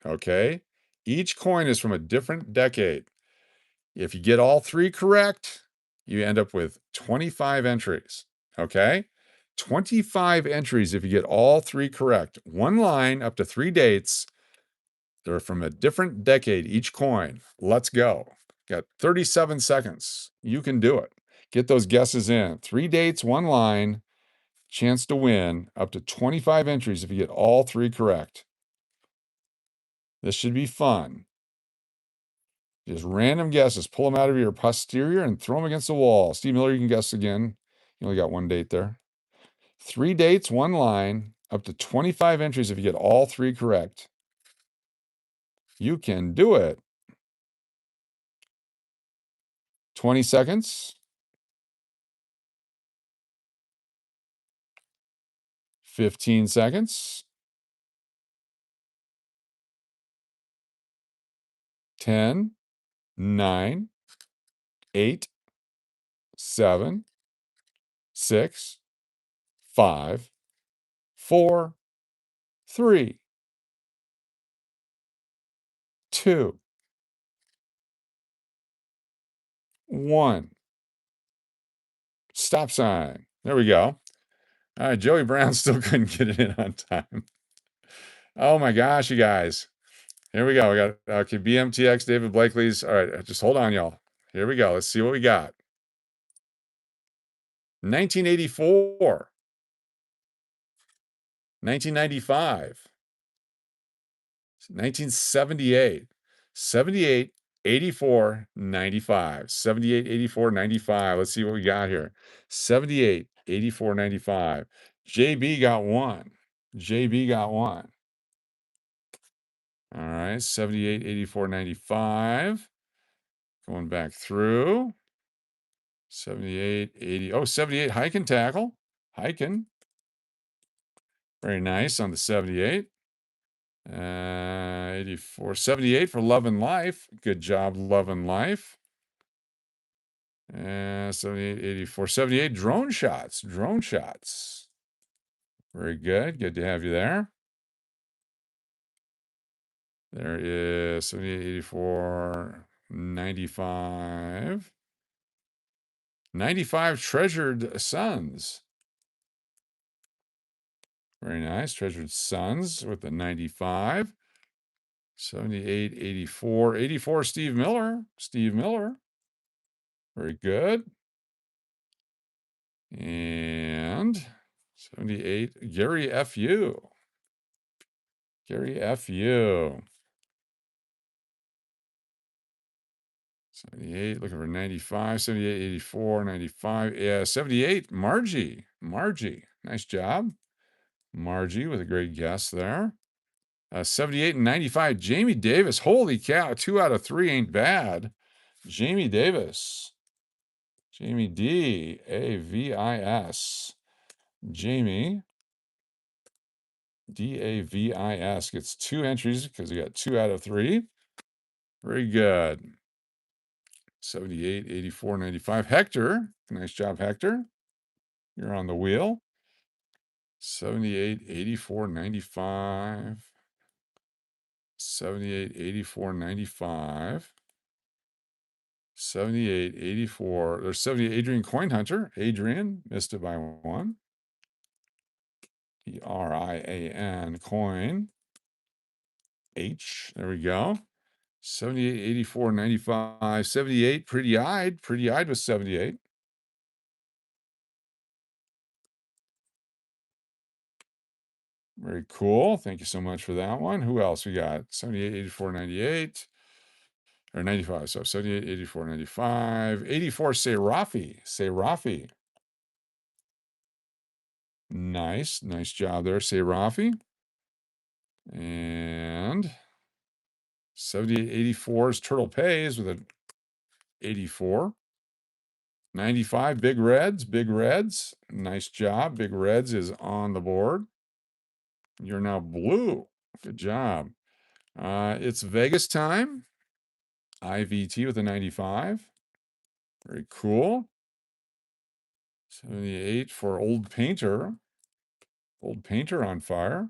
Okay. Each coin is from a different decade. If you get all 3 correct, you end up with 25 entries. Okay. 25 entries if you get all 3 correct. One line up to 3 dates. They're from a different decade, each coin. Let's go. Got 37 seconds. You can do it. Get those guesses in. 3 dates, 1 line, chance to win up to 25 entries if you get all 3 correct. This should be fun. Just random guesses. Pull them out of your posterior and throw them against the wall. Steve Miller, you can guess again. You only got 1 date there. 3 dates, 1 line, up to 25 entries if you get all 3 correct. You can do it. 20 seconds. 15 seconds. 10, 9, 8, 7, 6, 5, 4, 3, 2, 1. Stop sign. There we go. All right, Joey Brown still couldn't get it in on time. Oh my gosh, you guys. Here we go. We got okay, BMTX, David Blakely's. All right, just hold on, y'all. Here we go. Let's see what we got. 1984, 1995, 1978, 78, 84, 95. 78, 84, 95. Let's see what we got here. 78, 84, 95. JB got 1. JB got 1. All right, 78, 84, 95. Going back through. 78, 80. Oh, 78, hike and tackle. Hiking. Very nice on the 78. 84, 78 for Love and Life. Good job, Love and Life. 78, 84, 78 drone shots. Drone shots. Very good. Good to have you there. There is 78, 84, 95. 95 treasured sons. Very nice. Treasured sons with the 95. 78, 84. 84 Steve Miller. Steve Miller. Very good. And 78 Gary FU. Gary FU. 78, looking for 95, 78, 84, 95. Yeah, 78, Margie. Margie. Nice job. Margie with a great guess there. 78 and 95, Jamie Davis. Holy cow, 2 out of 3 ain't bad. Jamie Davis. Jamie Davis. Jamie Davis gets 2 entries because he got 2 out of 3. Very good. 78, 84, 95. Hector. Nice job, Hector. You're on the wheel. 78, 84, 95. 78, 84, 95. 78, 84. There's 78 Adrian Coin Hunter. Adrian missed it by 1. ERIAN coin. H. There we go. 78, 84, 95. 78 Pretty Eyed. Pretty Eyed was 78. Very cool. Thank you so much for that one. Who else we got? 78, 84, 98. Or 95. So 78, 84, 95. 84 Serafi. Serafi. Nice. Nice job there, Serafi. And 78, 84 is Turtle Pays with an 84. 95 Big Reds. Big Reds. Nice job. Big Reds is on the board. You're now blue. Good job. It's Vegas time. IVT with a 95. Very cool. 78 for Old Painter. Old Painter on fire.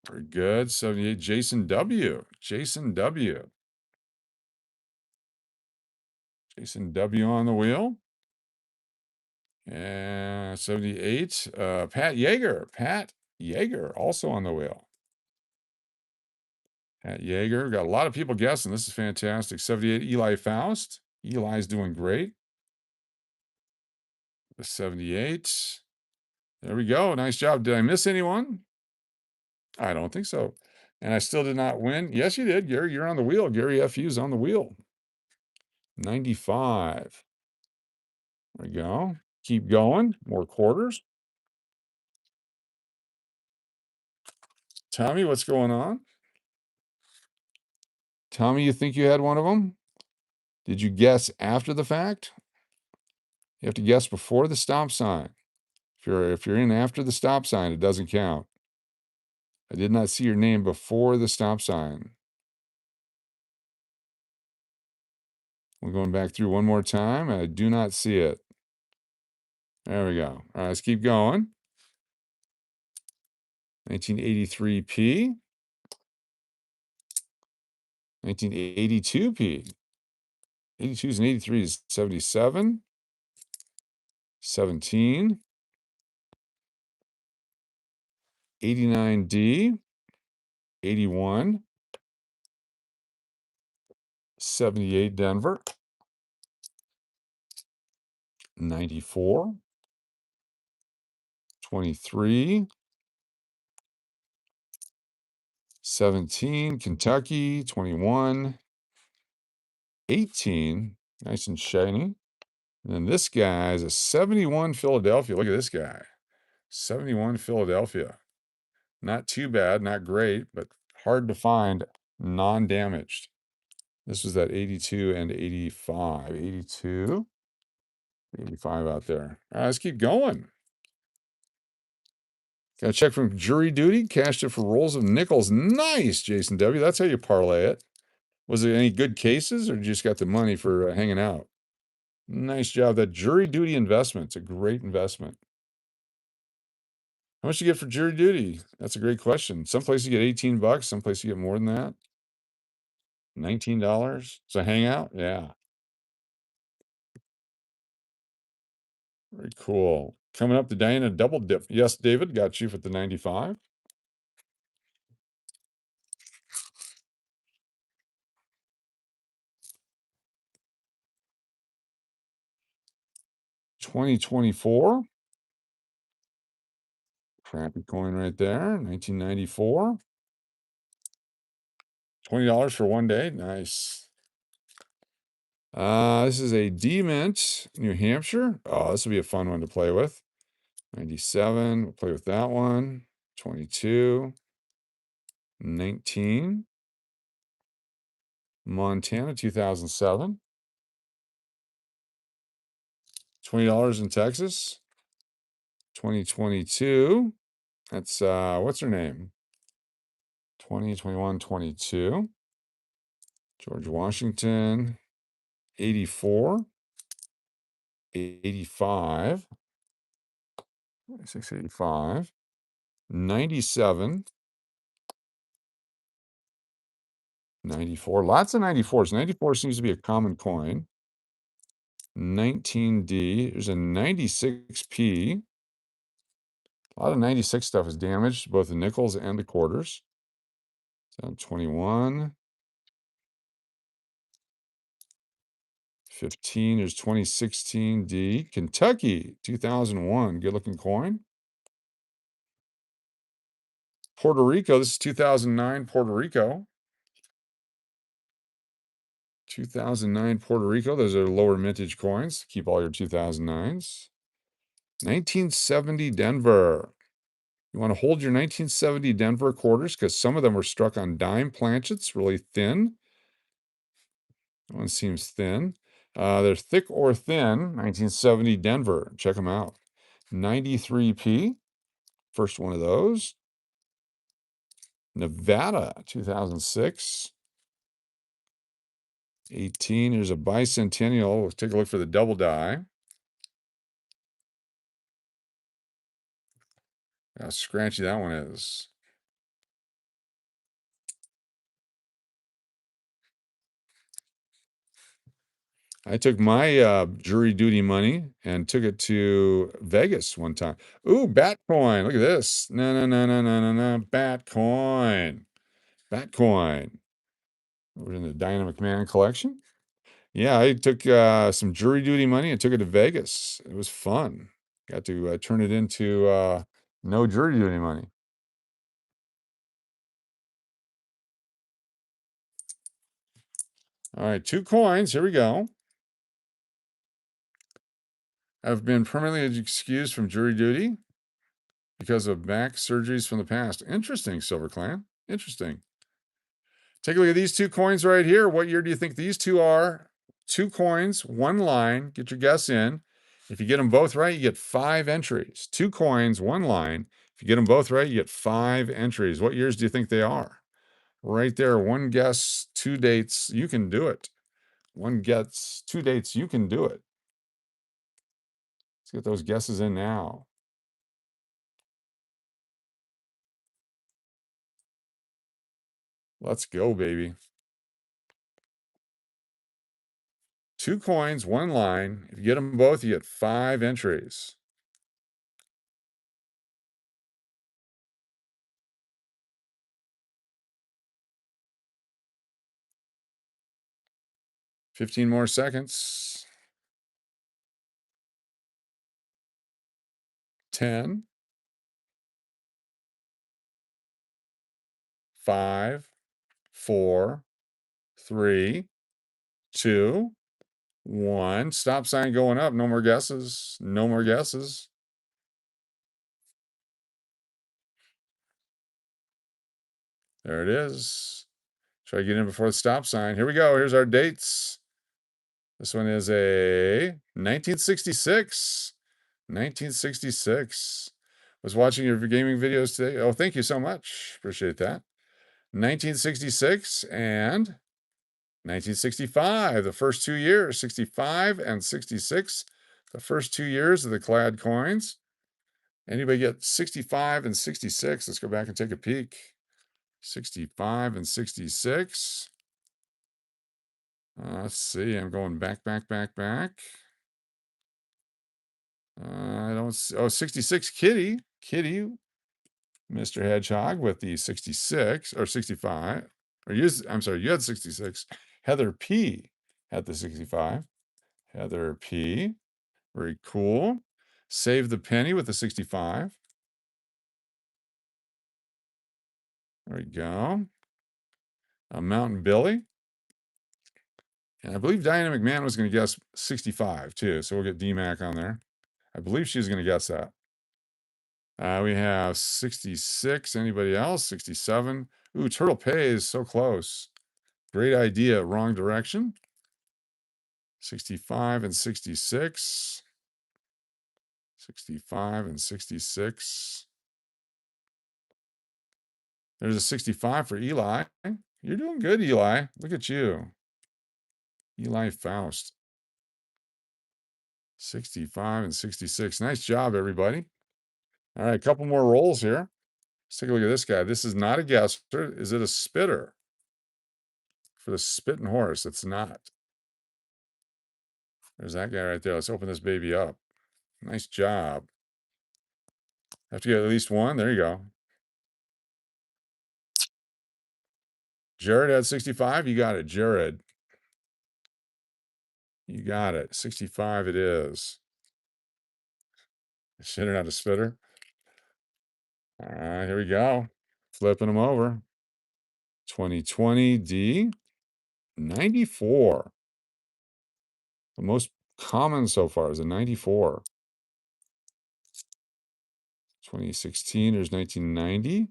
Very good. 78 Jason W. Jason W. Jason W on the wheel. And 78 Pat Yeager. Pat Yeager also on the wheel. Pat Yeager. Got a lot of people guessing. This is fantastic. 78 Eli Faust. Eli's doing great. 78. There we go. Nice job. Did I miss anyone? I don't think so. And I still did not win. Yes, you did, Gary. You're on the wheel. Gary FU's on the wheel. 95. There we go. Keep going. More quarters. Tommy, what's going on? Tommy, you think you had one of them? Did you guess after the fact? You have to guess before the stop sign. If you're in after the stop sign, it doesn't count. I did not see your name before the stop sign. We're going back through one more time. I do not see it. There we go. All right, let's keep going. 1983P. 1982P. 82s and 83s. 77. 17. 89D. 81. 78 Denver. 94. 23. 17 Kentucky. 21. 18. Nice and shiny. And then this guy is a 71 Philadelphia. Look at this guy. 71 Philadelphia. Not too bad, not great, but hard to find non-damaged. This was that 82 and 85. 82, 85 out there. All right, let's keep going. Got a check from jury duty, cashed it for rolls of nickels. Nice, Jason W. That's how you parlay it. Was it any good cases, or you just got the money for hanging out? Nice job. That jury duty investment. It's a great investment. How much you get for jury duty? That's a great question. Some places you get 18 bucks. Some places you get more than that. $19. So hangout? Yeah. Very cool. Coming up to Diana double dip. Yes, David, got you for the 95. 2024. Crappy coin right there. 1994. $20 for one day. Nice. This is a D-Mint, New Hampshire. Oh, this will be a fun one to play with. 97. We'll play with that one. 22. 19. Montana, 2007. $20 in Texas. 2022. That's what's her name? 2021, 22. George Washington, 84. 85. 8685. 97. 94. Lots of 94s. 94 seems to be a common coin. 19D. There's a 96P. A lot of 96 stuff is damaged, both the nickels and the quarters. 21. 15. There's 2016D. Kentucky, 2001. Good looking coin. Puerto Rico. This is 2009 Puerto Rico. 2009 Puerto Rico. Those are lower mintage coins. Keep all your 2009s. 1970 Denver. You want to hold your 1970 Denver quarters because some of them were struck on dime planchets, really thin. That one seems thin. They're thick or thin. 1970 Denver. Check them out. 93P. First one of those. Nevada, 2006. 18. There's a bicentennial. Let's take a look for the double die. How scratchy that one is. I took my jury duty money and took it to Vegas one time. Ooh, Batcoin. Look at this. No, no, no, no, no, no, no. Batcoin. Batcoin. We're in the Dynamic Man collection. Yeah, I took some jury duty money and took it to Vegas. It was fun. Got to turn it into no jury duty money. All right, 2 coins. Here we go. I've been permanently excused from jury duty because of back surgeries from the past. Interesting, Silver Clan. Interesting. Take a look at these 2 coins right here. What year do you think these 2 are? 2 coins, 1 line. Get your guess in. If you get them both right, you get 5 entries. 2 coins, 1 line. If you get them both right, you get 5 entries. What years do you think they are? Right there, 1 guess, 2 dates. You can do it. 1 guess, 2 dates. You can do it. Let's get those guesses in now. Let's go, baby. 2 coins, 1 line. If you get them both, you get 5 entries. Fifteen more seconds. 10. 5, 4, 3, 2, 1. Stop sign going up. No more guesses. No more guesses. There it is. Try to get in before the stop sign. Here we go. Here's our dates. This one is a 1966. 1966. Was watching your gaming videos today. Oh, thank you so much. Appreciate that. 1966 and 1965, the first 2 years, 65 and 66, the first 2 years of the clad coins. Anybody get 65 and 66? Let's go back and take a peek. 65 and 66. Let's see. I'm going back. I don't see. Oh, 66 Kitty, Mr. Hedgehog with the 66 or 65. I'm sorry, you had 66. Heather P had the 65. Heather P. Very cool. Save the Penny with the 65. There we go. Mountain Billy. And I believe Diana McMahon was going to guess 65 too. So we'll get DMAC on there. I believe she's going to guess that. We have 66. Anybody else? 67. Ooh, Turtle Pay is so close. Great idea. Wrong direction. 65 and 66. 65 and 66. There's a 65 for Eli. You're doing good, Eli. Look at you. Eli Faust. 65 and 66. Nice job, everybody. All right, a couple more rolls here. Let's take a look at this guy. This is not a guesser. Is it a spitter? For the spitting horse, it's not. There's that guy right there. Let's open this baby up. Nice job. Have to get at least one. There you go. Jared had 65. You got it, Jared. You got it. 65 it is. Shitter, not a spitter. All right, here we go. Flipping them over. 2020 D 94. The most common so far is a 94. 2016, there's 1990.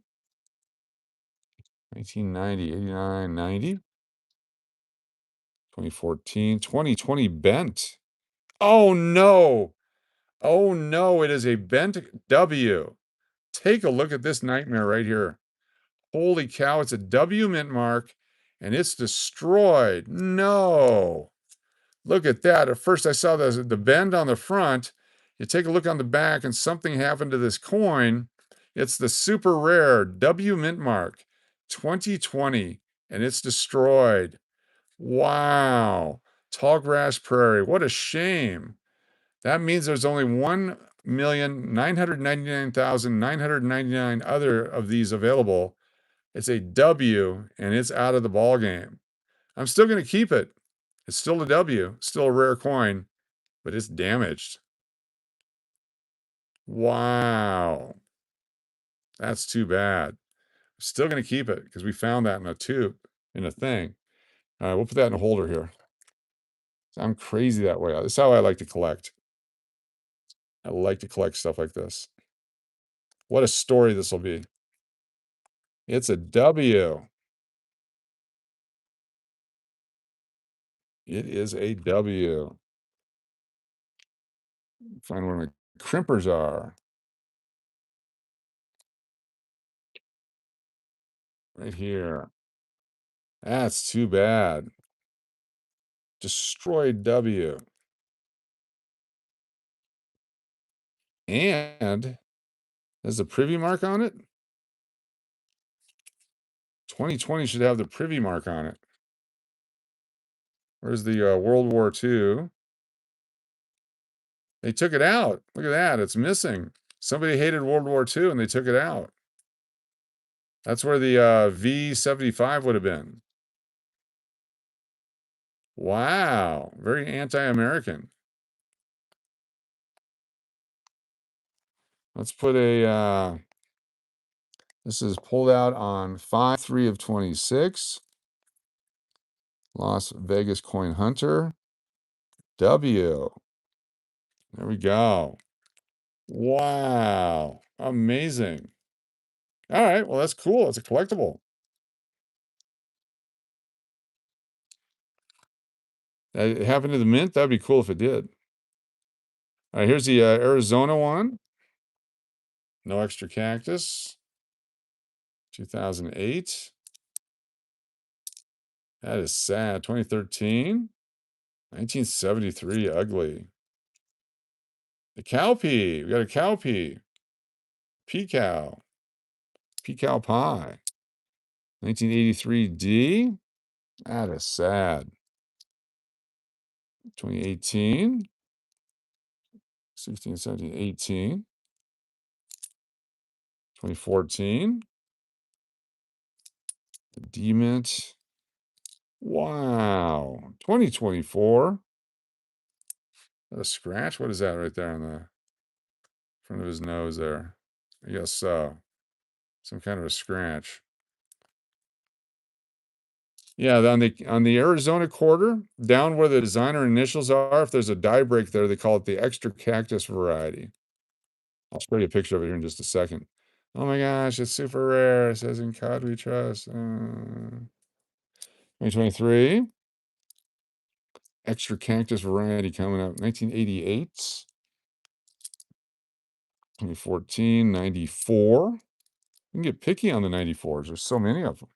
1990, 89, 90. 2014, 2020 bent. Oh no. Oh no, it is a bent W. Take a look at this nightmare right here. Holy cow, it's a W mint mark and it's destroyed. No. Look at that. At first I saw the bend on the front. You take a look on the back and something happened to this coin. It's the super rare W mint mark 2020 and it's destroyed. Wow. Tallgrass Prairie. What a shame. That means there's only 1,999,999 other of these available. It's a W and it's out of the ball game. I'm still going to keep it. It's still a W, still a rare coin, but it's damaged. Wow. That's too bad. Still going to keep it because we found that in a tube, in a thing. All right, we'll put that in a holder here. I'm crazy that way. That's how I like to collect. I like to collect stuff like this. What a story this will be. It's a W. It is a W. Find where my crimpers are. Right here. That's too bad. Destroyed W. And there's a privy mark on it. 2020 should have the privy mark on it. Where's the World War II? They took it out. Look at that. It's missing. Somebody hated World War II and they took it out. That's where the V75 would have been. Wow. Very anti-American. Let's put a, this is pulled out on 5/3 of 26. Las Vegas Coin Hunter. W. There we go. Wow. Amazing. All right. Well, that's cool. It's a collectible. It happened to the mint. That'd be cool if it did. All right. Here's the Arizona one. No extra cactus. 2008. That is sad. 2013. 1973. Ugly. The cowpea. We got a cowpea. Pea cow. Pea cow pie. 1983 D. That is sad. 2018. 16, 17, 18. 2014. The D-mint. Wow. 2024. A scratch? What is that right there on the front of his nose there? I guess so. Some kind of a scratch. Yeah, on the Arizona quarter, down where the designer initials are, if there's a die break there, they call it the extra cactus variety. I'll show you a picture of it here in just a second. Oh my gosh, it's super rare. It says in God we trust. 2023. Extra cactus variety coming up. 1988. 2014. 94. You can get picky on the 94s. There's so many of them.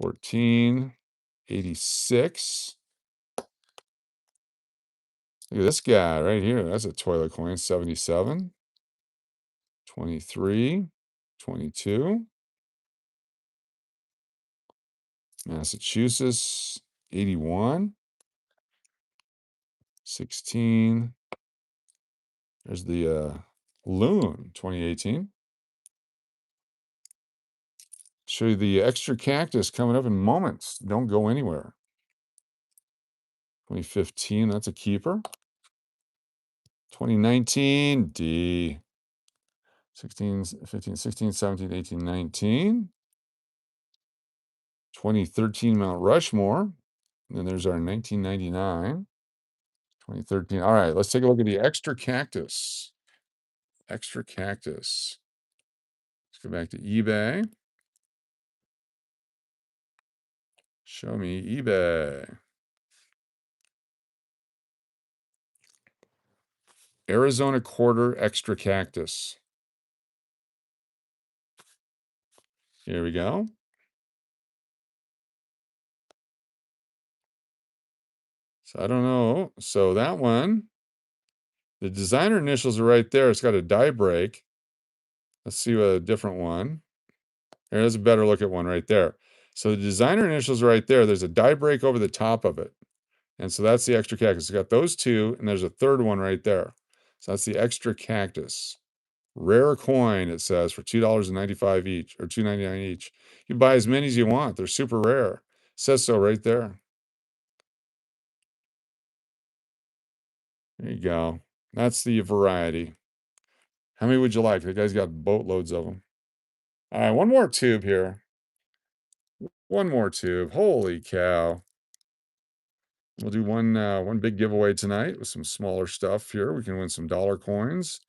14. 86. Look at this guy right here. That's a toilet coin. 77. 23. 22. Massachusetts. 81. 16. There's the Loon 2018. Show you the extra cactus coming up in moments. Don't go anywhere. 2015, that's a keeper. 2019, D. 16, 15, 16, 17, 18, 19. 2013, Mount Rushmore. And then there's our 1999. 2013. All right, let's take a look at the extra cactus. Extra cactus. Let's go back to eBay. Show me eBay. Arizona quarter extra cactus. Here we go. So I don't know. So that one, the designer initials are right there. It's got a die break. Let's see a different one. There's a better look at one right there. So the designer initials are right there. There's a die break over the top of it. And so that's the extra cactus. It's got those two, and there's a third one right there. So that's the extra cactus. Rare coin, it says, for $2.95 each, or $2.99 each. You buy as many as you want. They're super rare. It says so right there. There you go. That's the variety. How many would you like? The guy's got boatloads of them. All right, one more tube here. One more tube. Holy cow. We'll do one big giveaway tonight with some smaller stuff here. We can win some dollar coins,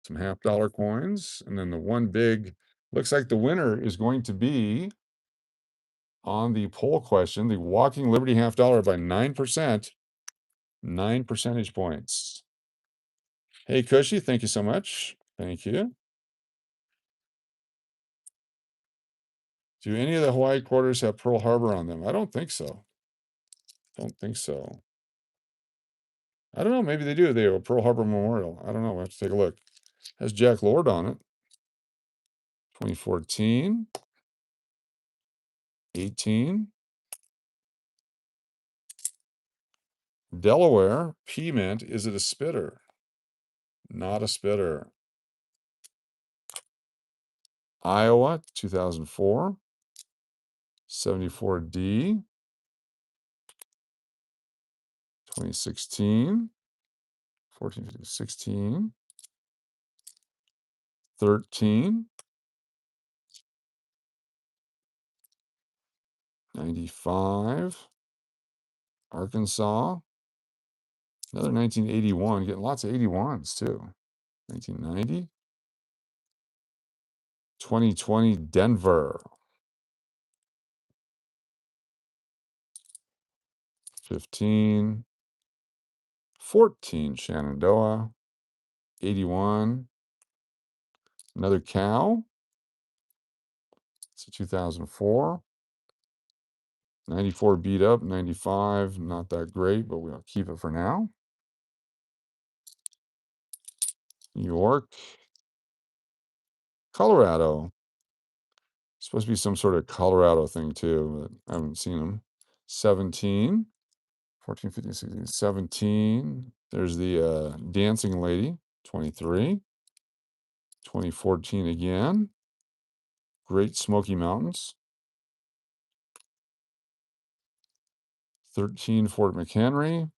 some half-dollar coins, and then the one big, looks like the winner is going to be on the poll question, the Walking Liberty half dollar by 9%, 9 percentage points. Hey, Cushy, thank you so much. Thank you. Do any of the Hawaii quarters have Pearl Harbor on them? I don't think so. Don't think so. I don't know. Maybe they do. They have a Pearl Harbor Memorial. I don't know. We'll have to take a look. Has Jack Lord on it. 2014. 18. Delaware. P-Mint. Is it a spitter? Not a spitter. Iowa. 2004. 74D. 2016. 14, 15, 16. 13. 95. Arkansas. Another 1981. Getting lots of 81s too. 1990. 2020 Denver. 15. 14 Shenandoah. 81. Another cow. It's a 2004. 94 beat up. 95, not that great, but we'll keep it for now. New York. Colorado. Supposed to be some sort of Colorado thing too, but I haven't seen them. 17. 14, 15, 16, 17. There's the dancing lady. 23. 2014 again. Great Smoky Mountains. 13, Fort McHenry.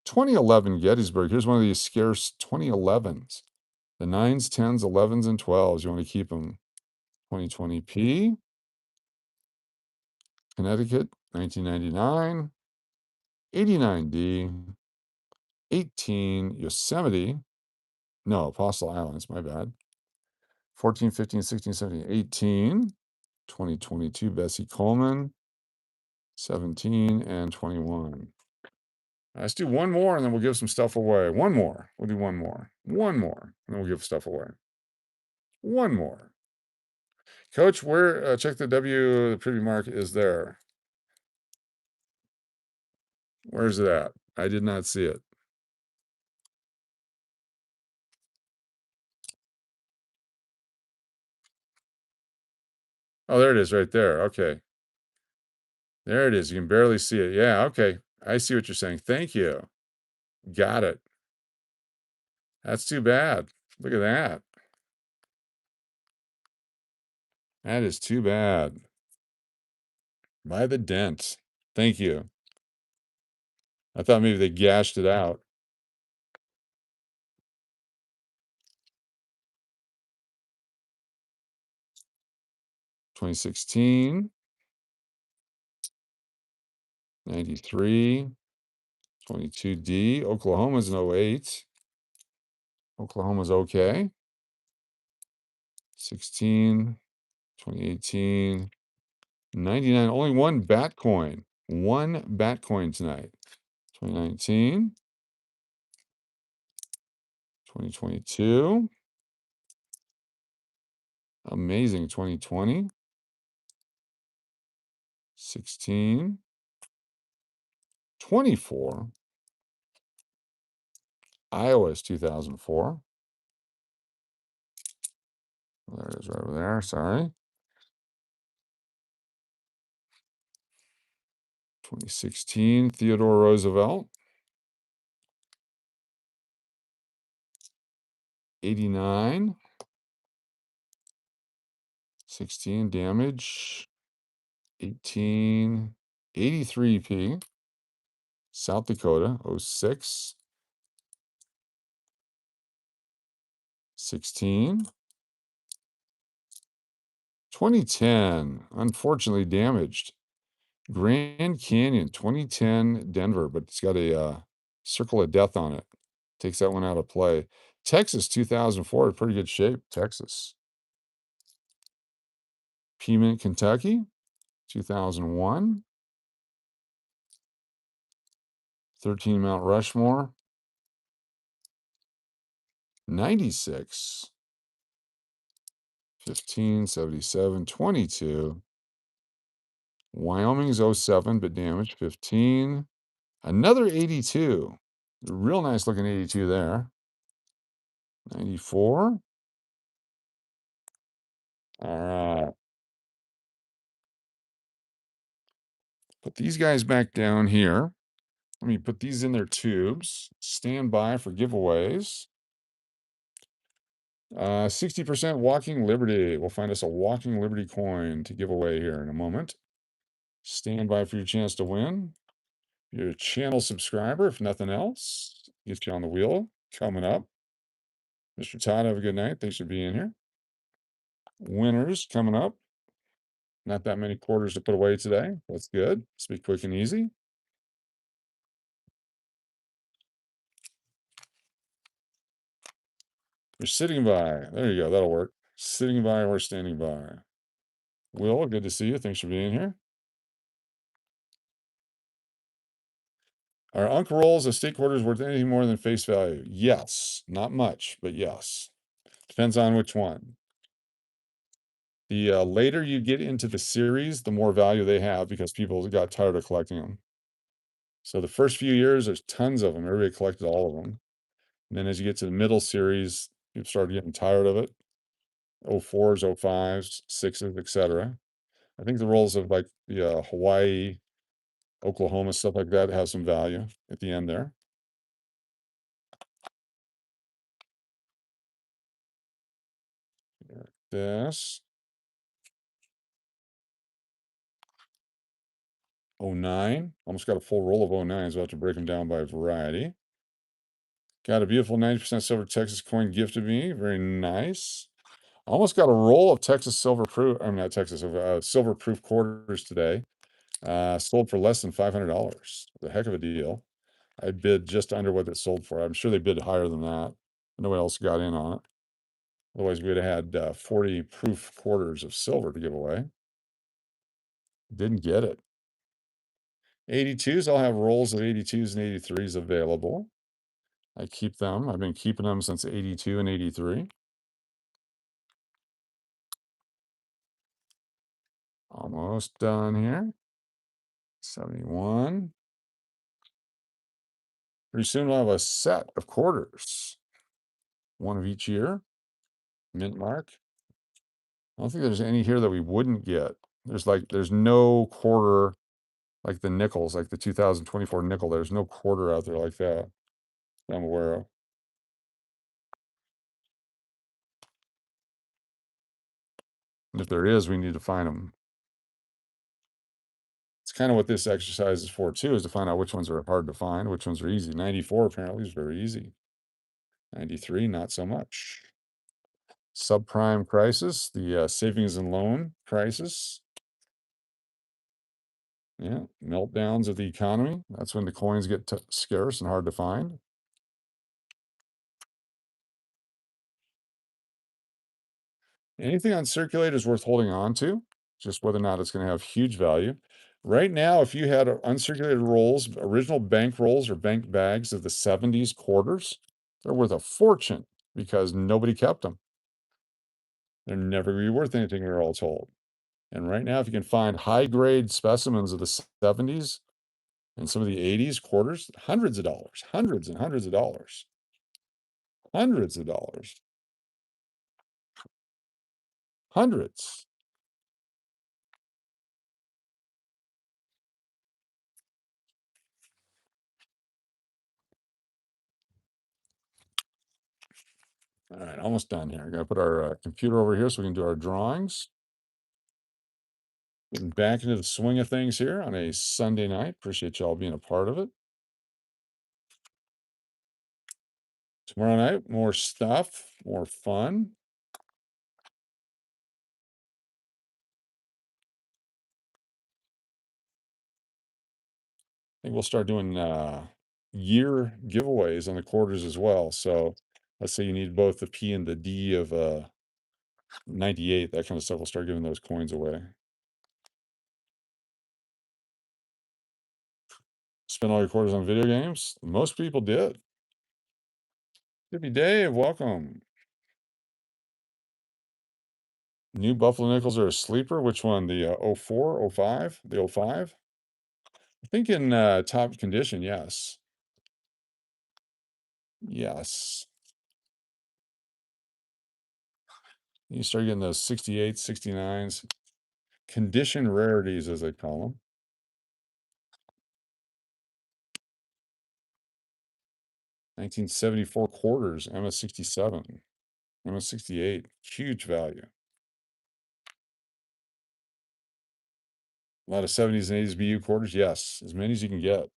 2011 Gettysburg. Here's one of these scarce 2011s. The 9s, 10s, 11s, and 12s. You want to keep them. 2020P. Connecticut, 1999. 89D. 18, Yosemite. No, Apostle Islands, my bad. 14, 15, 16, 17, 18. 2022, Bessie Coleman. 17 and 21. Let's do one more and then we'll give some stuff away. One more. We'll do one more. One more. And then we'll give stuff away. One more. Coach, where check the preview mark is there. Where's it at? I did not see it. Oh, there it is right there. Okay. There it is. You can barely see it. Yeah, okay. I see what you're saying. Thank you. Got it. That's too bad. Look at that. That is too bad. By the dent. Thank you. I thought maybe they gashed it out. (2016) 93, 22D. Oklahoma's an 08. Oklahoma's okay. 16, 2018, 99. Only one bat coin. One bat coin tonight. 2019, 2022. Amazing. 2020, 16, 24. Iowa's 2004. There it is right over there. Sorry. 2016, Theodore Roosevelt. 89. 16 damage. 18. 83P. South Dakota, 06. 16. 2010, unfortunately damaged. Grand Canyon, 2010 Denver, but it's got a circle of death on it. Takes that one out of play. Texas, 2004, pretty good shape, Texas. Piedmont, Kentucky, 2001. 13 Mount Rushmore. 96. 15, 77, 22. Wyoming's 07, but damaged. 15. Another 82. Real nice looking 82 there. 94. All right. Put these guys back down here. Let me put these in their tubes. Stand by for giveaways. 60% Walking Liberty. We'll find us a Walking Liberty coin to give away here in a moment. Stand by for your chance to win. You're a channel subscriber, if nothing else. Get you on the wheel coming up. Mr. Todd, have a good night. Thanks for being here. Winners coming up. Not that many quarters to put away today. That's good. Let's be quick and easy. You're sitting by. There you go. That'll work. Sitting by or standing by. Will, good to see you. Thanks for being here. Are Uncle Roll's estate quarters worth anything more than face value? Yes. Not much, but yes. Depends on which one. The later you get into the series, the more value they have because people got tired of collecting them. So the first few years, there's tons of them. Everybody collected all of them. And then as you get to the middle series, people start getting tired of it. 04s, 05s, 6s, etc. I think the rolls of like the Hawaii, Oklahoma, stuff like that have some value at the end there. This 09, almost got a full roll of 09s. We'll have to break them down by variety. Got a beautiful 90% silver Texas coin gifted me. Very nice. Almost got a roll of Texas silver proof. I'm not Texas silver proof quarters today. Sold for less than $500. A heck of a deal. I bid just under what it sold for. I'm sure they bid higher than that. Nobody else got in on it. Otherwise, we would have had 40 proof quarters of silver to give away. Didn't get it. 82s, I'll have rolls of 82s and 83s available. I keep them. I've been keeping them since 82 and 83. Almost done here. 71. Pretty soon we'll have a set of quarters. One of each year. Mint mark. I don't think there's any here that we wouldn't get. There's no quarter like the nickels, like the 2024 nickel. There's no quarter out there like that I'm aware of. And if there is, we need to find them. It's kind of what this exercise is for too, is to find out which ones are hard to find, which ones are easy. 94 apparently is very easy. 93, not so much. Subprime crisis, the savings and loan crisis. Yeah, meltdowns of the economy. That's when the coins get scarce and hard to find. Anything uncirculated is worth holding on to, just whether or not it's going to have huge value. Right now, if you had uncirculated rolls, original bank rolls or bank bags of the 70s quarters, they're worth a fortune because nobody kept them. They're never going to be worth anything, we're all told. And right now, if you can find high grade specimens of the 70s and some of the 80s quarters, hundreds of dollars, hundreds and hundreds of dollars, hundreds of dollars, hundreds. All right, almost done here. I'm going to put our computer over here so we can do our drawings. Getting back into the swing of things here on a Sunday night. Appreciate y'all being a part of it. Tomorrow night, more stuff, more fun. I think we'll start doing year giveaways on the quarters as well. So let's say you need both the P and the D of 98, that kind of stuff. We'll start giving those coins away. Spend all your quarters on video games? Most people did. Tippy Dave, welcome. New Buffalo Nickels are a sleeper. Which one? The 04, 05? The 05? I think in top condition, yes. Yes. You start getting those 68s, 69s. Condition rarities, as they call them. 1974 quarters, MS67, MS68, huge value. A lot of 70s and 80s BU quarters, yes, as many as you can get.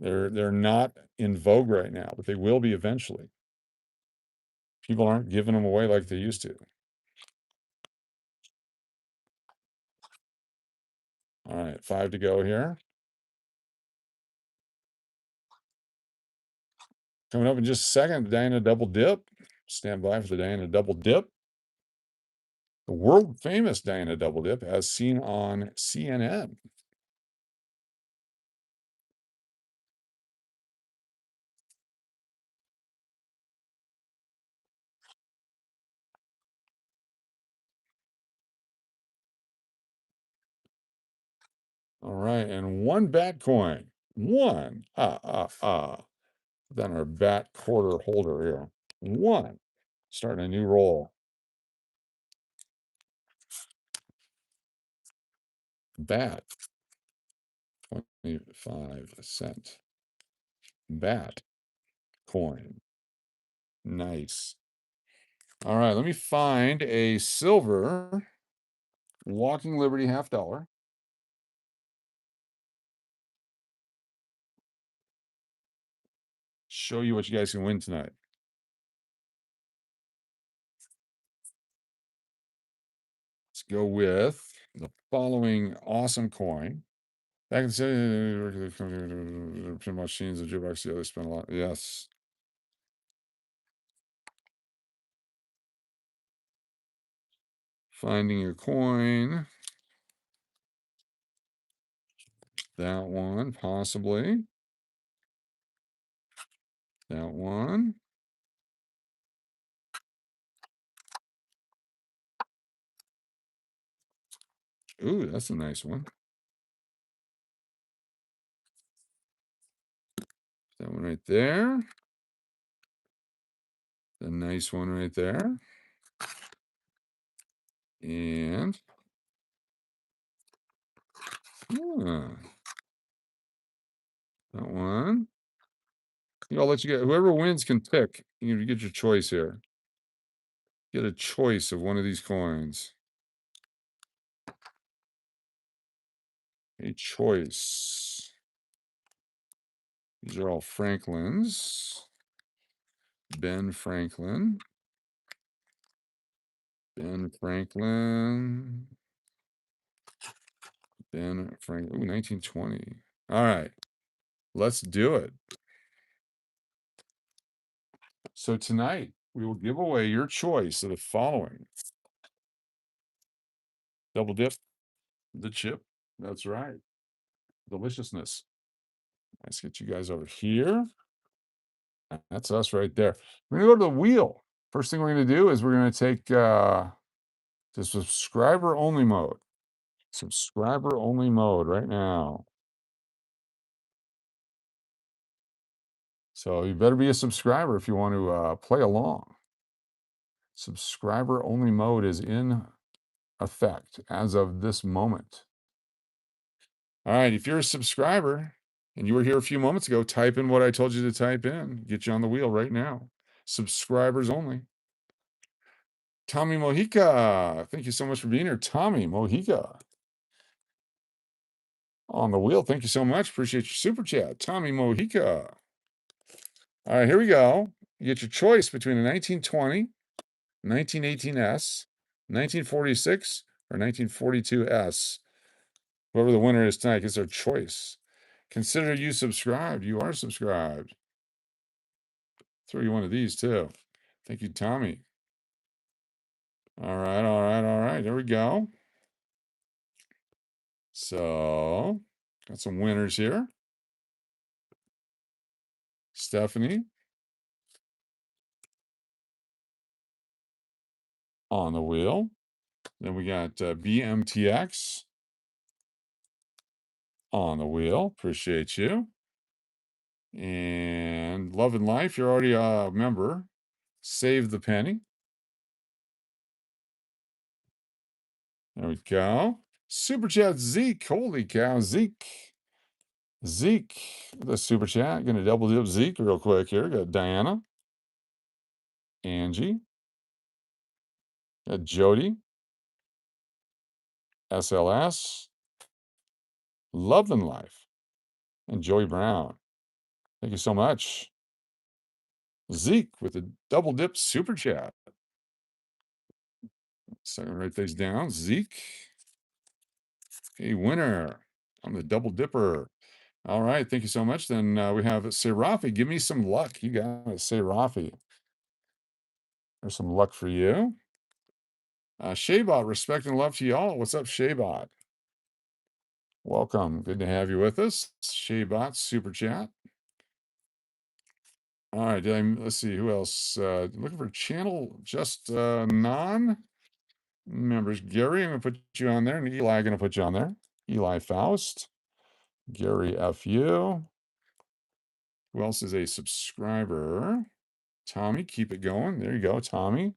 They're not in vogue right now, but they will be eventually. People aren't giving them away like they used to. All right, 5 to go here. Coming up in just a second, the Diana double dip. Stand by for the Diana double dip. The world famous Diana double dip as seen on CNN. All right, and one bat coin. One. Then our bat quarter holder here. One. Starting a new roll. Bat. 25 cent. Bat coin. Nice. All right, let me find a silver Walking Liberty $50. Show you what you guys can win tonight. Let's go with the following awesome coin. Back in the machines and jukebox, yeah, they spent a lot. Yes. Finding your coin. That one, possibly. That one. Ooh, that's a nice one. That one right there. The nice one right there. And that one. I'll let you get whoever wins can pick. You get your choice here. Get a choice of one of these coins. A choice. These are all Franklin's. Ben Franklin. Ben Franklin. Ben Franklin. Ooh, 1920. All right. Let's do it. So tonight we will give away your choice of the following. Double dip the chip. That's right. Deliciousness. Let's get you guys over here. That's us right there. We're going to go to the wheel. First thing we're going to do is we're going to take the subscriber only mode. Subscriber only mode right now. So you better be a subscriber if you want to play along. Subscriber only mode is in effect as of this moment. All right, if you're a subscriber and you were here a few moments ago, type in what I told you to type in. Get you on the wheel right now. Subscribers only. Tommy Mojica, thank you so much for being here. Tommy Mojica on the wheel. Thank you so much. Appreciate your super chat. Tommy Mojica. All right, here we go. You get your choice between a 1920, 1918S, 1946, or 1942S. Whoever the winner is tonight gets their choice. Consider you subscribed. You are subscribed. Throw you one of these too. Thank you, Tommy. All right, all right, all right. There we go. So, got some winners here. Stephanie on the wheel. Then we got BMTX on the wheel. Appreciate you. And Love and Life, you're already a member. Save the penny. There we go. Super chat Zeke. Holy cow, Zeke. Zeke, the super chat. Gonna double dip Zeke real quick here. Got Diana. Angie. Got Jody. SLS. Love and Life. And Joey Brown. Thank you so much. Zeke with a double dip super chat. So I'm gonna write these down. Zeke. A winner. I'm the double dipper. All right. Thank you so much. Then we have Serafi. Give me some luck. You got it, Serafi. There's some luck for you. Shaybot, respect and love to y'all. What's up, Shaybot? Welcome. Good to have you with us. Shaybot, super chat. All right. Let's see who else. Looking for channel just non members. Gary, I'm going to put you on there. And Eli, going to put you on there. Eli Faust. Gary FU. Who else is a subscriber? Tommy, keep it going. There you go, Tommy.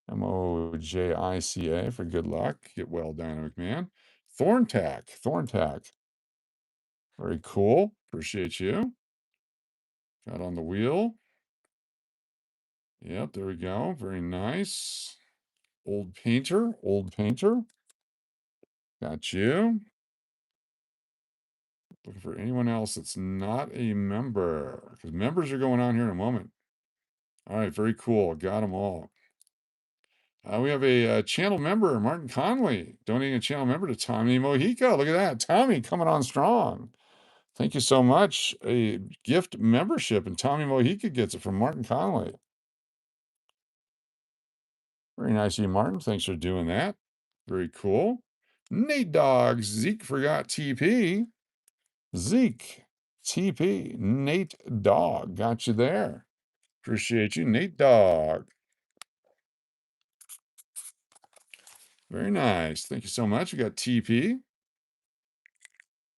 Mojica for good luck. Get well, Dynamic Man. Thorntack. Very cool. Appreciate you. Got on the wheel. Yep, there we go. Very nice. Old Painter. Got you. Looking for anyone else that's not a member, because members are going on here in a moment. All right, very cool. Got them all. We have a channel member, Martin Conley, donating a channel member to Tommy Mojica. Look at that. Tommy coming on strong. Thank you so much. A gift membership, and Tommy Mojica gets it from Martin Conley. Very nice of you, Martin. Thanks for doing that. Very cool. Nate Dogg, Zeke forgot TP. Zeke, TP, Nate Dogg. Got you there. Appreciate you, Nate Dogg. Very nice. Thank you so much. We got TP.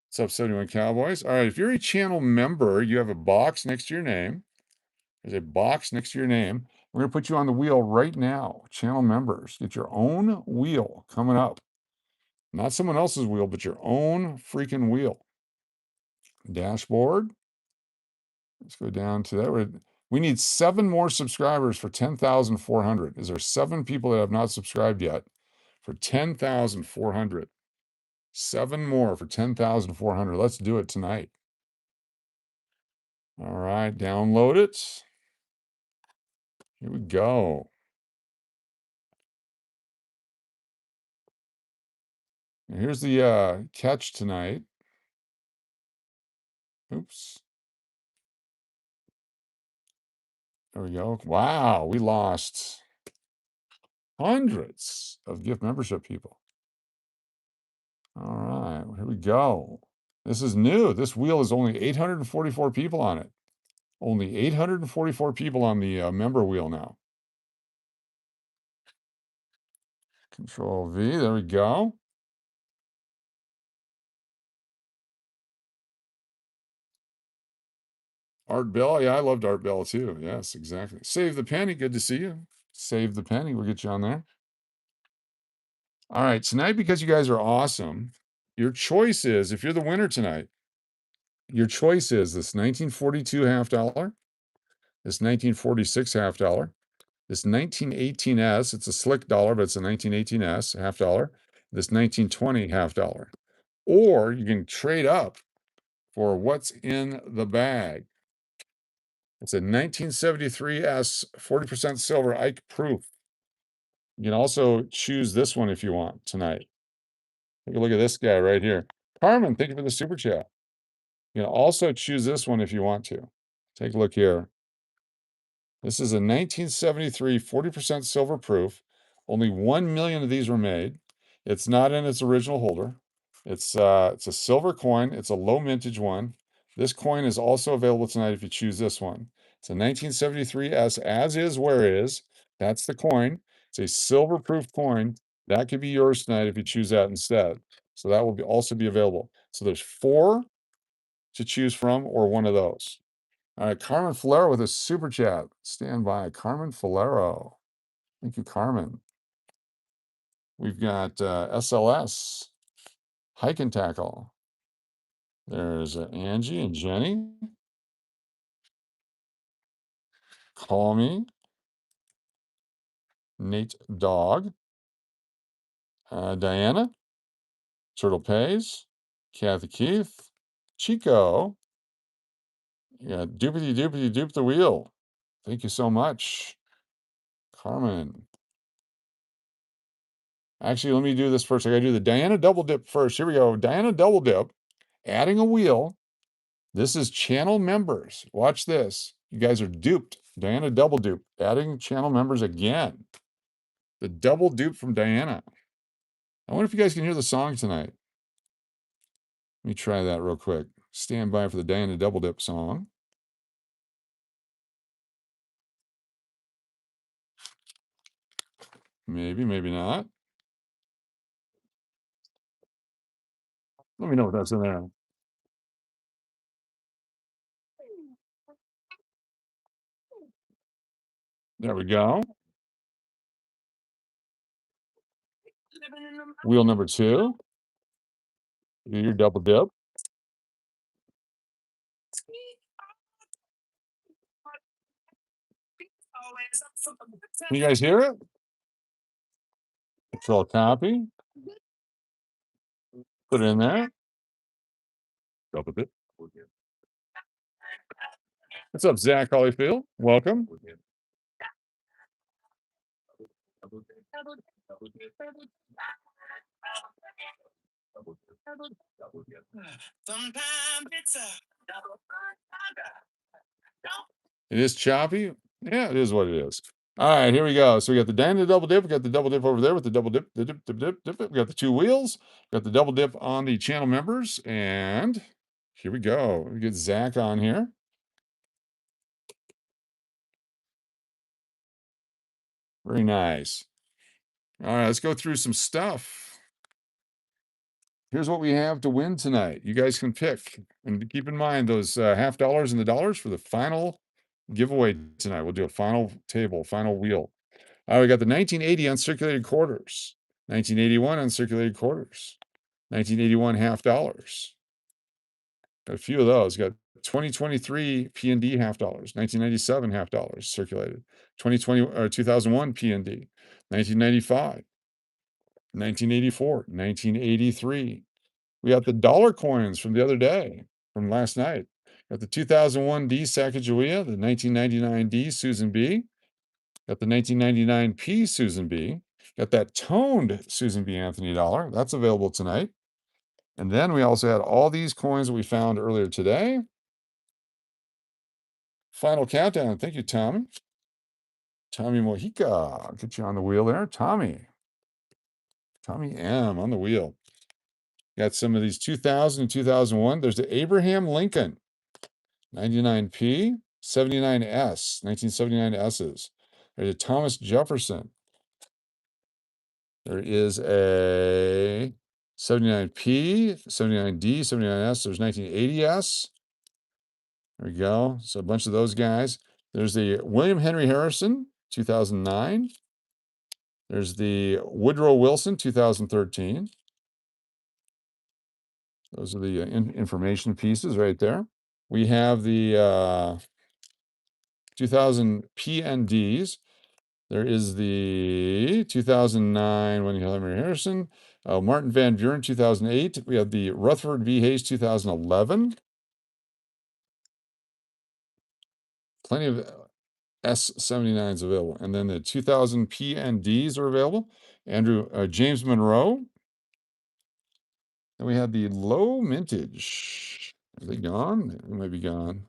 What's up, 71 Cowboys? All right, if you're a channel member, you have a box next to your name. There's a box next to your name. We're going to put you on the wheel right now. Channel members, get your own wheel coming up. Not someone else's wheel, but your own freaking wheel. Dashboard. Let's go down to that. We need 7 more subscribers for 10,400. Is there 7 people that have not subscribed yet for 10,400? 7 more for 10,400. Let's do it tonight. All right, download it. Here we go. And here's the catch tonight. Oops. There we go. Wow, we lost hundreds of gift membership people. All right, here we go. This is new. This wheel is only 844 people on it. Only 844 people on the member wheel now. Control V. There we go. Art Bell. Yeah, I loved Art Bell too. Yes, exactly. Save the Penny. Good to see you. Save the Penny. We'll get you on there. All right. Tonight, because you guys are awesome, your choice is, if you're the winner tonight, your choice is this 1942 half dollar, this 1946 half dollar, this 1918S. It's a slick dollar, but it's a 1918S half dollar. This 1920 half dollar. Or you can trade up for what's in the bag. It's a 1973S 40% silver Ike proof. You can also choose this one if you want tonight. Take a look at this guy right here. Carmen, thank you for the super chat. You can also choose this one if you want to. Take a look here. This is a 1973 40% silver proof. Only 1 million of these were made. It's not in its original holder. It's a silver coin. It's a low mintage one. This coin is also available tonight if you choose this one. It's a 1973S as is where is. That's the coin. It's a silver proof coin. That could be yours tonight if you choose that instead. So that will also be available. So there's 4 to choose from or one of those. All right, Carmen Falero with a super chat. Stand by. Carmen Falero. Thank you, Carmen. We've got SLS, Hike and Tackle. There's Angie and Jenny. Call Me. Nate Dogg. Diana. Turtle Pays. Kathy Keith. Chico. Yeah, Doopity the Wheel. Thank you so much, Carmen. Actually, let me do this first. I gotta do the Diana Double Dip first. Here we go. Diana Double Dip. Adding a wheel. This is channel members. Watch this. You guys are duped. Diana double dupe. Adding channel members again. The double dupe from Diana. I wonder if you guys can hear the song tonight. Let me try that real quick. Stand by for the Diana double dip song. Maybe, maybe not. Let me know if that's in there. There we go. Wheel number two. Do your double dip. Can you guys hear it? Control copy. Put it in there. Double dip. What's up, Zach Hollyfield? Welcome. It is choppy. Yeah, it is what it is. All right, here we go. So we got the down the double dip. We got the double dip over there with the double dip, the dip, dip, dip, dip. We got the two wheels. We got the double dip on the channel members, and here we go. We get Zach on here. Very nice. All right, let's go through some stuff. Here's what we have to win tonight. You guys can pick, and keep in mind those half dollars and the dollars for the final giveaway tonight. We'll do a final table, final wheel. We got the 1980 uncirculated quarters, 1981 uncirculated quarters, 1981 half dollars. Got a few of those. Got 2023 P&D half dollars, 1997 half dollars circulated, 2020 or 2001 P&D, 1995, 1984, 1983. We got the dollar coins from the other day, from last night. Got the 2001 D Sacagawea, the 1999 D Susan B. Got the 1999 P Susan B. Got that toned Susan B. Anthony dollar. That's available tonight. And then we also had all these coins that we found earlier today. Final countdown. Thank you, Tommy. Tommy Mojica. I'll get you on the wheel there. Tommy. Tommy M on the wheel. Got some of these 2000 and 2001. There's the Abraham Lincoln. 99P. 79S. 1979 S's. There's a Thomas Jefferson. There is a 79P, 79D, 79S. There's 1980S. There we go. So a bunch of those guys. There's the William Henry Harrison, 2009. There's the Woodrow Wilson, 2013. Those are the information pieces right there. We have the 2000 PNDs. There is the 2009 William Henry Harrison, Martin Van Buren, 2008. We have the Rutherford V. Hayes, 2011. Plenty of S79s available. And then the 2000 PNDs are available. James Monroe. And we have the low mintage. Are they gone? They might be gone.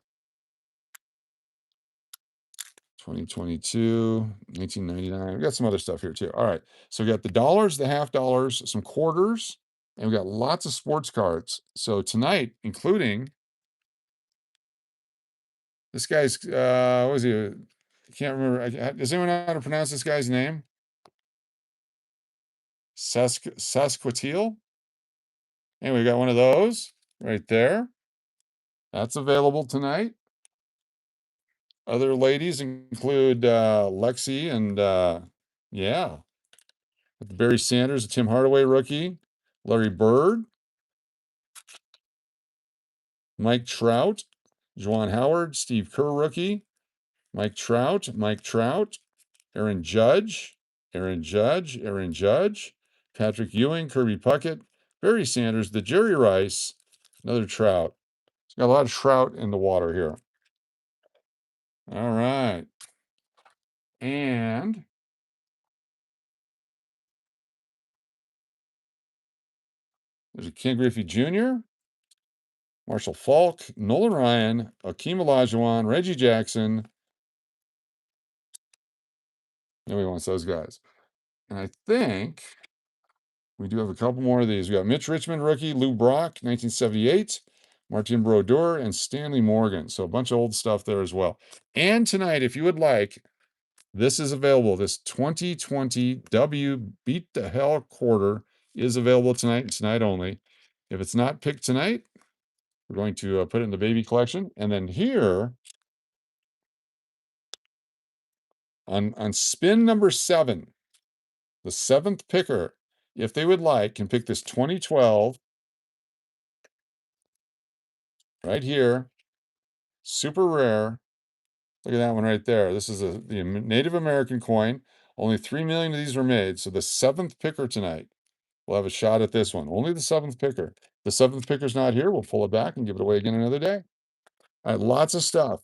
2022, 1999. We got some other stuff here too. All right. So we got the dollars, the half dollars, some quarters, and we got lots of sports cards. So tonight, including this guy's, what was he? I can't remember. Does anyone know how to pronounce this guy's name? Sesquitil. Anyway, we got one of those right there. That's available tonight. Other ladies include Lexi and yeah, Barry Sanders, Tim Hardaway rookie, Larry Bird, Mike Trout, Juwan Howard, Steve Kerr rookie, Mike Trout, Aaron Judge, Patrick Ewing, Kirby Puckett, Barry Sanders, the Jerry Rice, another Trout. It's got a lot of trout in the water here. All right. And there's a Ken Griffey Jr., Marshall Falk, Nolan Ryan, Akeem Olajuwon, Reggie Jackson. Nobody wants those guys. And I think we do have a couple more of these. We got Mitch Richmond, rookie, Lou Brock, 1978, Martin Brodeur, and Stanley Morgan. So a bunch of old stuff there as well. And tonight, if you would like, this is available. This 2020 W Beat the Hell quarter is available tonight and tonight only. If it's not picked tonight, we're going to put it in the baby collection. And then here, On spin number 7, the 7th picker, if they would like, can pick this 2012 right here, super rare. Look at that one right there. This is the Native American coin. Only 3 million of these were made. So the 7th picker tonight will have a shot at this one. Only the 7th picker. The 7th picker's not here. We'll pull it back and give it away again another day. All right, lots of stuff.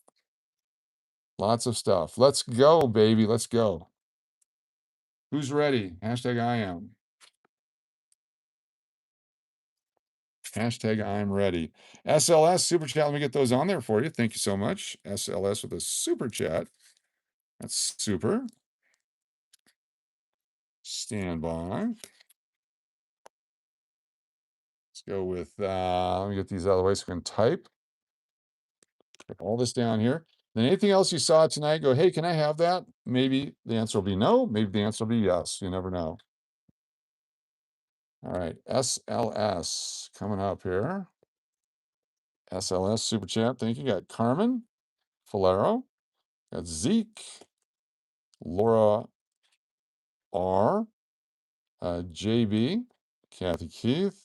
Lots of stuff. Let's go, baby. Let's go. Who's ready? Hashtag I am. Hashtag I'm ready. SLS super chat. Let me get those on there for you. Thank you so much. SLS with a super chat. That's super. Stand by. Let's go with, let me get these out of the way so we can type. Put all this down here. Then anything else you saw tonight, go, hey, can I have that? Maybe the answer will be no. Maybe the answer will be yes. You never know. All right. SLS coming up here. SLS super chat. Thank you. Got Carmen Falero. Got Zeke. Laura R. JB. Kathy Keith.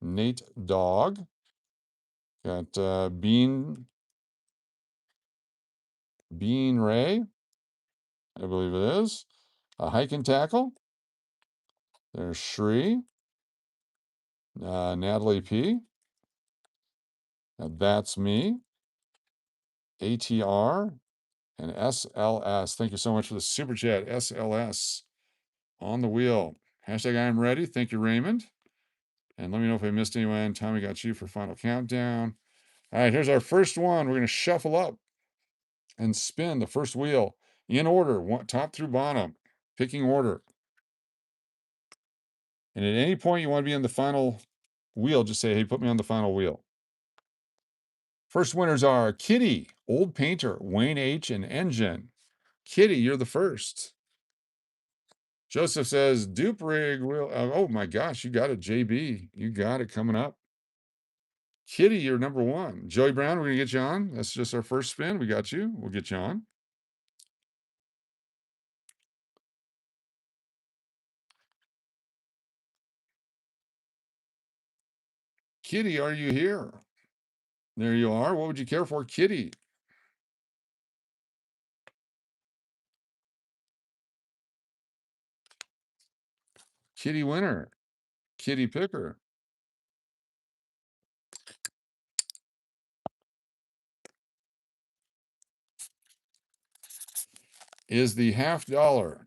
Nate Dog. Got Bean Ray, I believe it is. Hike and Tackle. There's Shri. Natalie P. That's me. ATR and SLS. Thank you so much for the super chat. SLS on the wheel. Hashtag I'm ready. Thank you, Raymond. And let me know if I missed anyone. Tommy got you for final countdown. All right, here's our first one. We're going to shuffle up and spin the first wheel in order, top through bottom, picking order. And at any point you want to be on the final wheel, just say, hey, put me on the final wheel. First winners are Kitty, Old Painter, Wayne H., and Engine. Kitty, you're the first. Joseph says, dupe rig will. Oh my gosh, you got it, JB. You got it coming up. Kitty, you're number 1. Joey Brown, we're going to get you on. That's just our first spin. We got you. We'll get you on. Kitty, are you here? There you are. What would you care for, Kitty? Kitty winner. Kitty picker. Is the $50.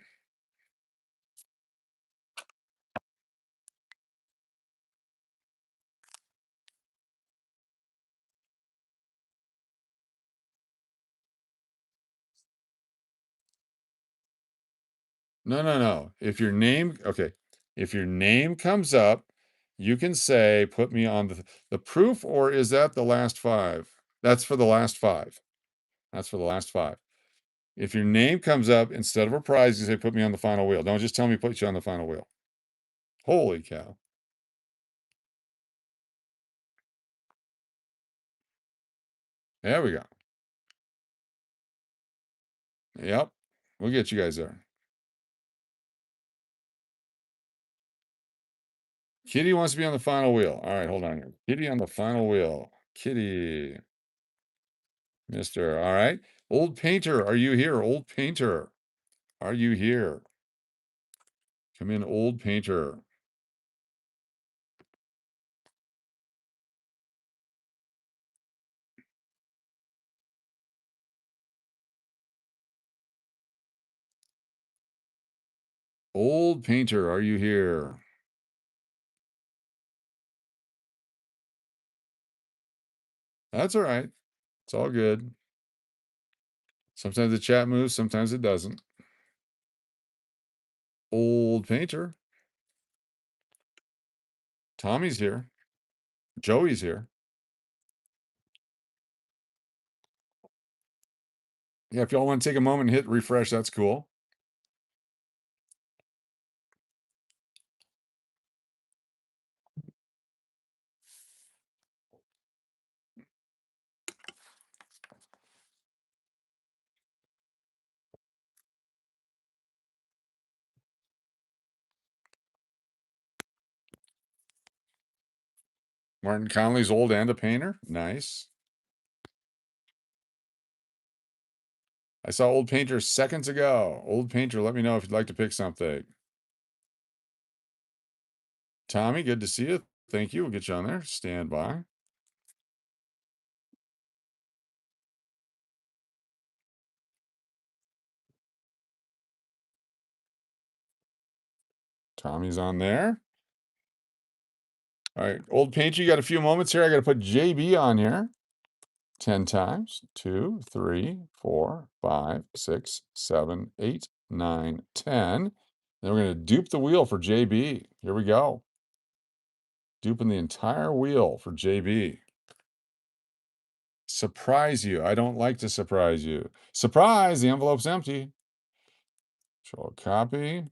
No. If your name, okay, if your name comes up, you can say, put me on the proof, or is that the last 5? That's for the last 5. That's for the last 5. If your name comes up, instead of a prize, you say, put me on the final wheel. Don't just tell me put you on the final wheel. Holy cow. There we go. Yep. We'll get you guys there. Kitty wants to be on the final wheel. All right, hold on here. Kitty on the final wheel. Kitty. Mister. All right. Old Painter, are you here? Old Painter, are you here? Come in, Old Painter. Old Painter, are you here? That's all right. It's all good. Sometimes the chat moves, sometimes it doesn't. Old Painter. Tommy's here. Joey's here. Yeah, if y'all want to take a moment and hit refresh, that's cool. Martin Conley's old and a painter. Nice. I saw Old Painter seconds ago. Old Painter, let me know if you'd like to pick something. Tommy, good to see you. Thank you. We'll get you on there. Stand by. Tommy's on there. All right, Old Painter, you got a few moments here. I got to put JB on here. 10 times. 2, 3, 4, 5, 6, 7, 8, 9, 10. Then we're going to dupe the wheel for JB. Here we go. Duping the entire wheel for JB. Surprise you. I don't like to surprise you. Surprise! The envelope's empty. Control copy.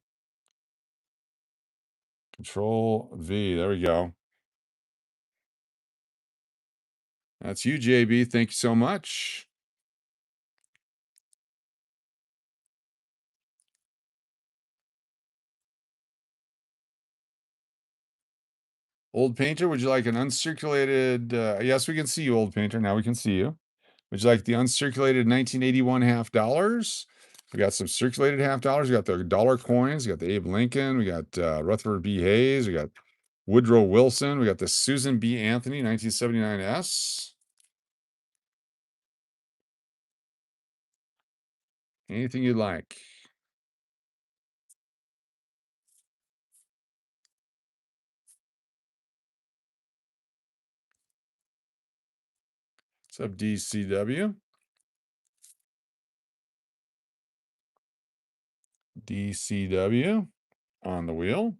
Control V. There we go. That's you, JB. Thank you so much. Old Painter, would you like an uncirculated? Yes, we can see you, Old Painter. Now we can see you. Would you like the uncirculated 1981 half dollars? We got some circulated half dollars. We got the dollar coins. We got the Abe Lincoln. We got Rutherford B. Hayes. We got Woodrow Wilson. We got the Susan B. Anthony 1979 S. Anything you'd like. What's up, DCW? DCW on the wheel.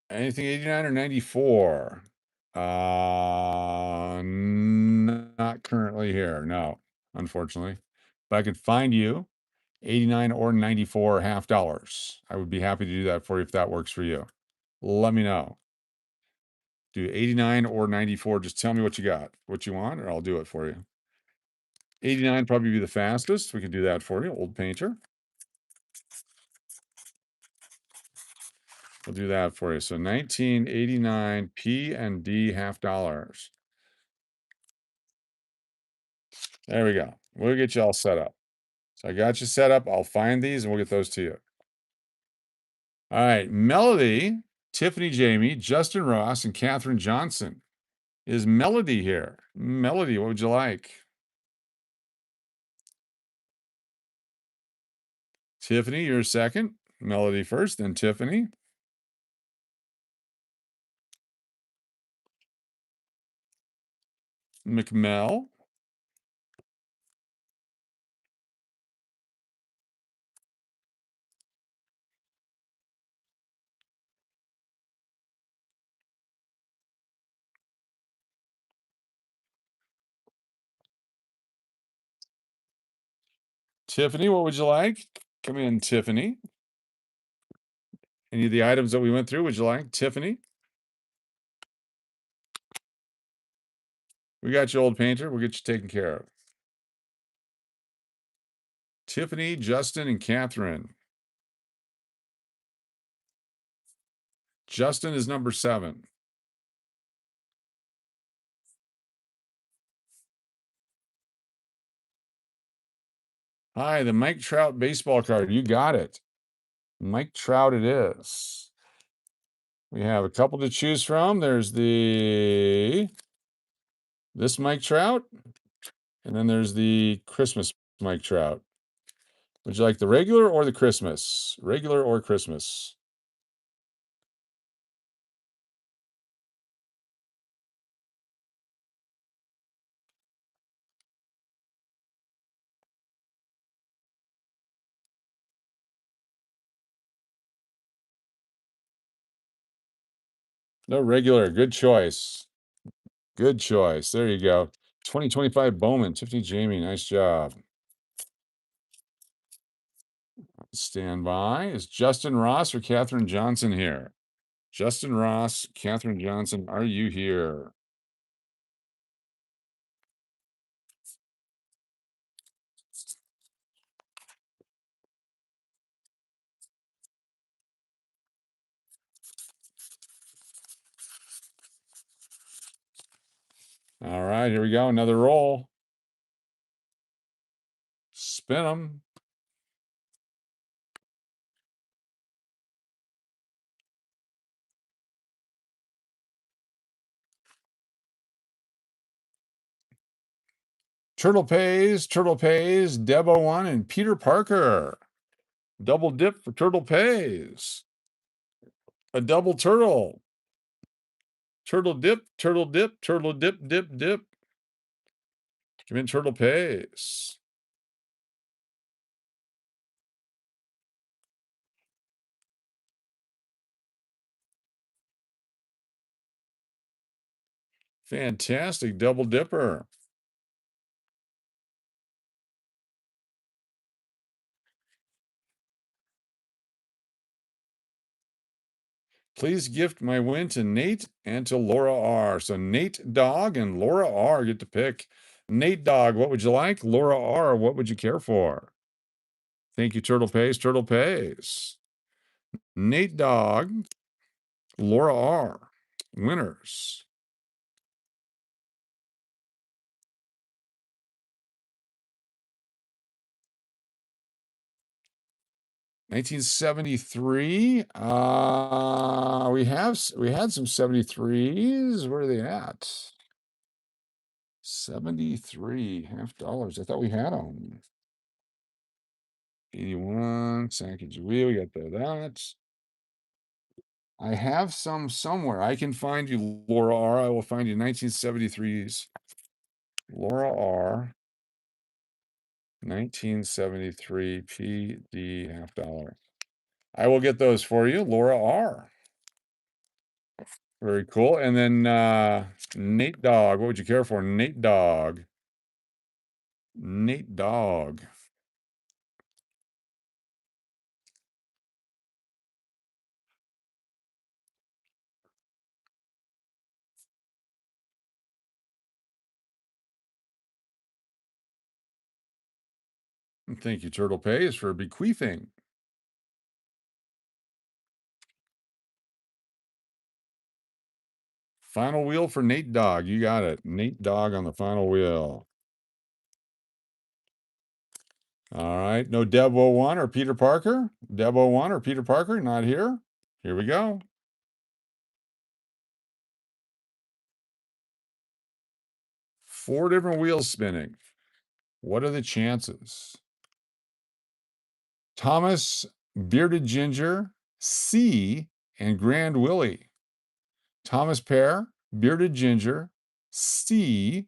Anything 89 or 94? Not currently here. No, unfortunately. But I could find you 89 or 94 half dollars. I would be happy to do that for you if that works for you. Let me know. Do 89 or 94. Just tell me what you got, what you want, or I'll do it for you. 89 probably be the fastest. We can do that for you, Old Painter. We'll do that for you. So 1989 P and D half dollars. There we go. We'll get you all set up. So I got you set up. I'll find these and we'll get those to you. All right. Melody, Tiffany Jamie, Justin Ross, and Katherine Johnson. Is Melody here? Melody, what would you like? Tiffany, you're second. Melody first, then Tiffany. McMell. Tiffany, what would you like? Come in, Tiffany. Any of the items that we went through, would you like? Tiffany? We got you, Old Painter. We'll get you taken care of. Tiffany, Justin, and Catherine. Justin is number 7. Hi, the Mike Trout baseball card. You got it. Mike Trout it is. We have a couple to choose from. There's this Mike Trout, and then there's the Christmas Mike Trout. Would you like the regular or the Christmas? Regular or Christmas? No, regular. Good choice. Good choice. There you go. 2025 Bowman, Tiffany Jamie, nice job. Stand by. Is Justin Ross or Katherine Johnson here? Justin Ross, Katherine Johnson, are you here? All right, here we go. Another roll. Spin them. Turtle pays, Debo1 and Peter Parker. Double dip for Turtle pays. A double turtle. Turtle dip, turtle dip, turtle dip, dip, dip. Come in, Turtle pays. Fantastic double dipper. Please gift my win to Nate and to Laura R. So Nate Dog and Laura R get to pick. Nate Dog, what would you like? Laura R, what would you care for? Thank you, Turtle pays, Turtle pays. Nate Dog, Laura R. Winners. $1973. We had some 73s. Where are they at? 73 half dollars. I thought we had them. 81 Sackage wheel. We got that. I have some somewhere. I can find you, Laura R. I will find you 1973s. Laura R. 1973 PD half dollar. I will get those for you, Laura R. Very cool. And then Nate Dog. What would you care for? Nate Dog. Nate Dog. And thank you, Turtle Pays, for bequeathing. Final wheel for Nate Dog. You got it. Nate Dog on the final wheel. All right. No Debo1 or Peter Parker? Debo1 or Peter Parker? Not here. Here we go. Four different wheels spinning. What are the chances? Thomas, Bearded Ginger, C, and Grand Willie. Thomas Pear, Bearded Ginger, C,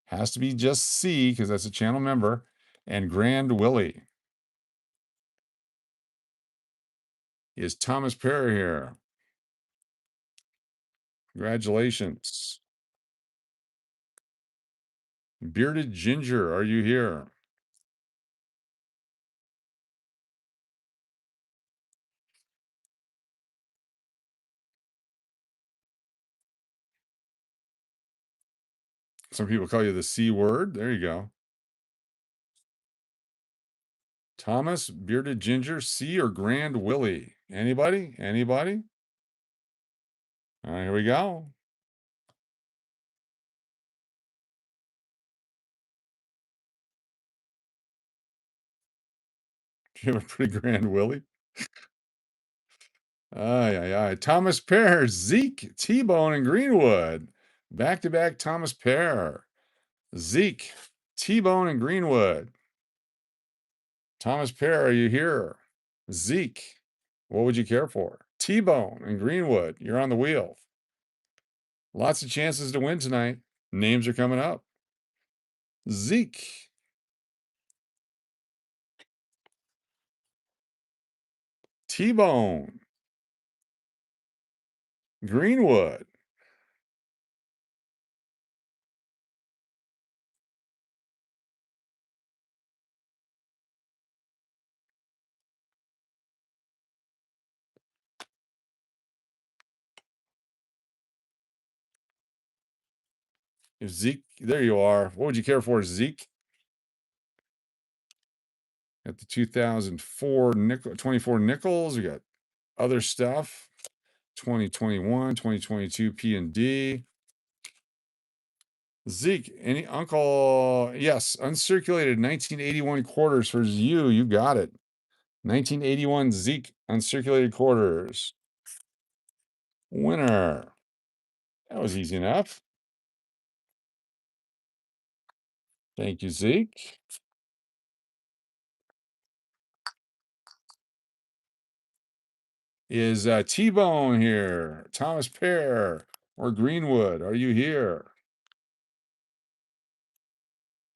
has to be just C because that's a channel member, and Grand Willie. Is Thomas Pear here? Congratulations. Bearded Ginger, are you here? Some people call you the C word. There you go. Thomas, Bearded Ginger, C, or Grand Willie? Anybody? Anybody? All right, here we go. You have a pretty Grand Willie. Aye. Thomas Pear, Zeke, T-Bone, and Greenwood. Back-to-back Thomas Pear. Zeke, T-Bone, and Greenwood. Thomas Pear, are you here? Zeke, what would you care for? T-Bone and Greenwood, you're on the wheel. Lots of chances to win tonight. Names are coming up. Zeke. T-Bone. Greenwood. If Zeke, there you are. What would you care for, Zeke? Got the 2004 24 nickels. We got other stuff. 2021, 2022 P&D. Zeke, any uncle? Yes, uncirculated 1981 quarters for you. You got it. 1981 Zeke uncirculated quarters. Winner. That was easy enough. Thank you, Zeke. Is T-Bone here? Thomas Pear or Greenwood? Are you here?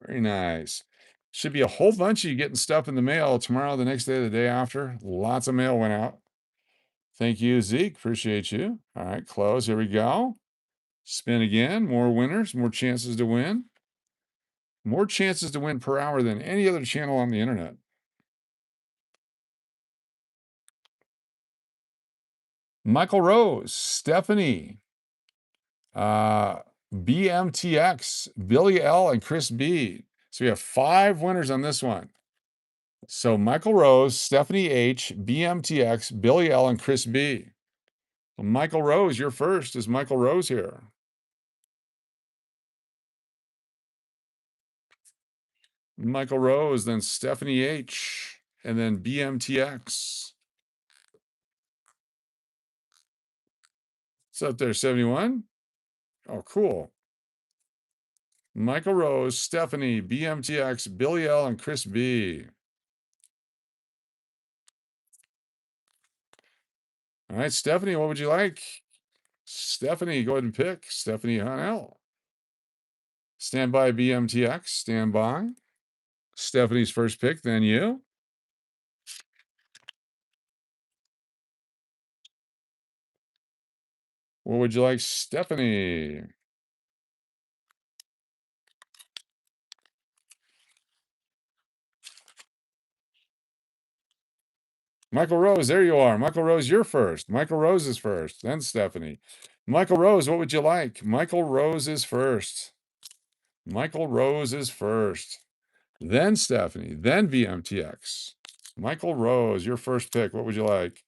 Very nice. Should be a whole bunch of you getting stuff in the mail tomorrow, the next day, the day after. Lots of mail went out. Thank you, Zeke. Appreciate you. All right, close. Here we go. Spin again. More winners, more chances to win. More chances to win per hour than any other channel on the internet. Michael Rose, Stephanie, BMTX, Billy L, and Chris B. So we have 5 winners on this one. So Michael Rose, Stephanie H, BMTX, Billy L, and Chris B. Well, Michael Rose, you're first. Is Michael Rose here? Michael Rose, then Stephanie H, and then BMTX. It's up there, 71. Oh, cool. Michael Rose, Stephanie, BMTX, Billy L, and Chris B. All right, Stephanie, what would you like? Stephanie, go ahead and pick. Stephanie Hunnell. Stand by, BMTX. Stand by. Stephanie's first pick, then you. What would you like, Stephanie? Michael Rose, there you are. Michael Rose, you're first. Michael Rose is first, then Stephanie. Michael Rose, what would you like? Michael Rose is first. Michael Rose is first. Then Stephanie, then BMTX. Michael Rose, your first pick. What would you like?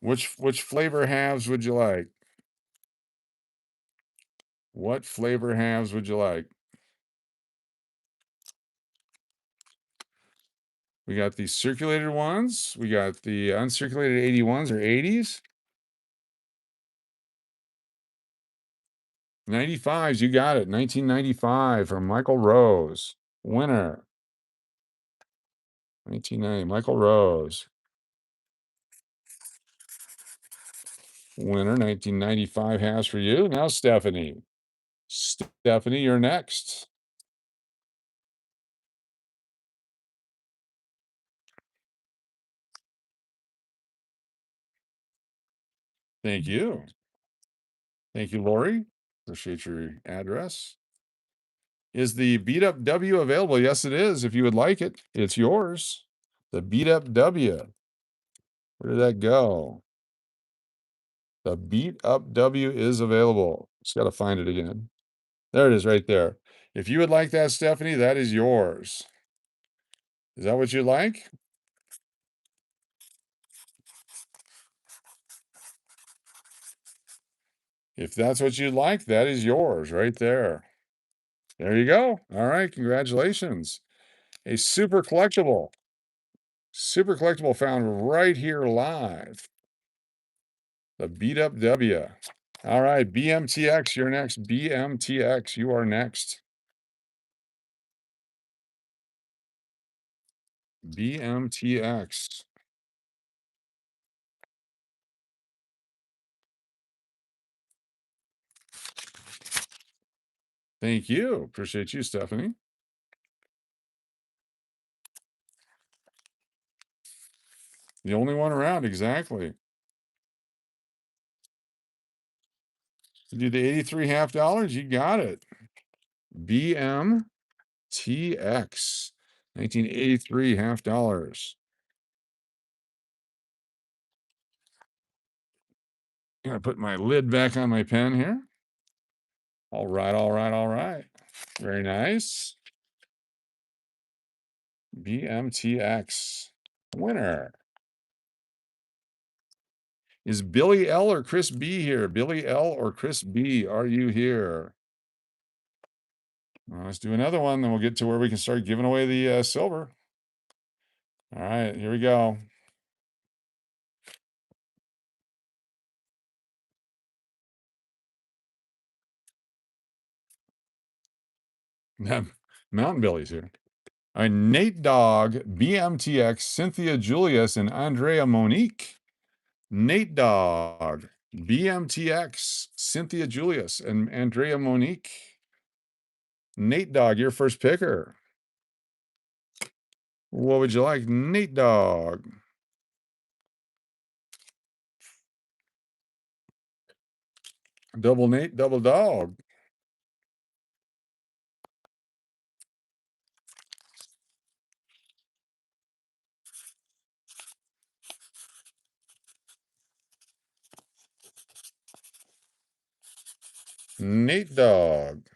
Which flavor halves would you like? What flavor halves would you like? We got the circulated ones. We got the uncirculated 81s or 80s. 95s, you got it. 1995 from Michael Rose. Winner. 1990, Michael Rose. Winner, 1995 has for you. Now, Stephanie. Stephanie, you're next. Thank you. Thank you, Lori. Appreciate your address. Is the beat up W available? Yes, it is. If you would like it, it's yours. The beat up W. Where did that go? The beat up W is available. Just got to find it again. There it is right there. If you would like that, Stephanie, that is yours. Is that what you'd like? If that's what you'd like, that is yours right there. There you go. All right. Congratulations. A super collectible. Super collectible found right here live. The beat up W. All right. BMTX, you're next. BMTX, you are next. BMTX. Thank you. Appreciate you, Stephanie. The only one around, exactly. You do the 83 half dollars, you got it. BMTX. 1983 half dollars. I'm gonna put my lid back on my pen here. All right, all right, all right. Very nice. BMTX winner. Is Billy L or Chris B here? Billy L or Chris B, are you here? Well, let's do another one, then we'll get to where we can start giving away the silver. All right, here we go. Mountain Billy's here. All right, Nate Dog, BMTX, Cynthia Julius, and Andrea Monique. Nate Dog, BMTX, Cynthia Julius, and Andrea Monique. Nate Dog, your first picker. What would you like, Nate Dog? Double Nate, double dog. Nate Dog.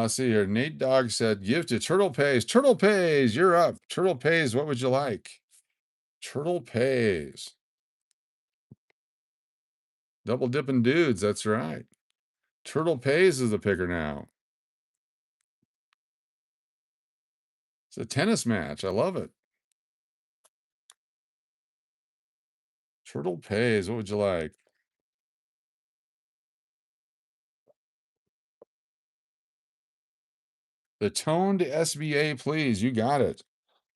See here. Nate Dog said, give to Turtle Pays. Turtle Pays, you're up. Turtle Pays, what would you like? Turtle Pays. Double dipping dudes, that's right. Turtle Pays is the picker now. It's a tennis match. I love it. Turtle Pays, what would you like? The toned SBA, please. You got it.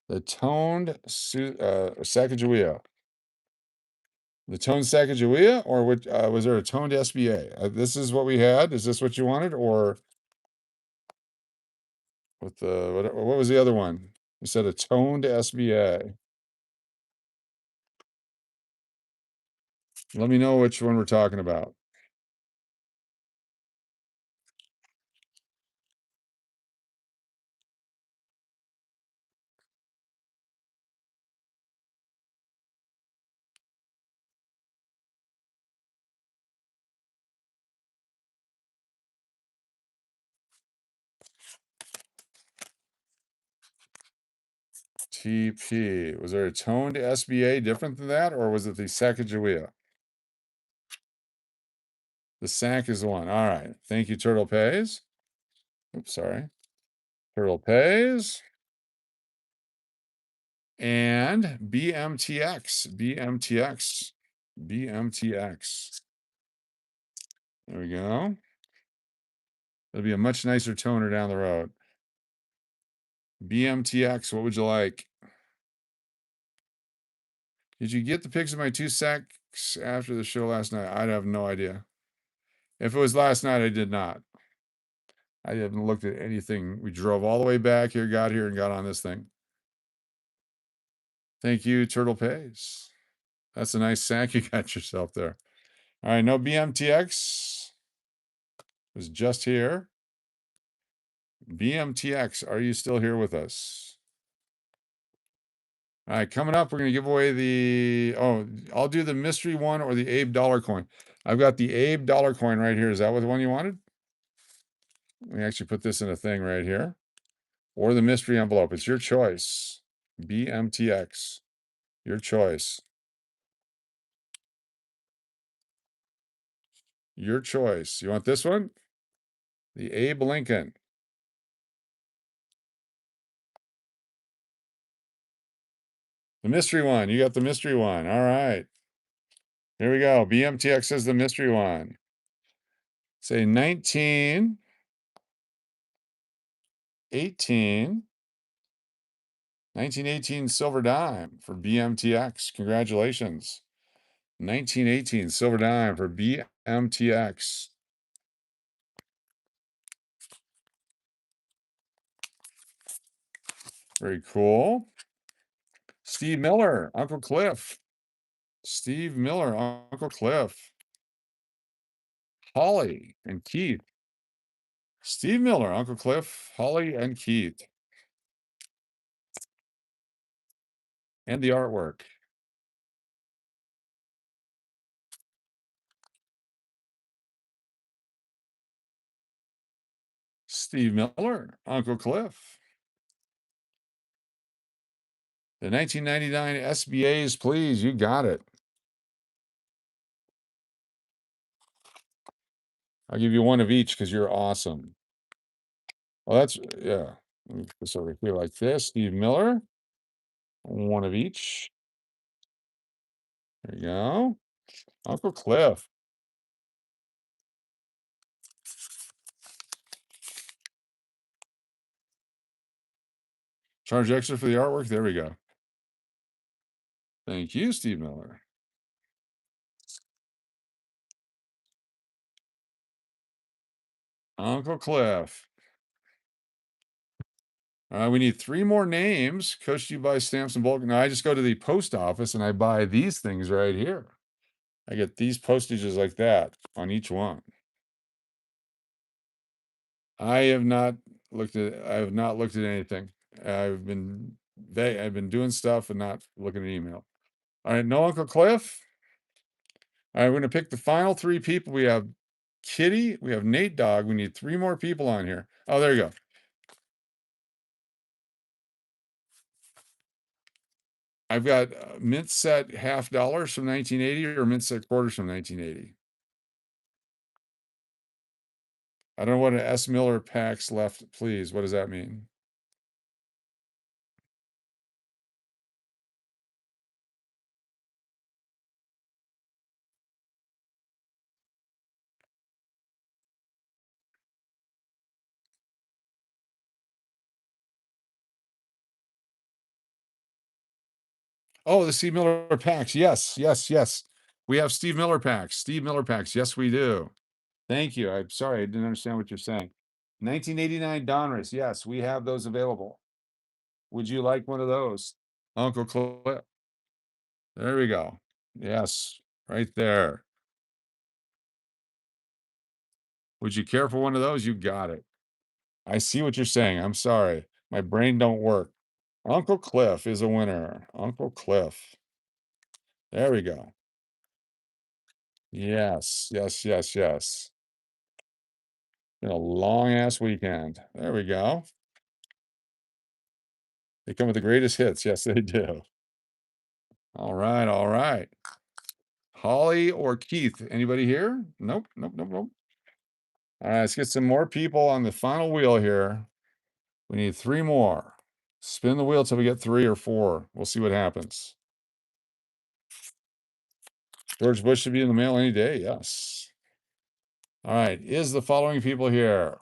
The toned Sacagawea. The toned Sacagawea, or was there a toned SBA? This is what we had. Is this what you wanted, or with the what was the other one? You said a toned SBA. Let me know which one we're talking about. TP. Was there a toned SBA different than that, or was it the Sacagawea? The SAC is the one. All right. Thank you, Turtle Pays. Oops, sorry. Turtle Pays. And BMTX. BMTX. BMTX. There we go. It'll be a much nicer toner down the road. BMTX, what would you like? Did you get the pics of my 2 sacks after the show last night? I have no idea. If it was last night, I did not. I haven't looked at anything. We drove all the way back here, got here, and got on this thing. Thank you, Turtle Pays. That's a nice sack you got yourself there. All right, no BMTX. It was just here. BMTX, are you still here with us? All right, coming up, we're going to give away I'll do the mystery one or the Abe dollar coin. I've got the Abe dollar coin right here. Is that what the one you wanted? Let me actually put this in a thing right here. Or the mystery envelope. It's your choice. BMTX. Your choice. Your choice. You want this one? The Abe Lincoln. The mystery one. You got the mystery one. All right. Here we go. BMTX is the mystery one. Say 1918 silver dime for BMTX. Congratulations. 1918 silver dime for BMTX. Very cool. Steve Miller, Uncle Cliff. Steve Miller, Uncle Cliff. Holly and Keith. Steve Miller, Uncle Cliff, Holly and Keith. and the artwork. Steve Miller, Uncle Cliff. The 1999 SBAs, please. You got it. I'll give you one of each because you're awesome. Well, that's, yeah. Let me put this over here like this. Steve Miller, one of each. There you go. Uncle Cliff. Charge extra for the artwork. There we go. Thank you, Steve Miller. Uncle Cliff. We need 3 more names. Coach, do you buy stamps in bulk? No, I just go to the post office and I buy these things right here. I get these postages like that on each one. I have not looked at anything. I've been doing stuff and not looking at email. All right, no Uncle Cliff. All right, we're gonna pick the final 3 people. We have Kitty, we have Nate Dog. We need 3 more people on here. Oh, there you go. I've got mint set half dollars from 1980 or mint set quarters from 1980. I don't know what an S. Miller packs left, please. What does that mean? Oh, the Steve Miller packs. Yes, yes, yes. We have Steve Miller packs. Steve Miller packs. Yes, we do. Thank you. I'm sorry, I didn't understand what you're saying. 1989 Donruss. Yes, we have those available. Would you like one of those? Uncle Clip. There we go. Yes, right there. Would you care for one of those? You got it. I see what you're saying. I'm sorry. My brain don't work. Uncle Cliff is a winner. Uncle Cliff. There we go. Yes, yes, yes, yes. Been a long ass weekend. There we go. They come with the greatest hits. Yes, they do. All right, all right. Holly or Keith? Anybody here? Nope, nope, nope, nope. All right, let's get some more people on the final wheel here. We need 3 more. Spin the wheel till we get 3 or 4. We'll see what happens. George Bush should be in the mail any day. Yes. All right. Is the following people here?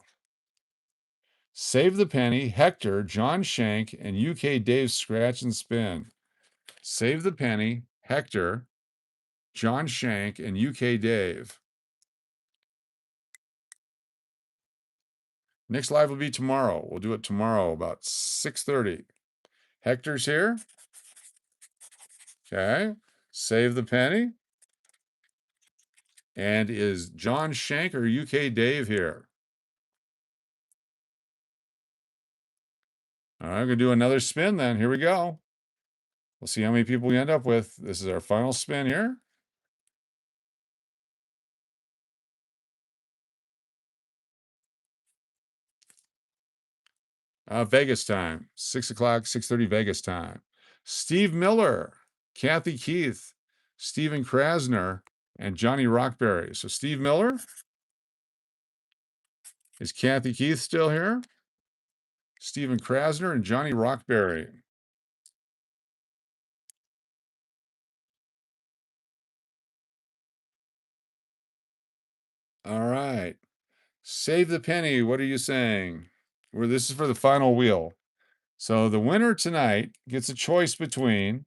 Save the Penny, Hector, John Shank, and UK Dave Scratch and Spin. Save the Penny, Hector, John Shank, and UK Dave. Next live will be tomorrow. We'll do it tomorrow about 6:30. Hector's here. Okay. Save the Penny. And is John Shank or UK Dave here? All right, I'm going to do another spin then. Here we go. We'll see how many people we end up with. This is our final spin here. Vegas time, 6 o'clock, 6:30 Vegas time. Steve Miller, Kathy Keith, Stephen Krasner, and Johnny Rockberry. So Steve Miller, is Kathy Keith still here? Stephen Krasner and Johnny Rockberry. All right. Save the Penny. What are you saying? This is for the final wheel. So the winner tonight gets a choice between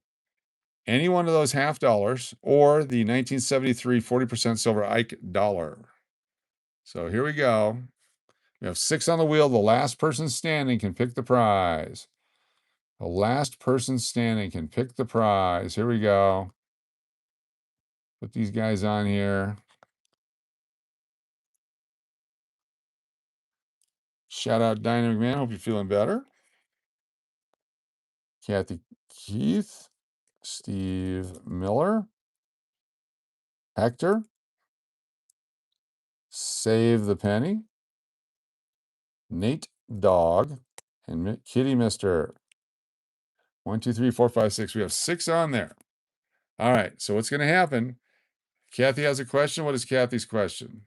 any one of those half dollars or the 1973 40% silver Ike dollar. So here we go. We have 6 on the wheel. The last person standing can pick the prize. The last person standing can pick the prize. Here we go. Put these guys on here. Shout out Dynamic Man. Hope you're feeling better. Kathy Keith. Steve Miller, Hector, Save the Penny, Nate Dog, and Kitty Mister. 1, 2, 3, 4, 5, 6. We have 6 on there. All right. So what's going to happen? Kathy has a question. What is Kathy's question?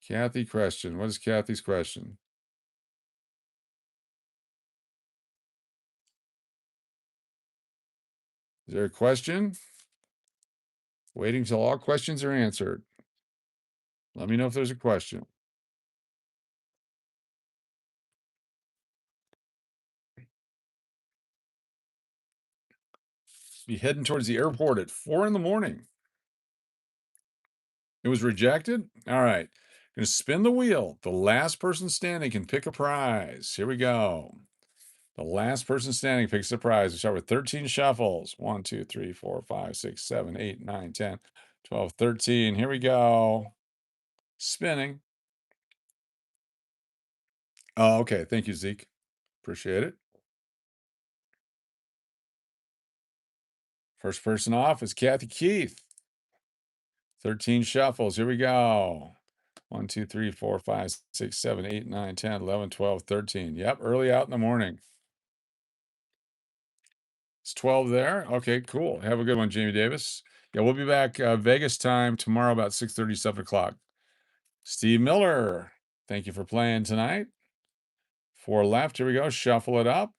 Kathy question. What is Kathy's question? Is there a question? Waiting till all questions are answered. Let me know if there's a question. Be heading towards the airport at 4 in the morning. It was rejected? All right. Going to spin the wheel. The last person standing can pick a prize. Here we go. The last person standing picks the prize. We start with 13 shuffles. 1, 2, 3, 4, 5, 6, 7, 8, 9, 10, 12, 13. Here we go. Spinning. Oh, okay. Thank you, Zeke. Appreciate it. First person off is Kathy Keith. 13 shuffles. Here we go. 1, 2, 3, 4, 5, 6, 7, 8, 9, 10, 11, 12, 13. Yep, early out in the morning. It's 12 there. Okay, cool. Have a good one, Jamie Davis. Yeah, we'll be back Vegas time tomorrow about 6:30, 7 o'clock. Steve Miller, thank you for playing tonight. 4 left. Here we go. Shuffle it up.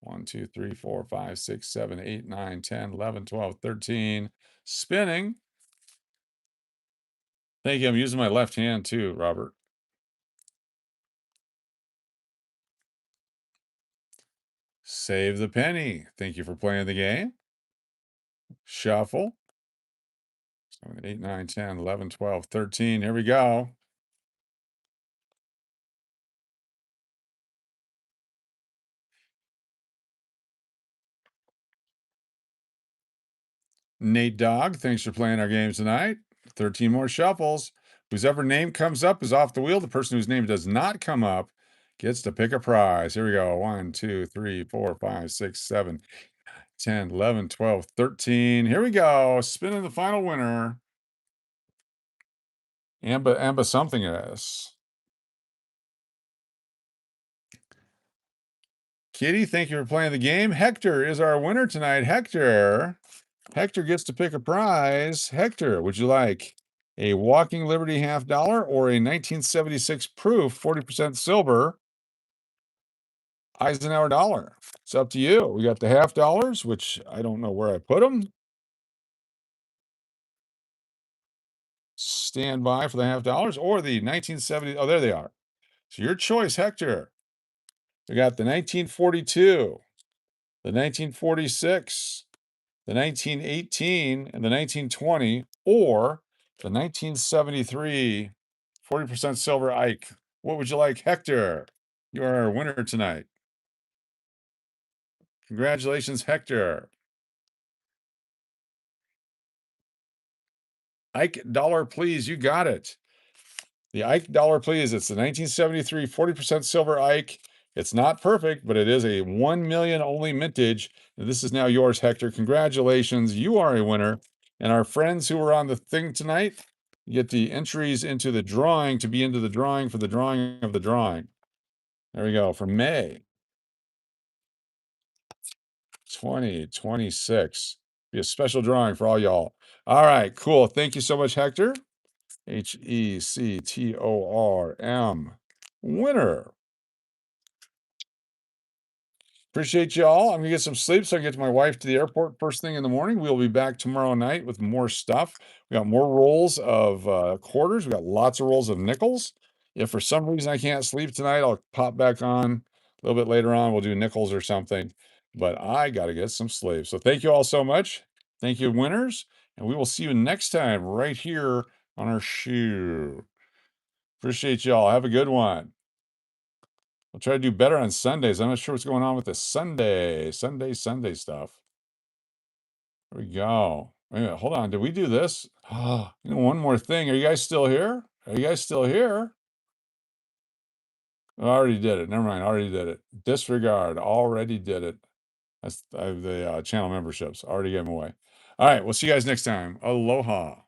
1, 2, 3, 4, 5, 6, 7, 8, 9, 10, 11, 12, 13. Spinning. Thank you. I'm using my left hand too, Robert. Save the penny. Thank you for playing the game. Shuffle. 7, 8, 9, 10, 11, 12, 13. Here we go. Nate Dog, thanks for playing our games tonight. 13 more shuffles. Whoever name comes up is off the wheel. The person whose name does not come up gets to pick a prize. Here we go. 1, 2, 3, 4, 5, 6, 7, 10, 11, 12, 13. Here we go. Spinning the final winner. Amba something is. Kitty, thank you for playing the game. Hector is our winner tonight. Hector gets to pick a prize. Hector, would you like a Walking Liberty $50 or a 1976 proof 40% silver Eisenhower dollar? It's up to you. We got the $50, which I don't know where I put them. Stand by for the $50 or the 1970. Oh, there they are. So your choice, Hector. We got the 1942, the 1946, the 1918, and the 1920, or the 1973 40% silver Ike. What would you like, Hector? You are our winner tonight. Congratulations, Hector. Ike dollar, please. You got it. The Ike dollar, please. It's the 1973 40% silver Ike. It's not perfect, but it is a 1 million only mintage. And this is now yours, Hector. Congratulations. You are a winner. And our friends who were on the thing tonight get the entries into the drawing to be into the drawing for the drawing of the drawing. There we go. For May 2026. Be a special drawing for all y'all. All right, cool. Thank you so much, Hector. HECTORM. Winner. Appreciate y'all. I'm gonna get some sleep so I can get to my wife to the airport first thing in the morning. We'll be back tomorrow night with more stuff. We got more rolls of quarters. We got lots of rolls of nickels. If for some reason I can't sleep tonight, I'll pop back on a little bit later on. We'll do nickels or something. But I got to get some sleep. So thank you all so much. Thank you, winners. And we will see you next time right here on our shoe. Appreciate y'all. Have a good one. I'll try to do better on Sundays. I'm not sure what's going on with the Sunday stuff. There we go. Wait a minute, hold on. Did we do this? One more thing. Are you guys still here? Are you guys still here? I already did it. Never mind. Already did it. Disregard. Already did it. That's the channel memberships. I already gave them away. All right, we'll see you guys next time. Aloha.